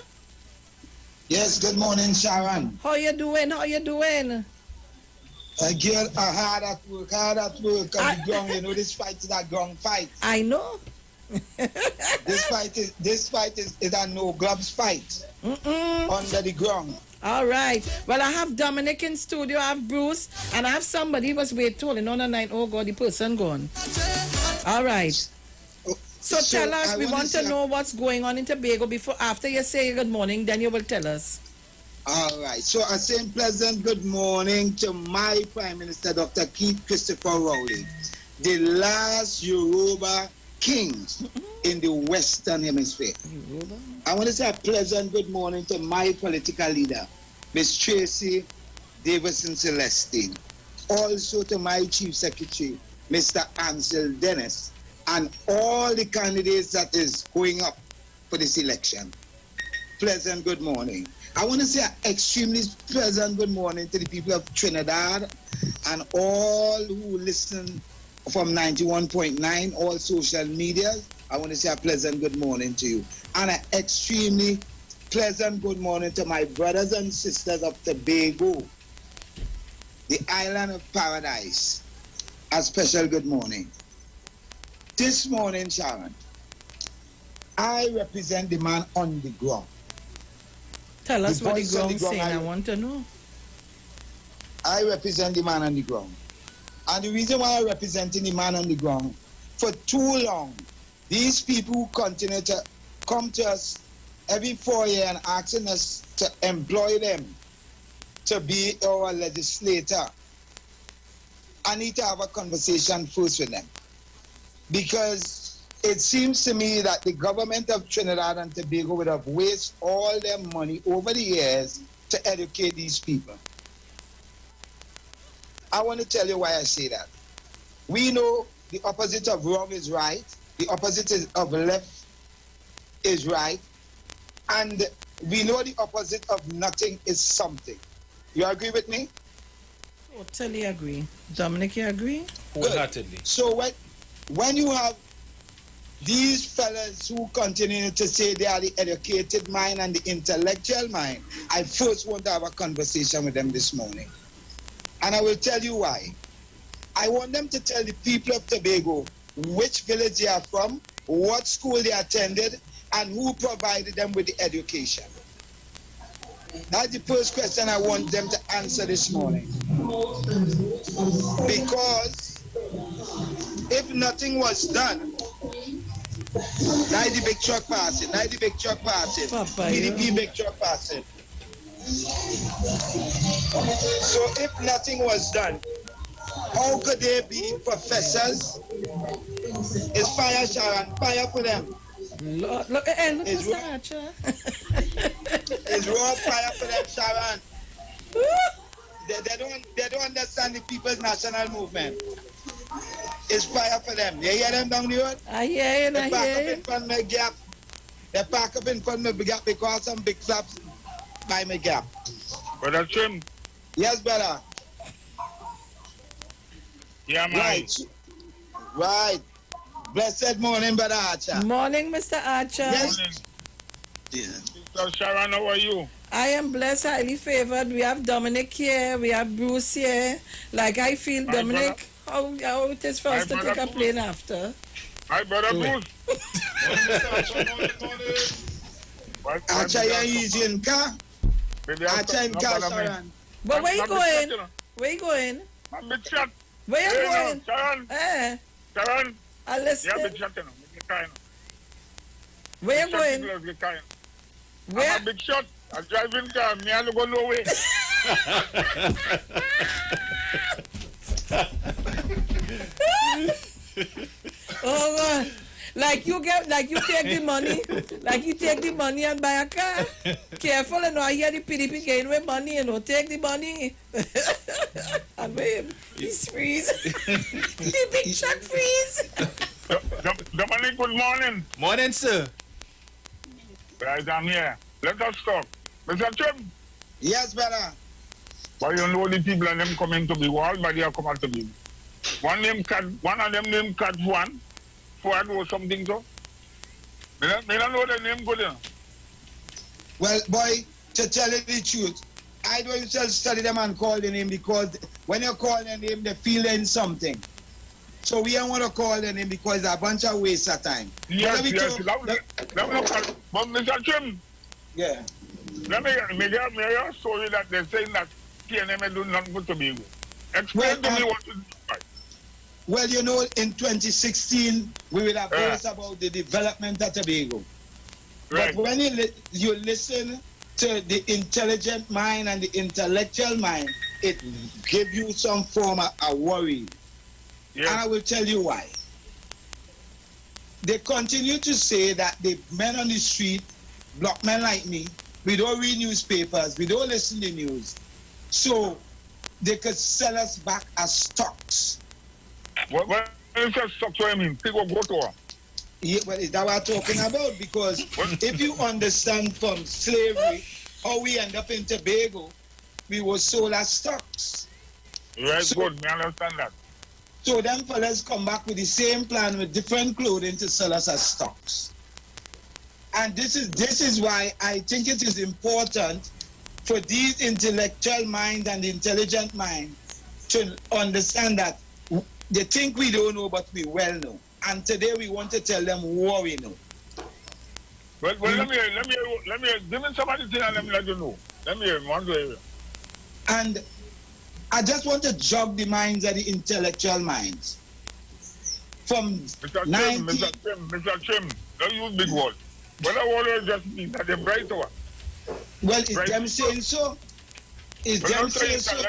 Yes, good morning, Sharon. How you doing? How you doing? Girl, hard at work on the ground. You know, this fight is a ground fight. I know. This fight is a no gloves fight. Under the ground. All right. Well, I have Dominic in studio, I have Bruce, and I have somebody who was waiting on the night. Oh God, the person gone. All right. So tell us, we want to know what's going on in Tobago after you say good morning, then you will tell us. All right. So I say pleasant good morning to my Prime Minister, Dr. Keith Christopher Rowley, the last Yoruba king in the Western Hemisphere. I want to say a pleasant good morning to my political leader, Ms. Tracy Davidson Celestine. Also to my Chief Secretary, Mr. Ansel Dennis, and all the candidates that is going up for this election. Pleasant good morning. I want to say an extremely pleasant good morning to the people of Trinidad and all who listen from 91.9, all social media. I want to say a pleasant good morning to you. And an extremely pleasant good morning to my brothers and sisters of Tobago, the island of paradise. A special good morning. This morning, Sharon, I represent the man on the ground. Tell us what the ground is saying. I want to know. I represent the man on the ground. And the reason why I'm representing the man on the ground, for too long, these people continue to come to us every 4 years and asking us to employ them to be our legislator. I need to have a conversation first with them. Because it seems to me that the government of Trinidad and Tobago would have wasted all their money over the years to educate these people. I want to tell you why I say that. We know the opposite of wrong is right, the opposite of left is right, and we know the opposite of nothing is something. You agree with me? Totally agree. Dominic, you agree? Wholeheartedly. So when you have these fellas who continue to say they are the educated mind and the intellectual mind, I first want to have a conversation with them this morning. And I will tell you why. I want them to tell the people of Tobago which village they are from, what school they attended, and who provided them with the education. That's the first question I want them to answer this morning. Because if nothing was done, like the big truck passing, PDP big truck passing. So if nothing was done, how could they be professors? It's fire, Sharon, fire for them. Look, Mr. Archer. It's raw fire for them, Sharon. They don't understand the People's National Movement. It's fire for them. You hear them down the road? I hear you, They park up in front of my gap. They park up in front of my gap because some big flaps by my gap. Brother Trim. Yes, brother. Yeah, man. Right. Blessed morning, Brother Archer. Morning, Mr. Archer. Yes. So, Sharon, how are you? I am blessed, highly favored. We have Dominic here. We have Bruce here. Like, I feel, Dominic, how it is for us to take a plane after. Hi, Brother Bruce. Archer, you're easy in car. Archer in car, Sharon. But where you going? Where you going? Big shot. Where you going? Sharon. Sharon. I listen. Yeah, big shot. Where you going? Where? I'm a big shot. I'm driving car. Me, I don't go nowhere. Oh God. Like you take the money and buy a car. Careful, you know, I hear the PDP getting with money, you know, take the money. And wait, he's freeze. The big shot freeze. Dominic, good morning. Morning, sir. Right, I'm here. Let us talk. Mr. Trim. Yes, brother. But you know the people and them coming to be wall, but they are coming to be. One of them named Cat One. Ford or something so. They don't know the name good enough. Well, boy, to tell you the truth, I don't used to study them and call the name because when you call the name, they feel in something. So we don't want to call the name because it's a bunch of waste of time. Yes. But Mr. Trim. Yeah. Let me hear a story that they're saying that PNM do nothing good to be with. Explain to me what is right. Well, you know, in 2016, we will have voiced about the development of Tobago. Right. But when you listen to the intelligent mind and the intellectual mind, it gives you some form of worry. Yes. And I will tell you why. They continue to say that the men on the street, black men like me, we don't read newspapers, we don't listen to news. So they could sell us back as stocks. What is that stocks? What I mean? People go to her. Yeah, well, is that what I'm talking about? Because if you understand from slavery how we end up in Tobago, we were sold as stocks. Right, so, good. Me understand that. So them fellas come back with the same plan with different clothing to sell us as stocks. And this is why I think it is important for these intellectual minds and intelligent minds to understand that they think we don't know, but we well know. And today we want to tell them what we know. Well, let me give me somebody thing and let me let you know. Let me hear one day. And I just want to jog the minds of the intellectual minds. From Mr. Trim, don't use big words. What I want to just mean that they're bright one. Well, is them saying so? Is them saying so?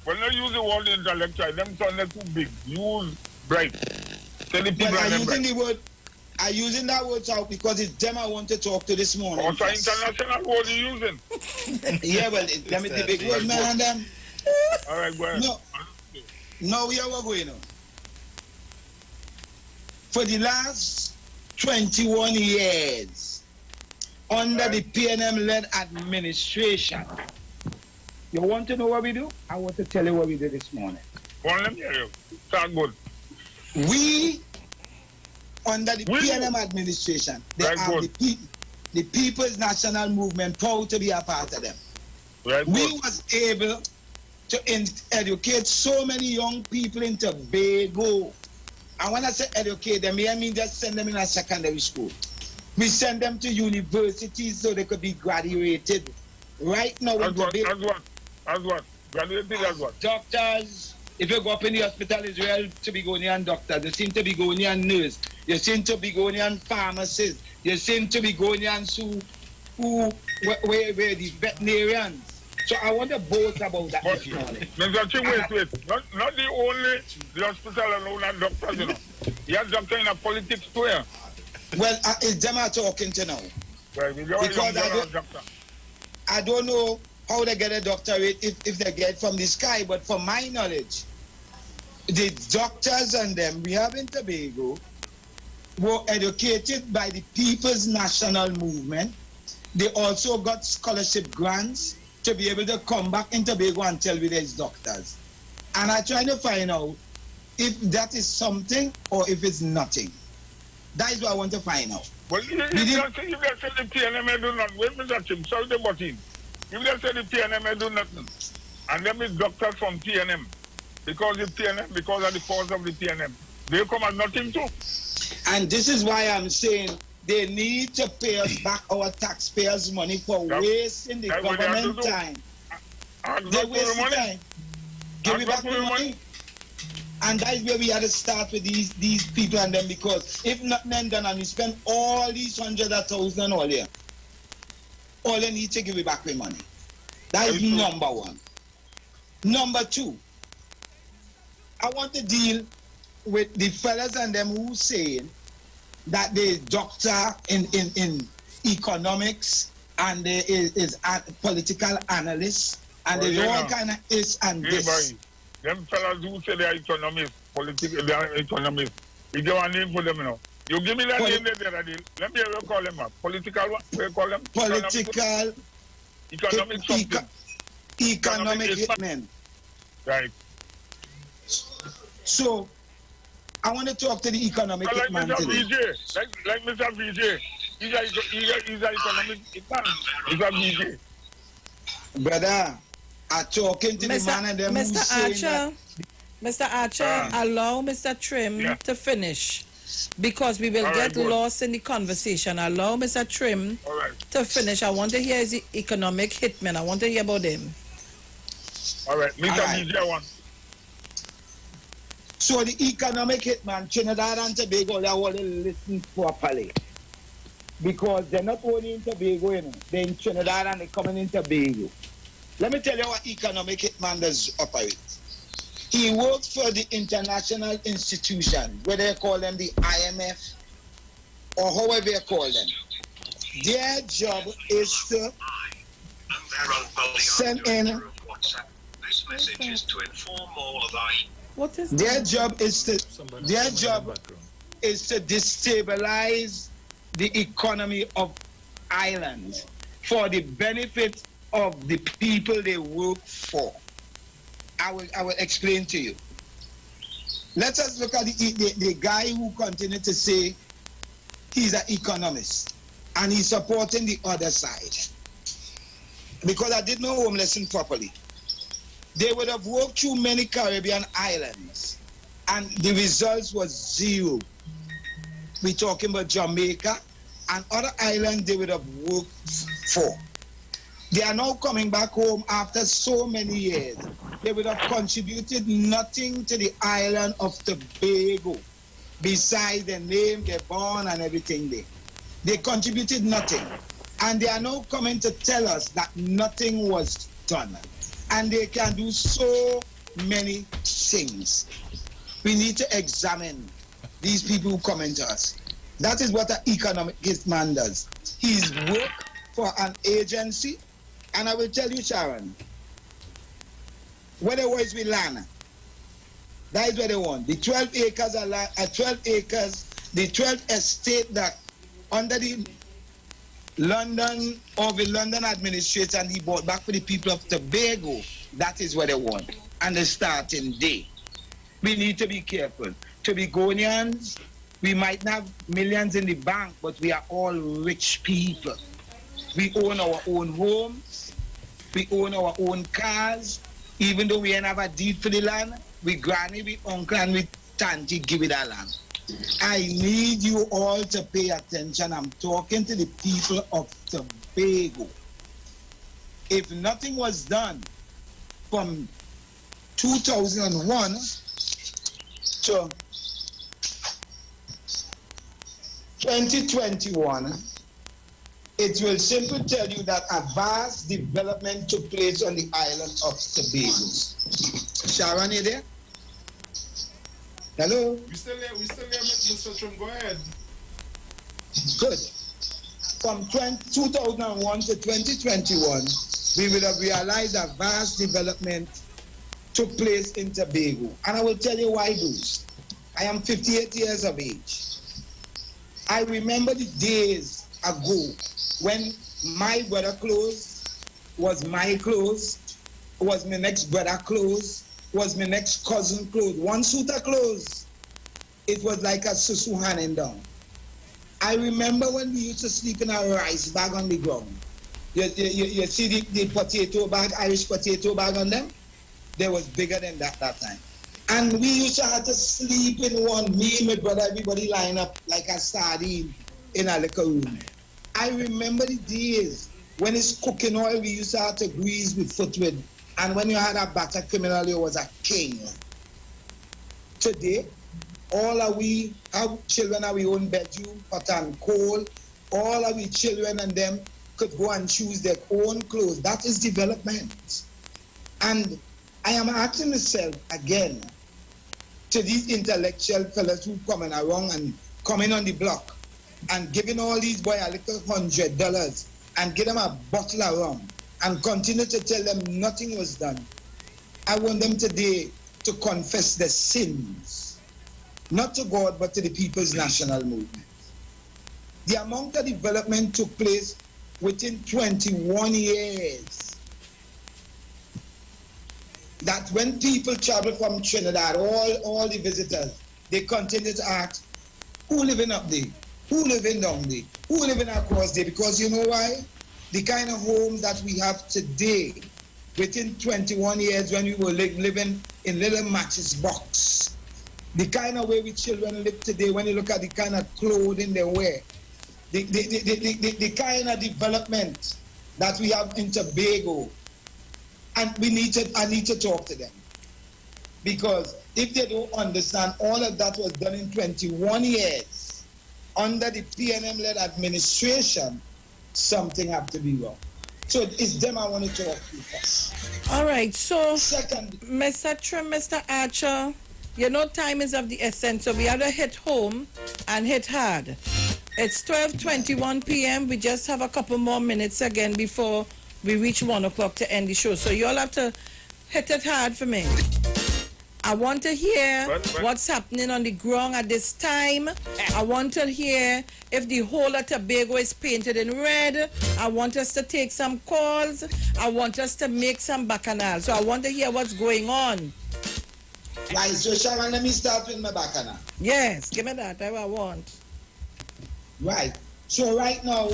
When they use the word intellectual, them sound too big. Use bright. Tell the people I'm using that word out because it's them I want to talk to this morning. Also, international word you're using. Yeah, well, them is the big word, man, and them. All right, go ahead. No, we are going on. For the last 21 years under the PNM-led administration. You want to know what we do? I want to tell you what we did this morning. Let me hear you. Start good. We, under the PNM administration, they are the People's National Movement, proud to be a part of them. We was able to educate so many young people in Tobago. And when I say educate them, I mean just send them in a secondary school. We send them to universities so they could be graduated. Right now, as what? Graduated as what? Doctors. If you go up in the hospital, it's real Tobagonian doctors. You see Tobagonian nurse. You see Tobagonian pharmacists. You see Tobagonians who were the veterinarians. So I want to boast about that this morning. Mr. Chim, wait. Not the only the hospital alone and doctors, you know. You have doctors in a politics too, yeah? Well, it's them I'm talking to now. Well, because I don't know how they get a doctorate if they get from the sky, but from my knowledge, the doctors and them we have in Tobago were educated by the People's National Movement. They also got scholarship grants to be able to come back in Tobago and tell me there's doctors. And I try to find out if that is something or if it's nothing. That is what I want to find out. Well, if they say the PNM do nothing, wait a minute, sorry to butt in. If they say the PNM do nothing, and them is doctors from PNM, because of the cause of the PNM, they come as nothing too. And this is why I'm saying they need to pay us back our taxpayers' money for wasting the government time. They waste the time. Give me back the money. And that is where we had to start with these people and them, because if nothing done and we spend all these 100,000 all year, all they need to give me back the money. That is number one. Number two, I want to deal with the fellas and them who saying that they doctor in economics and there is a political analyst and there's all kind of this and this. Them fellas who say they are economists, they are economists. If you want a name for them, you know. You give me that name there, let me hear you call them up. Political what? What do you call them? Political. Economic something. Economic hitmen. Right. So, I want to talk to the economic hitman today. Like Mr. VJ. He's an economic hitman. He's a VJ. Brother, I'm talking to the man and them Mr. Archer, allow Mr. Trim to finish, because we will get lost in the conversation. Allow Mr. Trim to finish. I want to hear his economic hitman. I want to hear about him. All right, Mr. VJ one. So the economic hitman, Trinidad and Tobago, they want to listen properly. Because they're not only in Tobago, you know, they're in Trinidad and they're coming in Tobago. Let me tell you what economic hitman does operate. He works for the international institution, whether they call them the IMF or however they call them. Their job is to send in. This message is to inform all of our. What is their job is to destabilize the economy of islands for the benefit of the people they work for. I will explain to you. Let us look at the guy who continued to say he's an economist and he's supporting the other side. Because I did no home lesson properly. They would have worked through many Caribbean islands and the results was zero. We're talking about Jamaica and other islands they would have worked for. They are now coming back home after so many years. They would have contributed nothing to the island of Tobago, besides the name, their born and everything there. They contributed nothing. And they are now coming to tell us that nothing was done. And they can do so many things. We need to examine these people who come into us. That is what an economic man does. He's work for an agency. And I will tell you, Sharon, where they was with land, that is where they want. The 12 acres are 12 acres the 12th estate that under the London administration he bought back for the people of Tobago, that is what they want. And the starting day. We need to be careful. Tobagonians, we might not have millions in the bank, but we are all rich people. We own our own homes. We own our own cars. Even though we ain't have a deed for the land, we granny, we uncle, and we tanty give it a land. I need you all to pay attention. I'm talking to the people of Tobago. If nothing was done from 2001 to 2021, it will simply tell you that a vast development took place on the island of Tobago. Sharon, you there? Hello? We still there, Mr. Trump. Go ahead. Good. From 2001 to 2021, we will have realized a vast development took place in Tobago. And I will tell you why, Bruce. I am 58 years of age. I remember the days ago when my brother clothes was my clothes, was my next brother clothes, was my next cousin clothes. One suit of clothes, it was like a susu handing down. I remember when we used to sleep in a rice bag on the ground. You see the potato bag, Irish potato bag on them? They was bigger than that time. And we used to have to sleep in one, me, my brother, everybody line up like a sardine in a little room. I remember the days when it's cooking oil, we used to have to grease with footwear. And when you had a butter criminal, you was a king. Today, all of we, our children have our own bedroom, hot and cold. All of we children and them could go and choose their own clothes. That is development. And I am asking myself again, to these intellectual fellas who coming around and coming on the block and giving all these boys a little $100 and give them a bottle of rum and continue to tell them nothing was done. I want them today to confess their sins, not to God, but to the People's National Movement. The amount of development took place within 21 years. That when people travel from Trinidad, all the visitors, they continue to ask, who living up there? Who living down there? Who living across there? Because you know why? The kind of homes that we have today, within 21 years when we were living in little matches box, the kind of way we children live today, when you look at the kind of clothing they wear, the kind of development that we have in Tobago, and I need to talk to them. Because if they don't understand, all of that was done in 21 years under the PNM-led administration, something have to be wrong. So it's them I want to talk to first. All right, so second, Mr. Trim, Mr. Archer, you know time is of the essence, so we have to hit home and hit hard. It's 12:21 p.m. We just have a couple more minutes again before we reach 1 o'clock to end the show. So you all have to hit it hard for me. I want to hear what's happening on the ground at this time. I want to hear if the whole of Tobago is painted in red. I want us to take some calls. I want us to make some bacchanal. So I want to hear what's going on. Right, so Sharon, let me start with my bacchanal. Yes, give me that. I want. Right. So right now,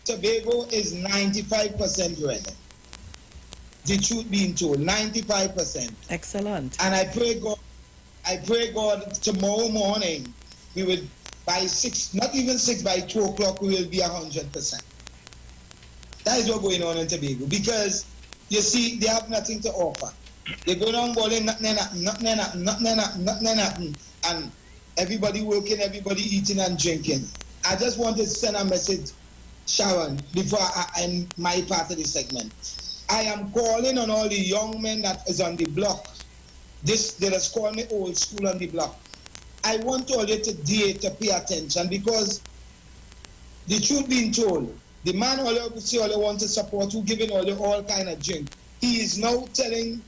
Tobago is 95% red. The truth being told, 95%. Excellent. And I pray God tomorrow morning, we will, by 6, not even 6, by 2 o'clock, we will be 100%. That is what's going on in Tobago. Because, you see, they have nothing to offer. They go down balling, nothing, and everybody working, everybody eating and drinking. I just want to send a message, Sharon, before I end my part of the segment. I am calling on all the young men that is on the block. They just call me old school on the block. I want all you today to pay attention, because the truth being told, the man all you say all you want to support, who giving all you all kind of drink, he is now telling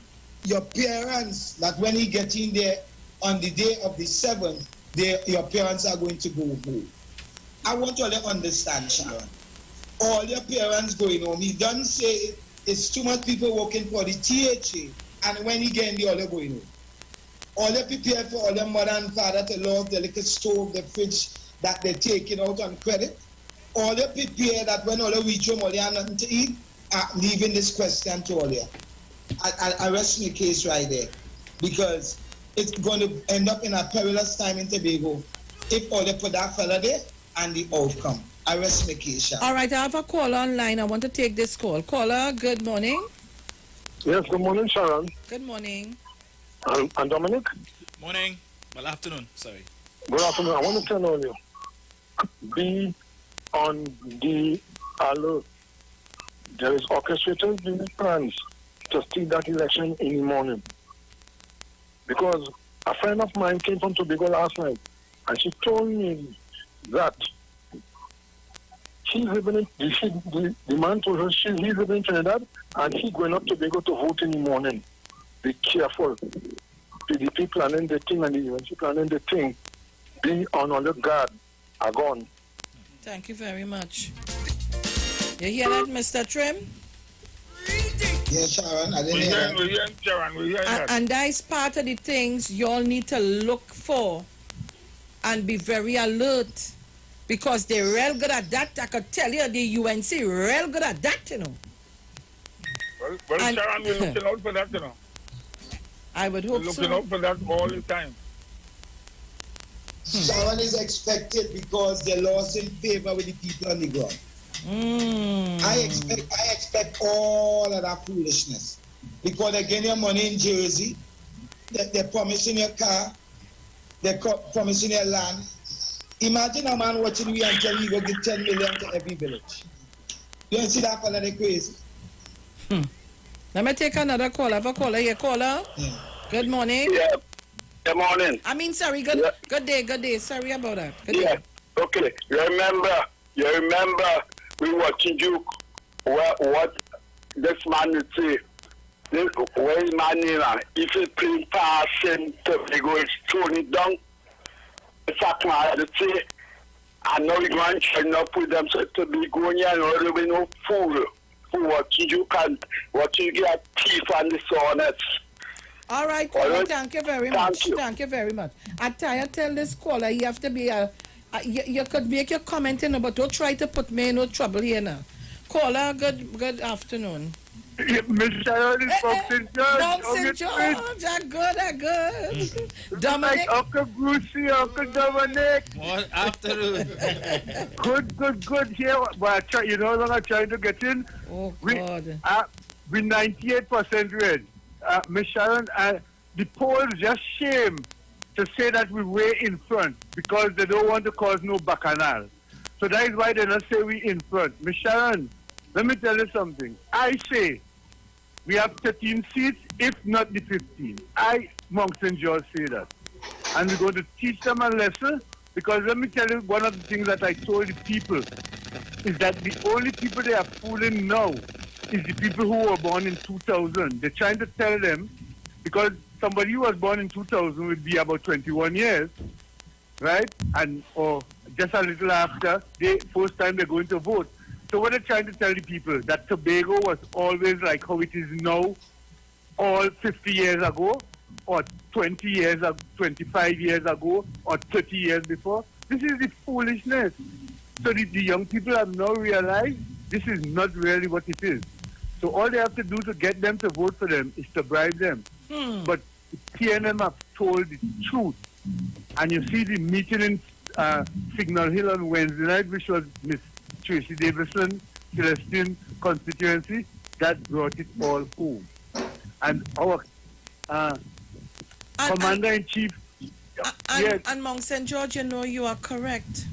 your parents that when he get in there on the day of the 7th, your parents are going to go home. I want you all to understand, Sharon. All your parents going home. He doesn't say it's too much people working for the THA, and when he get in the other going home. All they prepare for all their mother and father to love the liquor stove, the fridge that they're taking out on credit. All they prepare that when all they reach home, all they have nothing to eat. Leaving this question to all you. I rest my case right there, because it's going to end up in a perilous time in Tobago if all they put that fella there and the outcome. I rest my case, Sharon. All right, I have a call online. I want to take this call. Caller, good morning. Yes, good morning, Sharon. Good morning. And Dominic? Morning. Well, afternoon. Sorry. Good afternoon. I want to tell you, be on the alert. There is orchestrators doing plans to steal that election in the morning. Because a friend of mine came from Tobago last night, and she told me that she's living in, the man told her he's living in Trinidad, and he's going up to Tobago to vote in the morning. Be careful. PDP planning the thing and the UNC planning the thing. Be on the guard. Are gone. Thank you very much. You hear that, Mr. Trim? Yes, Sharon. I didn't hear that. Sharon. And that is part of the things you all need to look for and be very alert, because they're real good at that. I could tell you the UNC real good at that, you know. Well, Sharon, we're looking out for that, you know. I would hope we're so. looking out for that all the time. Sharon is expected because they lost in favor with the people on the ground. I expect all of that foolishness, because they're getting your money in Jersey, they're promising your car, they're promising your land. Imagine a man watching me and telling you go give 10 million to every village. You don't see that fella, they're crazy. Let me take another call. I have a caller here. Caller. Yeah. Good morning. Yeah. Good morning. I mean, sorry. Good day. Sorry about that. Good day. Okay. You remember we watching you what this man would say. This well man, if he play passing to go tone it down. The fact man would say, I know we're going to turn up with them, so to be going here and all the way no fool. Watching you get teeth and the soreness. All right, caller, thank you very much. Thank you very much. I tell this caller, you have to be you could make your comment in, but don't try to put me in no trouble here now. Caller, good afternoon. Miss Sharon is from St. George. From St. George, good. Dominic. Uncle Brucey, Uncle Dominic. Good afternoon. Good. Here, but you know what I'm trying to get in? Oh, God. We 98% red. Miss Sharon, the polls just shame to say that we're way in front, because they don't want to cause no bacchanal. So that is why they don't say we in front. Miss Sharon, let me tell you something. I say we have 13 seats, if not the 15. Monk St. George, say that. And we're going to teach them a lesson, because let me tell you, one of the things that I told the people is that the only people they are fooling now is the people who were born in 2000. They're trying to tell them, because somebody who was born in 2000 would be about 21 years, right? Or just a little after, first time they're going to vote. So what they're trying to tell the people, that Tobago was always like how it is now, all 50 years ago, or 20 years, 25 years ago, or 30 years before. This is the foolishness. So the young people have now realized this is not really what it is. So all they have to do to get them to vote for them is to bribe them. But TNM have told the truth. And you see the meeting in Signal Hill on Wednesday night, which was Miss Tracy Davison, Celestine constituency, that brought it all home. And our Commander-in-Chief... And Mount St. George, you know you are correct.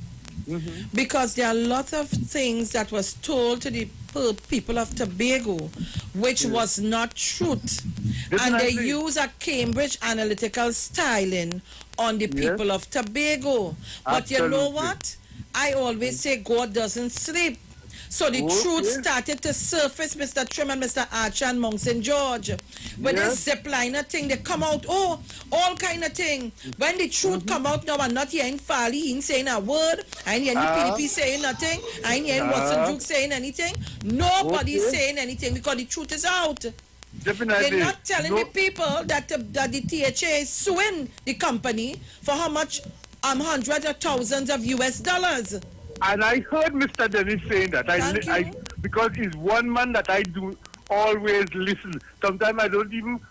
Because there are a lot of things that was told to the people of Tobago which was not truth. And they use a Cambridge analytical styling on the people of Tobago. But you know what? I always say God doesn't sleep. So the truth started to surface, Mr. Trim and Mr. Archer and Mount St. George. When this zipliner thing, they come out, all kind of thing. When the truth come out now, I'm not hearing Farley, he ain't saying a word. I ain't hearing PDP saying nothing. I ain't hearing Watson Duke saying anything. Nobody's saying anything because the truth is out. Definitely. They're not telling the people that the THA is suing the company for how much hundreds of thousands of US dollars. And I heard Mr. Dennis saying that. I because he's one man that I do always listen. Sometimes I don't even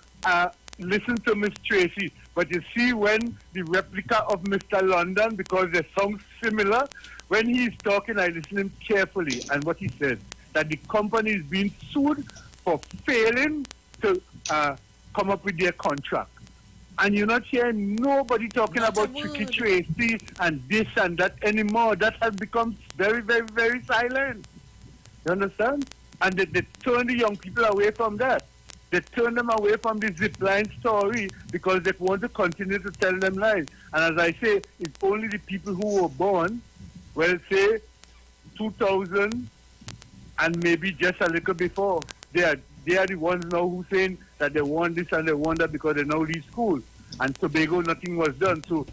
listen to Miss Tracy. But you see, when the replica of Mr. London, because they sound similar, when he's talking, I listen to him carefully. And what he said, that the company is being sued for failing to come up with their contract. And you're not hearing nobody talking about Tricky Tracy and this and that anymore. That has become very, very, very silent. You understand? And they turn the young people away from that. They turn them away from the zipline story because they want to continue to tell them lies. And as I say, it's only the people who were born, well, say 2000 and maybe just a little before. They are the ones now who saying that they want this and they want that because they now leave school. And Tobago, nothing was done. So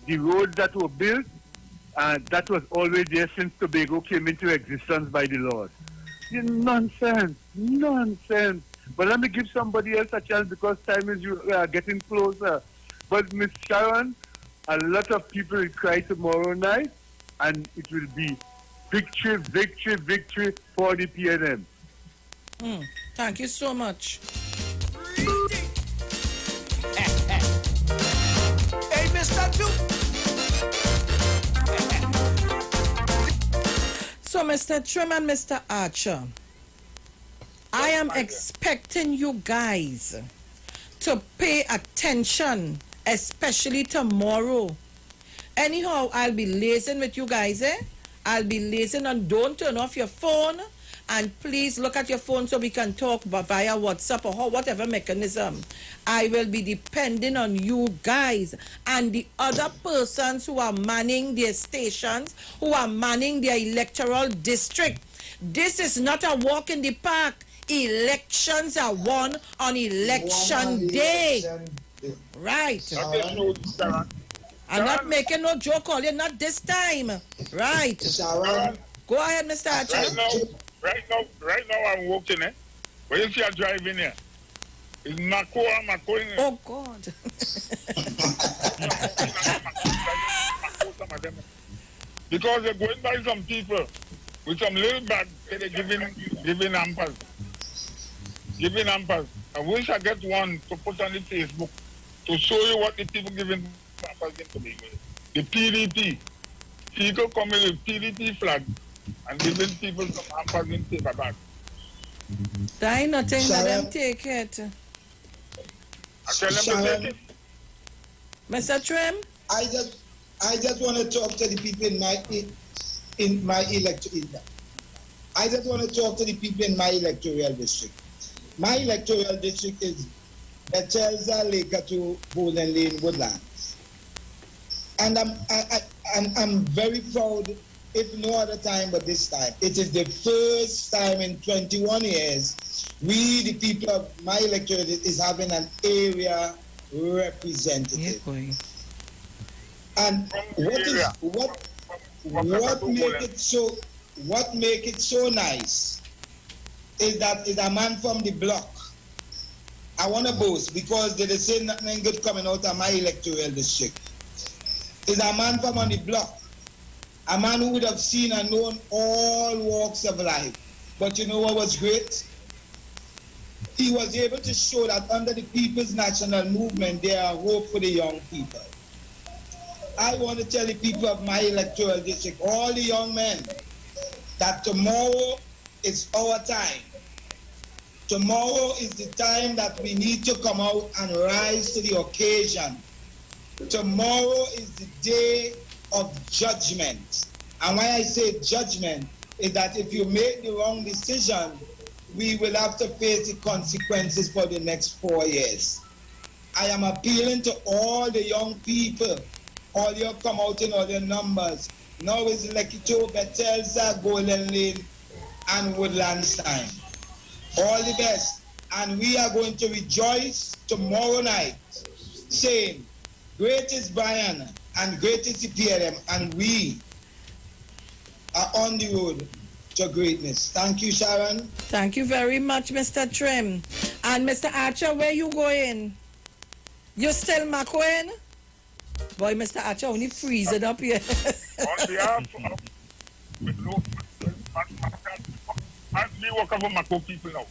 the roads that were built, that was always there since Tobago came into existence by the Lord. Nonsense. Nonsense. But let me give somebody else a chance because time is getting closer. But Miss Sharon, a lot of people will cry tomorrow night, and it will be victory, victory, victory for the PNM. Thank you so much. Hey, Mr. Duke. So, Mr. Trim and Mr. Archer, I am expecting you guys to pay attention, especially tomorrow. Anyhow, I'll be liaising with you guys, I'll be liaising, and don't turn off your phone. And please look at your phone so we can talk via WhatsApp or whatever mechanism. I will be depending on you guys and the other persons who are manning their stations, who are manning their electoral district. This is not a walk in the park. Elections are won on election day. Right. I'm not making no joke on you, not this time. Right. Go ahead, Mr. Archer. Right now I'm walking, When you see a driving here, it's Mako. Oh, God. Because they're going by some people with some little bag, they're giving hampers. Giving hampers. I wish I get one to put on the Facebook to show you what the people giving hampers into me. The PDP. People coming with PDP flag and giving people some hampers in paper bag. There ain't nothing that them take it. I tell them to take it. Mr. Trim? I just want to talk to the people in my electoral. I just want to talk to the people in my electoral district. My electoral district is Bethesda, Laketo, Bowden Lane, Woodlands. And I'm very proud, if no other time but this time. It is the first time in 21 years we, the people of my electorate, is having an area representative. Yeah, and what make it so nice is that is a man from the block. I want to boast because they say nothing good coming out of my electoral district. Is a man from on the block. A man who would have seen and known all walks of life. But you know what was great? He was able to show that under the People's National Movement, there are hope for the young people. I want to tell the people of my electoral district, all the young men, that tomorrow is our time. Tomorrow is the time that we need to come out and rise to the occasion. Tomorrow is the day of judgment. And why I say judgment is that if you make the wrong decision, we will have to face the consequences for the next 4 years. I am appealing to all the young people, all you come out in all your numbers. Now is Lekito, Bethesda, Golden Lane, and Woodland sign. All the best. And we are going to rejoice tomorrow night, saying, great is Brian and great is the PLM, and we are on the road to greatness. Thank you, Sharon. Thank you very much, Mr. Trim. And Mr. Archer, where you going? You still Macoin? Boy, Mr. Archer only freezing up here. On behalf of I work for Mako people now.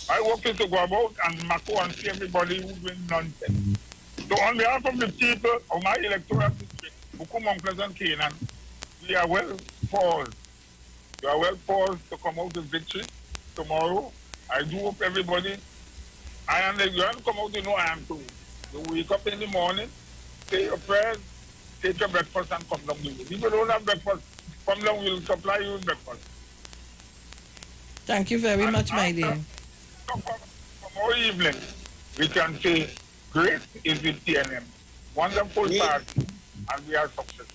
I work to go about and Mako and see everybody who's doing nonsense. So on behalf of the people of my electoral district, Buku, Mount Pleasant, Canaan, we are well poised. We are well poised to come out with victory tomorrow. I do hope everybody, you have to come out, you know I am too. You wake up in the morning, say your prayers, take your breakfast and come down. If you don't have breakfast, come down, we'll supply you with breakfast. Thank you very much, my dear. Tomorrow evening, we can say, great is the TNM. Wonderful party, and we are successful.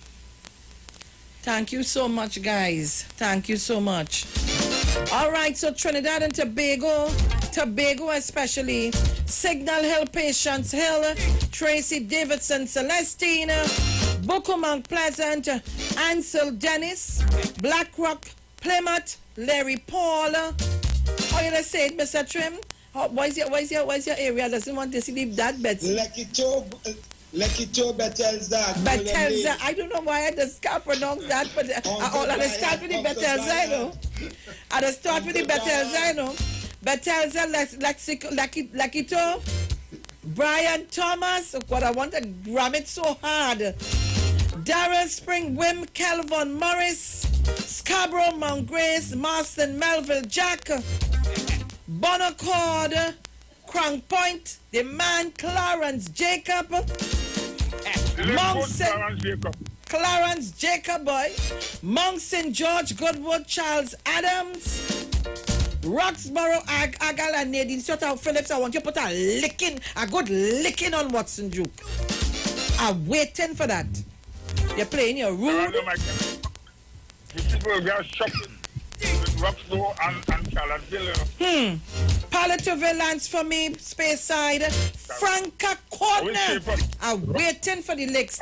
Thank you so much, guys. Thank you so much. All right, so Trinidad and Tobago especially, Signal Hill, Patience Hill, Tracy Davidson Celestine, Buku Mount Pleasant, Ansel Dennis, Blackrock, Plymouth, Larry Paul. How you gonna say it, Mr. Trim? What's your area? Doesn't want to see that Betsy? Lekito Betelza. Betelza. I don't know why I just can't pronounce that, but I start with the Betelza, you know. I start with the Betelza, you know. Betelza, Lekito, Brian Thomas. God, I want to ram it so hard. Darrell Spring, Wim, Kelvin Morris, Scarborough, Mount Grace, Marston, Melville, Jack, Bonaccord, Crown Point, the man Clarence Jacob, Clarence Jacob, boy, Mount St. George, Goodwood, Charles Adams, Roxborough, Agal, and Nadine Sutton Phillips. I want you to put a good licking on Watson Duke. I'm waiting for that. You're playing your rude. People are shopping with Roxborough and Charlottesville. Palativille lands for me, Speyside. Franca Corner. I'm waiting for the licks.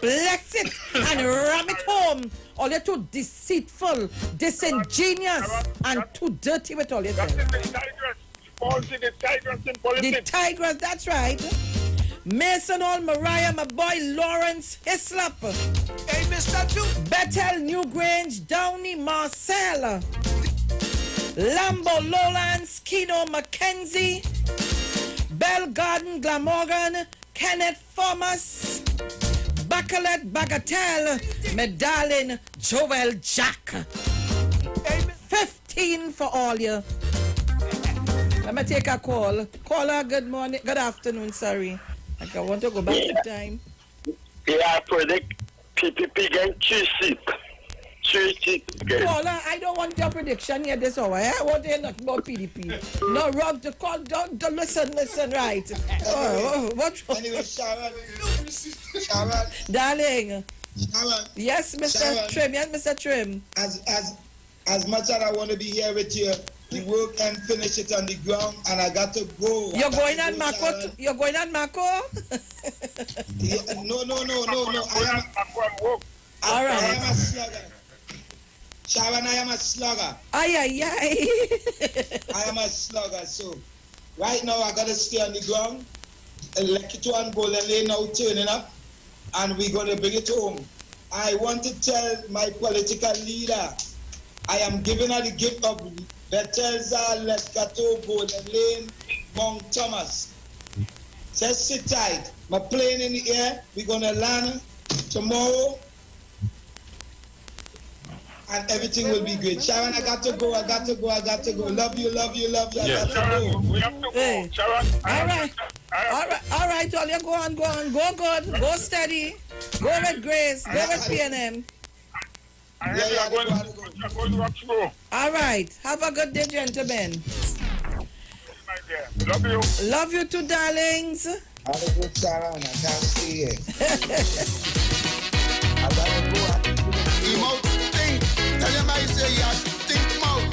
Bless it and ram it home. All you're too deceitful, disingenuous, and too dirty with all your things. The Tigress in politics. The Tigress, that's right. Mason Hall, Mariah, my boy Lawrence Hislop. Hey, Mr. Duke. Bethel, Newgrange, Downey, Marcel. Lambo, Lowlands, Keno, Mackenzie. Bell Garden, Glamorgan, Kenneth Thomas. Bacalet, Bagatelle, Medallion, Joel Jack. 15 for all you. Let me take a call. Caller, good morning, good afternoon, sorry. I want to go back to time. Yeah, I predict PPP getting 3 seats. 3 seats. Caller, I don't want your prediction here this hour. I want to hear nothing about PDP. No, Rob, the call, don't listen, right. What? Anyway, Sharon. Darling. Sharon. Yes, Mr. Sharon. Trim. Yes, Mr. Trim. As much as I want to be here with you, the work and finish it on the ground, and I got to go. You're going on Mako? You're going on Mako? No. All right. I am a slugger. Sharon, I am a slugger. Ay. I am a slugger, so right now I got to stay on the ground. Lekito and Golden Lane now turning up, and we're going to bring it home. I want to tell my political leader, I am giving her the gift of Betelza, Leskato, Golden Lane, Mount Thomas. Just sit tight. My plane in the air. We're going to land tomorrow. And everything will be great. Sharon, I got to go. Love you. Yeah. Sharon, we have to go. Hey. Sharon. All right, all you go on. Go good. Go steady. Go with grace. Go with PNM. I'm going to Roxborough. All right. Have a good day, gentlemen. My dear. Love you. Love you too, darlings. Have a good Sharon. I can't see it. I gotta go. Tell him I say, yeah, think mouth.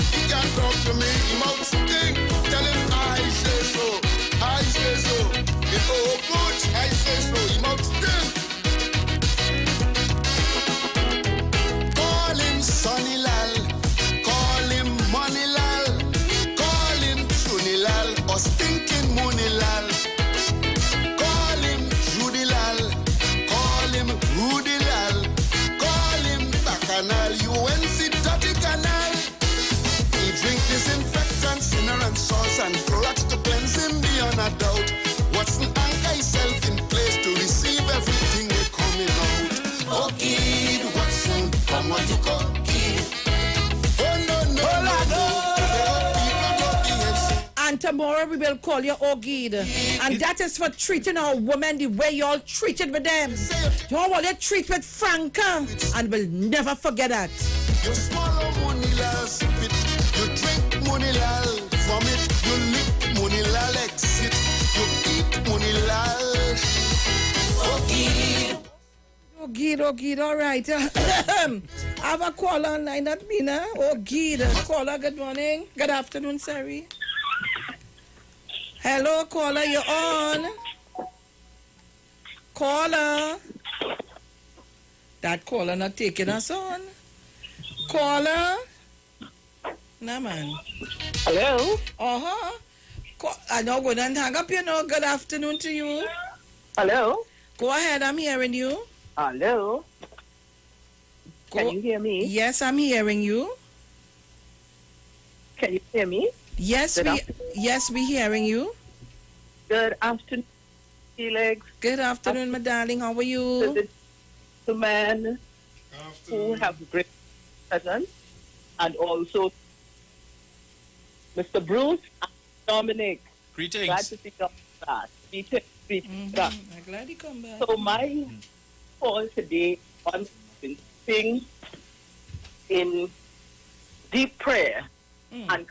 bacchanal, UNC dirty canal. He drink disinfectant, sinner and sauce and Clorox to cleanse him beyond a doubt. Watson anchor himself in place to receive everything we coming out. Oh, kid, Watson, come what you call kid. Oh, no, And tomorrow we will call you Ogid. And that is for treating our women the way you all treated with them. You all want to treat with Franca. And we'll never forget that. You swallow money lal, sip it. You drink money lal, vomit. You lick money lal, exit. You eat money lal. Ogid, all right. I have a caller online at Mina. Ogid, caller, good morning. Good afternoon, sorry. Hello, caller, you're on. Caller. That caller not taking us on. Caller. Nah, man. Hello? Uh-huh. I know, go and hang up, you know. Good afternoon to you. Hello? Go ahead, I'm hearing you. Hello? Can you hear me? Yes, I'm hearing you. Can you hear me? Yes, we hearing you. Good afternoon, Felix. Good afternoon, my darling. How are you? The man who have great presence, and also Mr. Bruce and Dominic. Greetings. Glad to see you back. Greetings. I'm glad you come back. So my call today on things in deep prayer and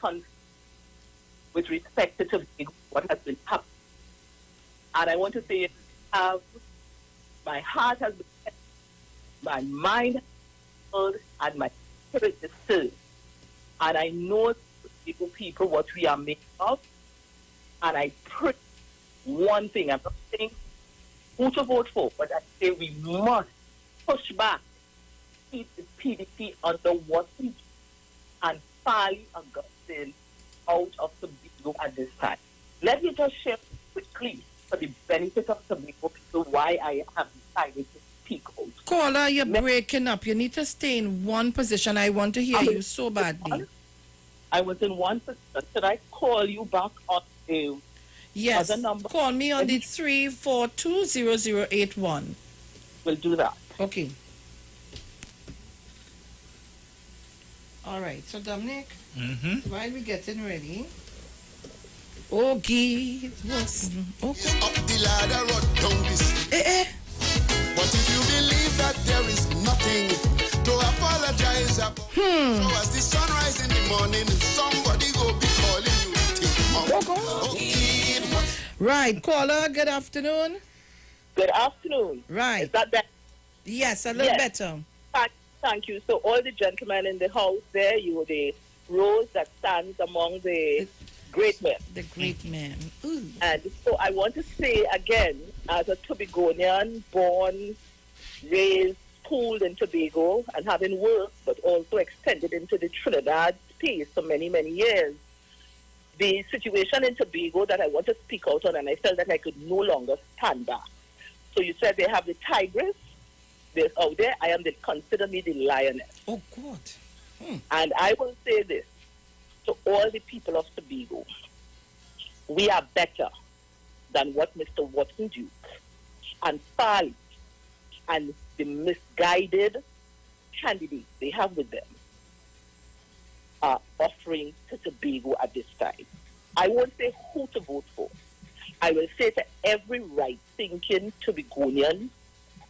with respect to what has been happening. And I want to say, my heart has been set, my mind has been filled, and my spirit is still. And I know people what we are made of. And I pray one thing. I'm not saying who to vote for, but I say we must push back, keep the PDP under what we do, and Farley Augustine out of Tobago at this time. Let me just share quickly for the benefit of Tobago people why I have decided to speak out. Caller, you're breaking up. You need to stay in one position. I want to hear you so badly. I was in one position. Should I call you back on the yes, other number? Call me on the 3420081. We'll do that. Okay. All right. So, Dominic, while we're getting ready. Okay. Up the ladder, run down this. But if you believe that there is nothing to apologize about, so as the sunrise in the morning, somebody go be calling you. Right, caller, good afternoon. Good afternoon. Right. Is that better? Yes, a little better. Thank you. So all the gentlemen in the house there, you're the rose that stands among the great men. The great men. Ooh. And so I want to say again, as a Tobagonian, born, raised, schooled in Tobago, and having worked, but also extended into the Trinidad space for many, many years, the situation in Tobago that I want to speak out on, and I felt that I could no longer stand back. So you said they have the tigress. There's out there. I am consider me the lioness. Oh, God. And I will say this to all the people of Tobago. We are better than what Mr. Watson Duke and Farley and the misguided candidates they have with them are offering to Tobago at this time. I won't say who to vote for. I will say to every right-thinking Tobagonian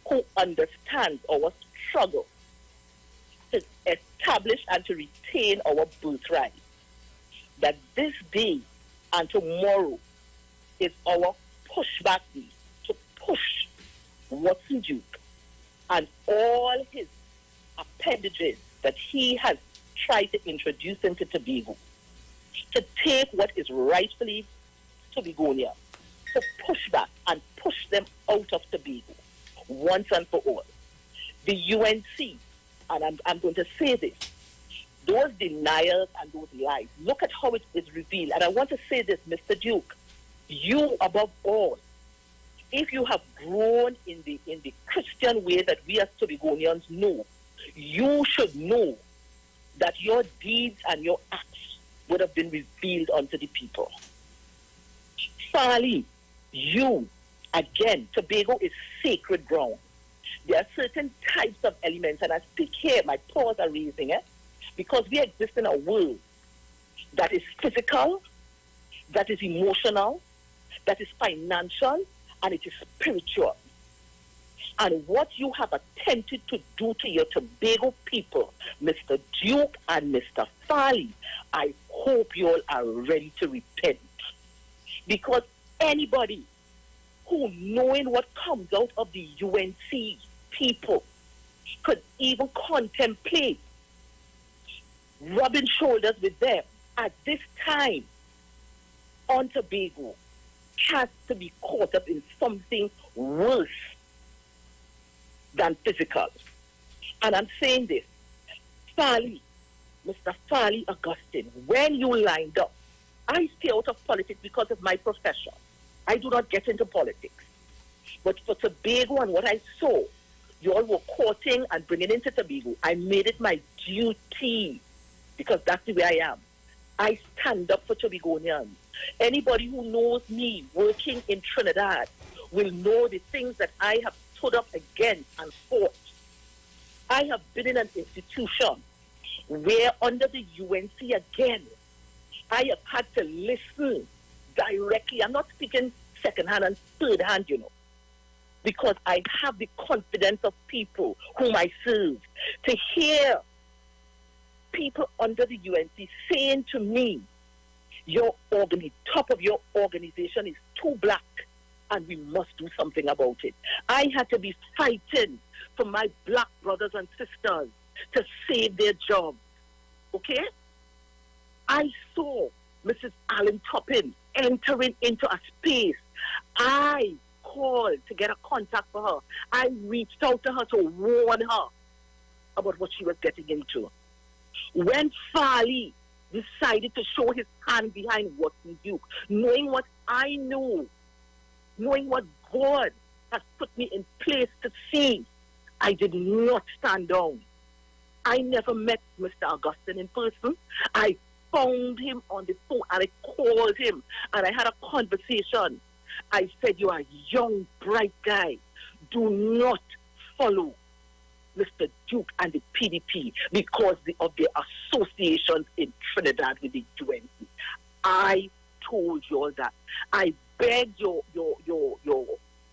who understands our struggle to establish and to retain our birthright, that this day and tomorrow is our pushback day to push Watson Duke and all his appendages that he has tried to introduce into Tobago, to take what is rightfully Tobagonia, to push back and push them out of Tobago once and for all. The UNC, and I'm going to say this, those denials and those lies, look at how it is revealed. And I want to say this, Mr. Duke, you above all, if you have grown in the Christian way that we as Tobagonians know, you should know that your deeds and your acts would have been revealed unto the people. Farley, you, again, Tobago is sacred ground. There are certain types of elements, and I speak here, my paws are raising, because we exist in a world that is physical, that is emotional, that is financial, and it is spiritual. And what you have attempted to do to your Tobago people, Mr. Duke and Mr. Farley, I hope you all are ready to repent. Because anybody who, knowing what comes out of the UNC people, could even contemplate rubbing shoulders with them at this time on Tobago has to be caught up in something worse than physical. And I'm saying this, Farley, Mr. Farley Augustine, when you lined up, I stay out of politics because of my profession. I do not get into politics. But for Tobago and what I saw, you all were courting and bringing into Tobago. I made it my duty because that's the way I am. I stand up for Tobagonians. Anybody who knows me working in Trinidad will know the things that I have stood up against and fought. I have been in an institution where under the UNC again, I have had to listen directly. I'm not speaking second-hand and third-hand, because I have the confidence of people whom I serve. To hear people under the UNC saying to me, top of your organization is too black and we must do something about it. I had to be fighting for my black brothers and sisters to save their jobs. Okay? I saw Mrs. Allen Toppin entering into a space. I called to get a contact for her. I reached out to her to warn her about what she was getting into. When Farley decided to show his hand behind Watson Duke, knowing what I knew, knowing what God has put me in place to see, I did not stand down. I never met Mr. Augustine in person. I found him on the phone and I called him and I had a conversation. I said, you are a young, bright guy. Do not follow Mr. Duke and the PDP because of their associations in Trinidad with the UNC. I told you all that. I begged your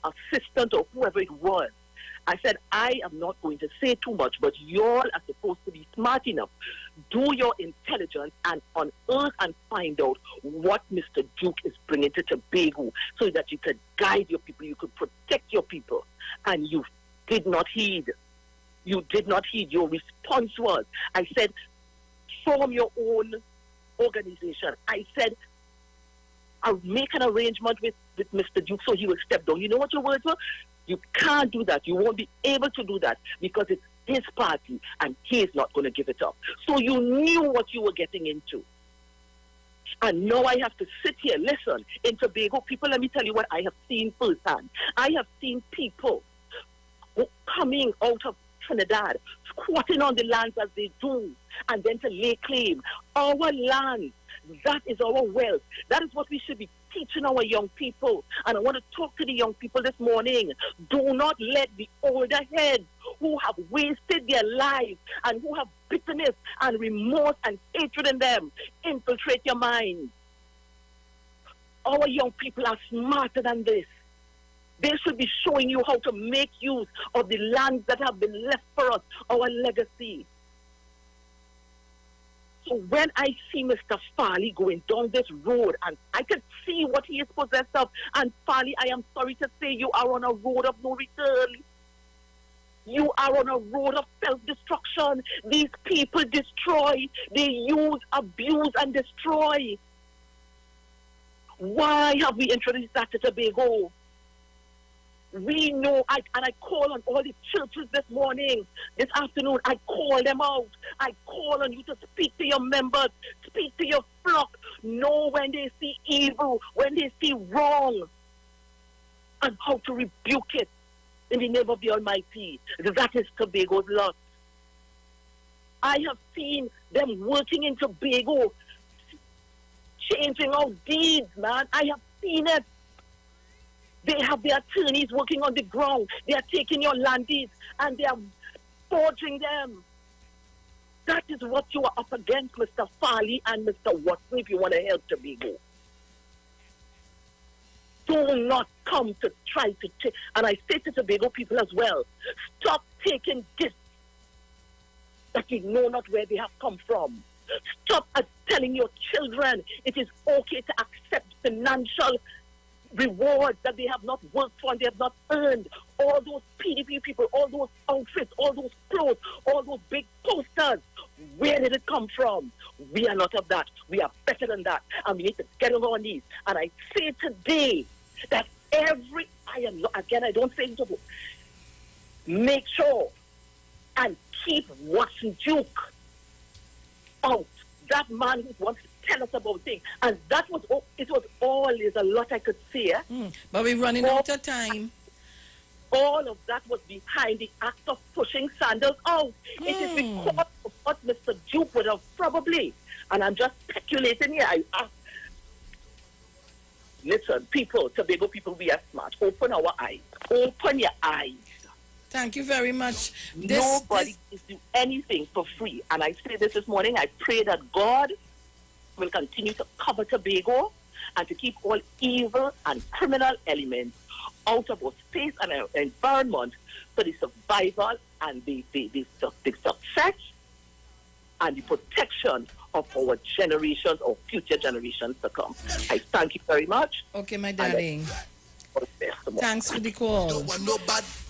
assistant or whoever it was. I said, I am not going to say too much, but you all are supposed to be smart enough. Do your intelligence and unearth and find out what Mr. Duke is bringing to Tobago so that you could guide your people, you could protect your people. And you did not heed. You did not heed. Your response was, I said, form your own organization. I said, I'll make an arrangement with Mr. Duke so he will step down. You know what your words were? You can't do that. You won't be able to do that because it's his party and he is not going to give it up. So you knew what you were getting into. And now I have to sit here. Listen, in Tobago, people, let me tell you what I have seen firsthand. I have seen people coming out of Trinidad, squatting on the lands as they do, and then to lay claim. Our land, that is our wealth. That is what we should be teaching our young people. And I want to talk to the young people this morning. Do not let the older heads who have wasted their lives and who have bitterness and remorse and hatred in them infiltrate your mind. Our young people are smarter than this. They should be showing you how to make use of the lands that have been left for us, our legacy. So when I see Mr. Farley going down this road, and I can see what he is possessed of, and Farley, I am sorry to say you are on a road of no return. You are on a road of self-destruction. These people destroy. They use, abuse, and destroy. Why have we introduced that to Tobago? We know, and I call on all the churches this morning, this afternoon, I call them out. I call on you to speak to your members, speak to your flock, know when they see evil, when they see wrong, and how to rebuke it in the name of the Almighty. That is Tobago's lot. I have seen them working in Tobago, changing out deeds, man. I have seen it. They have their attorneys working on the ground. They are taking your land deeds and they are forging them. That is what you are up against, Mr. Farley and Mr. Watson, if you want to help Tobago. Do not come to try to take, and I say to Tobago people as well, stop taking gifts that you know not where they have come from. Stop telling your children it is okay to accept financial rewards that they have not worked for and they have not earned. All those PDP people, all those outfits, all those clothes, all those big posters, where did it come from? We are not of that. We are better than that. And we need to get on our knees. And I say today that again, I don't say it to vote. Make sure and keep Watson Duke out. That man who wants to tell us about things. And that was all, there's a lot I could say. But we're running out of time. All of that was behind the act of pushing Sanders out. It is because of what Mr. Duke would have probably, and I'm just speculating here, listen, people, Tobago people, we are smart. Open our eyes. Open your eyes. Thank you very much. Nobody is doing anything for free. And I say this morning, I pray that God will continue to cover Tobago and to keep all evil and criminal elements out of our space and our environment for the survival and the success and the protection of our generations or future generations to come. I thank you very much. Okay, my darling. Thanks for the call.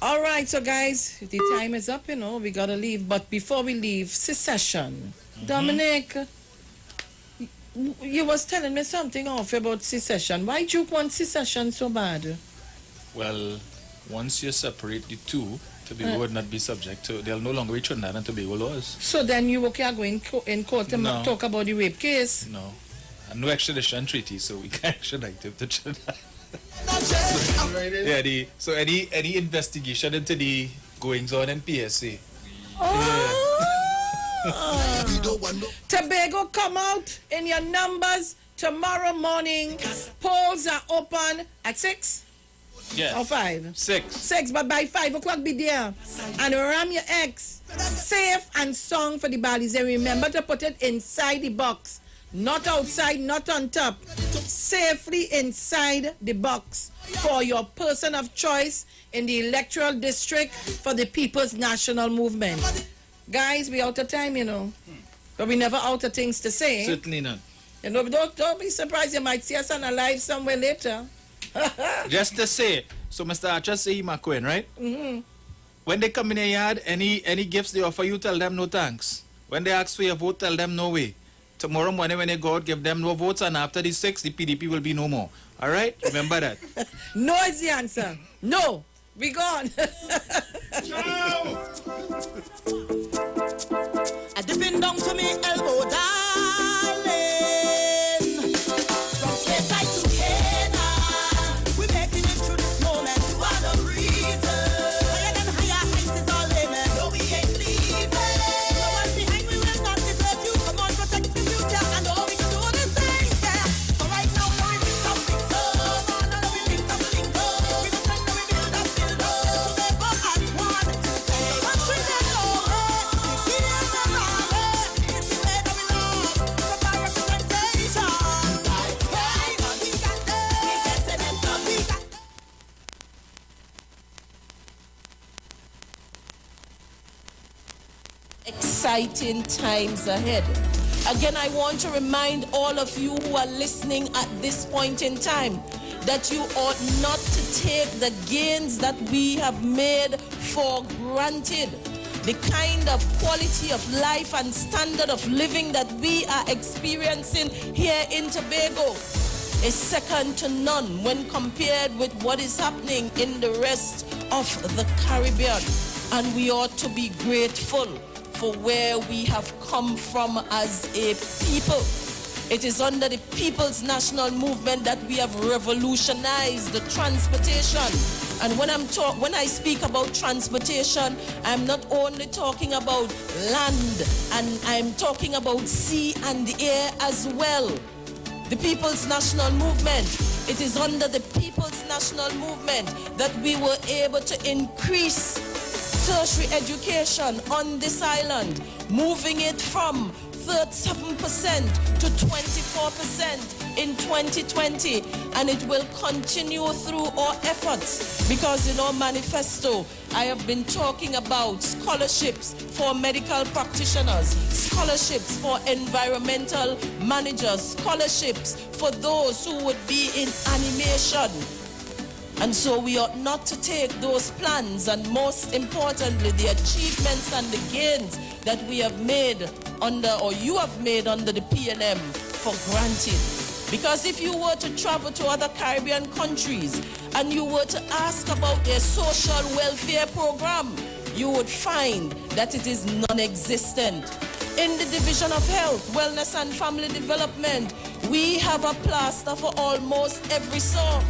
All right, so guys, the time is up, we got to leave. But before we leave, secession. Dominic, you was telling me something off about secession. Why do you want secession so bad? Well, once you separate the two, Tobago would not be subject to, they'll no longer be Trinidad and Tobago laws. So then you okay go in court to talk about the rape case? No. And no extradition treaty, so we can't extradite him to Trinidad. So any investigation into the goings on in PSA. Tobago, come out in your numbers tomorrow morning. Polls are open at 6. Yes. Or 5? 6. 6, but by 5 o'clock be there. And ram your eggs safe and sound for the ballies. And remember to put it inside the box. Not outside, not on top. Safely inside the box for your person of choice in the electoral district for the People's National Movement. Guys, we out of time, But we never out of things to say. Certainly not. Don't be surprised. You might see us on a live somewhere later. Just to say, so Mr. Archer say he McQueen, right? When they come in your yard, any gifts they offer you, tell them no thanks. When they ask for your vote, tell them no way. Tomorrow morning when they go out, give them no votes, and after the 6, the PDP will be no more. All right? Remember that. No is the answer. No. We gone. I dipping down to me elbow, darling. From Sleside to Canaan, we making it through this moment. You are the reason. Higher than higher heights is our limit. No, we ain't leaving. No one behind, we will not desert you. Come on, protect the future, and all we can do is sing, yeah. So right now, we bring something so. Now we bring something go. We will try to build up. Together as one. Country that over. The years are over. It's the way that we love. From our representation. Hey, we got this. We get it and done. We got exciting times ahead. Again, I want to remind all of you who are listening at this point in time that you ought not to take the gains that we have made for granted. The kind of quality of life and standard of living that we are experiencing here in Tobago is second to none when compared with what is happening in the rest of the Caribbean. And we ought to be grateful for where we have come from as a people. It is under the People's National Movement that we have revolutionized the transportation And when I speak about transportation, I'm not only talking about land, and I'm talking about sea and air as well. The People's National Movement, it is under the People's National Movement that we were able to increase tertiary education on this island, moving it from 37% to 24% in 2020, and it will continue through our efforts because in our manifesto I have been talking about scholarships for medical practitioners, scholarships for environmental managers, scholarships for those who would be in animation. And so we ought not to take those plans and most importantly the achievements and the gains that we have made under, or you have made under the PNM for granted. Because if you were to travel to other Caribbean countries and you were to ask about their social welfare program, you would find that it is non-existent. In the Division of Health, Wellness and Family Development, we have a plaster for almost every sort.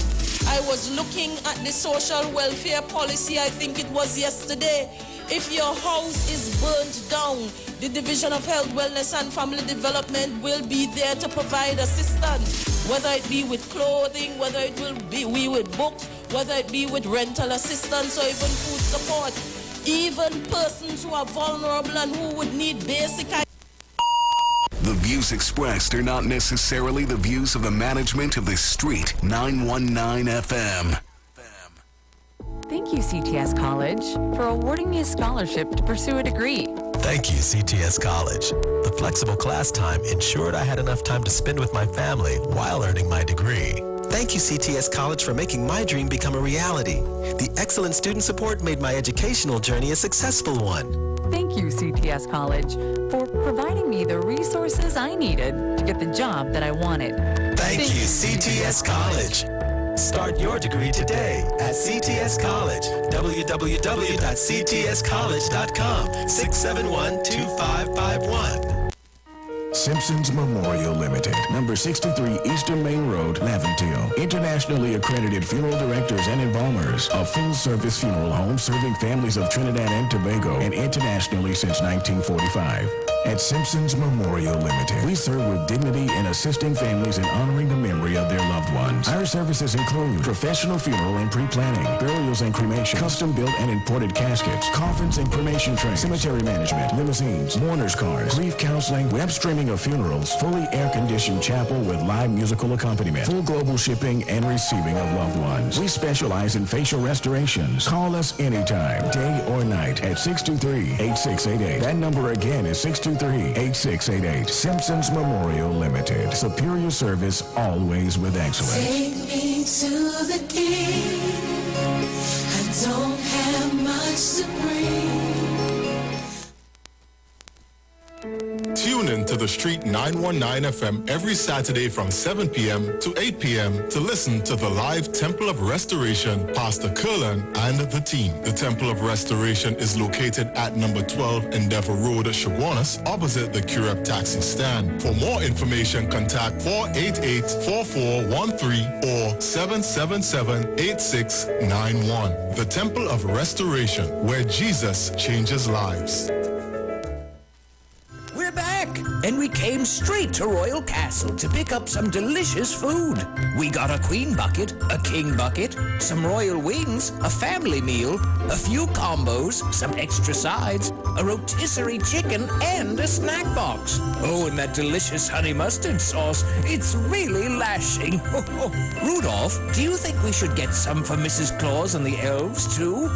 I was looking at the social welfare policy, I think it was yesterday. If your house is burnt down, the Division of Health, Wellness and Family Development will be there to provide assistance, whether it be with clothing, whether it will be with books, whether it be with rental assistance or even food support. Even persons who are vulnerable and who would need basic. The views expressed are not necessarily the views of the management of the Street 919 FM. Thank you, CTS College, for awarding me a scholarship to pursue a degree. Thank you, CTS College. The flexible class time ensured I had enough time to spend with my family while earning my degree. Thank you, CTS College, for making my dream become a reality. The excellent student support made my educational journey a successful one. Thank you, CTS College, for providing me the resources I needed to get the job that I wanted. Thank you, CTS College. Start your degree today at CTS College. www.ctscollege.com 671-2551. Simpsons Memorial Limited, number 63 Eastern Main Road, Laventille. Internationally accredited funeral directors and embalmers. A full-service funeral home serving families of Trinidad and Tobago and internationally since 1945. At Simpsons Memorial Limited, we serve with dignity in assisting families in honoring the memory of their loved ones. Our services include professional funeral and pre-planning, burials and cremation, custom-built and imported caskets, coffins and cremation trays, cemetery management, limousines, mourners cars, grief counseling, web streaming of funerals, fully air-conditioned chapel with live musical accompaniment, full global shipping and receiving of loved ones. We specialize in facial restorations. Call us anytime, day or night, at 623-8688. That number again is 623-8688. Simpsons Memorial Limited. Superior service, always with excellence. Take me to the king. I don't have much to bring. Tune in to the Street 919 FM every Saturday from 7 p.m. to 8 p.m. to listen to the live Temple of Restoration, Pastor Curlan and the team. The Temple of Restoration is located at number 12 Endeavor Road, Chaguanas, opposite the Curep taxi stand. For more information, contact 488-4413 or 777-8691. The Temple of Restoration, where Jesus changes lives. We're back, and we came straight to Royal Castle to pick up some delicious food. We got a queen bucket, a king bucket, some royal wings, a family meal, a few combos, some extra sides, a rotisserie chicken, and a snack box. Oh, and that delicious honey mustard sauce, it's really lashing. Rudolph, do you think we should get some for Mrs. Claus and the elves, too?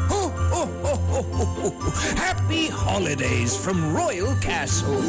Happy holidays from Royal Castle.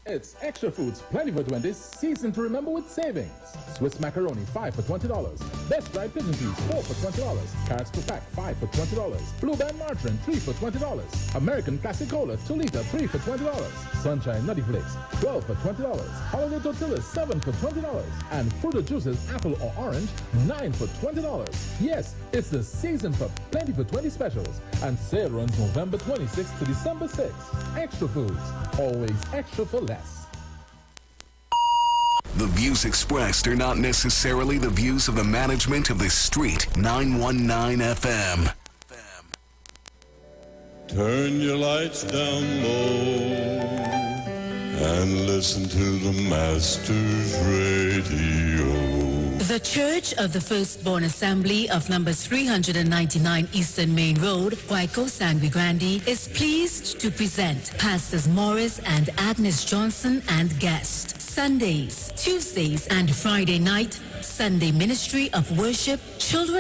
It's Extra Foods Plenty for 20s, season to remember with savings. Swiss macaroni, 5 for $20. Best dried pigeon peas, 4 for $20. Carrots per pack, 5 for $20. Blue Band margarine, 3 for $20. American Classic Cola, 2 liter, 3 for $20. Sunshine Nutty Flakes, 12 for $20. Holiday Tortillas, 7 for $20. And Fruit Juices, apple or orange, 9 for $20. Yes, it's the season for Plenty for 20 specials. And sale runs November 26th to December 6th. Extra Foods, always extra for less. The views expressed are not necessarily the views of the management of the Street 919 FM. Turn your lights down low and listen to the Master's Radio. The Church of the Firstborn Assembly of number 399 Eastern Main Road, Waiko Sangre Grande, is pleased to present Pastors Morris and Agnes Johnson and guest. Sundays, Tuesdays, and Friday night, Sunday Ministry of Worship, Children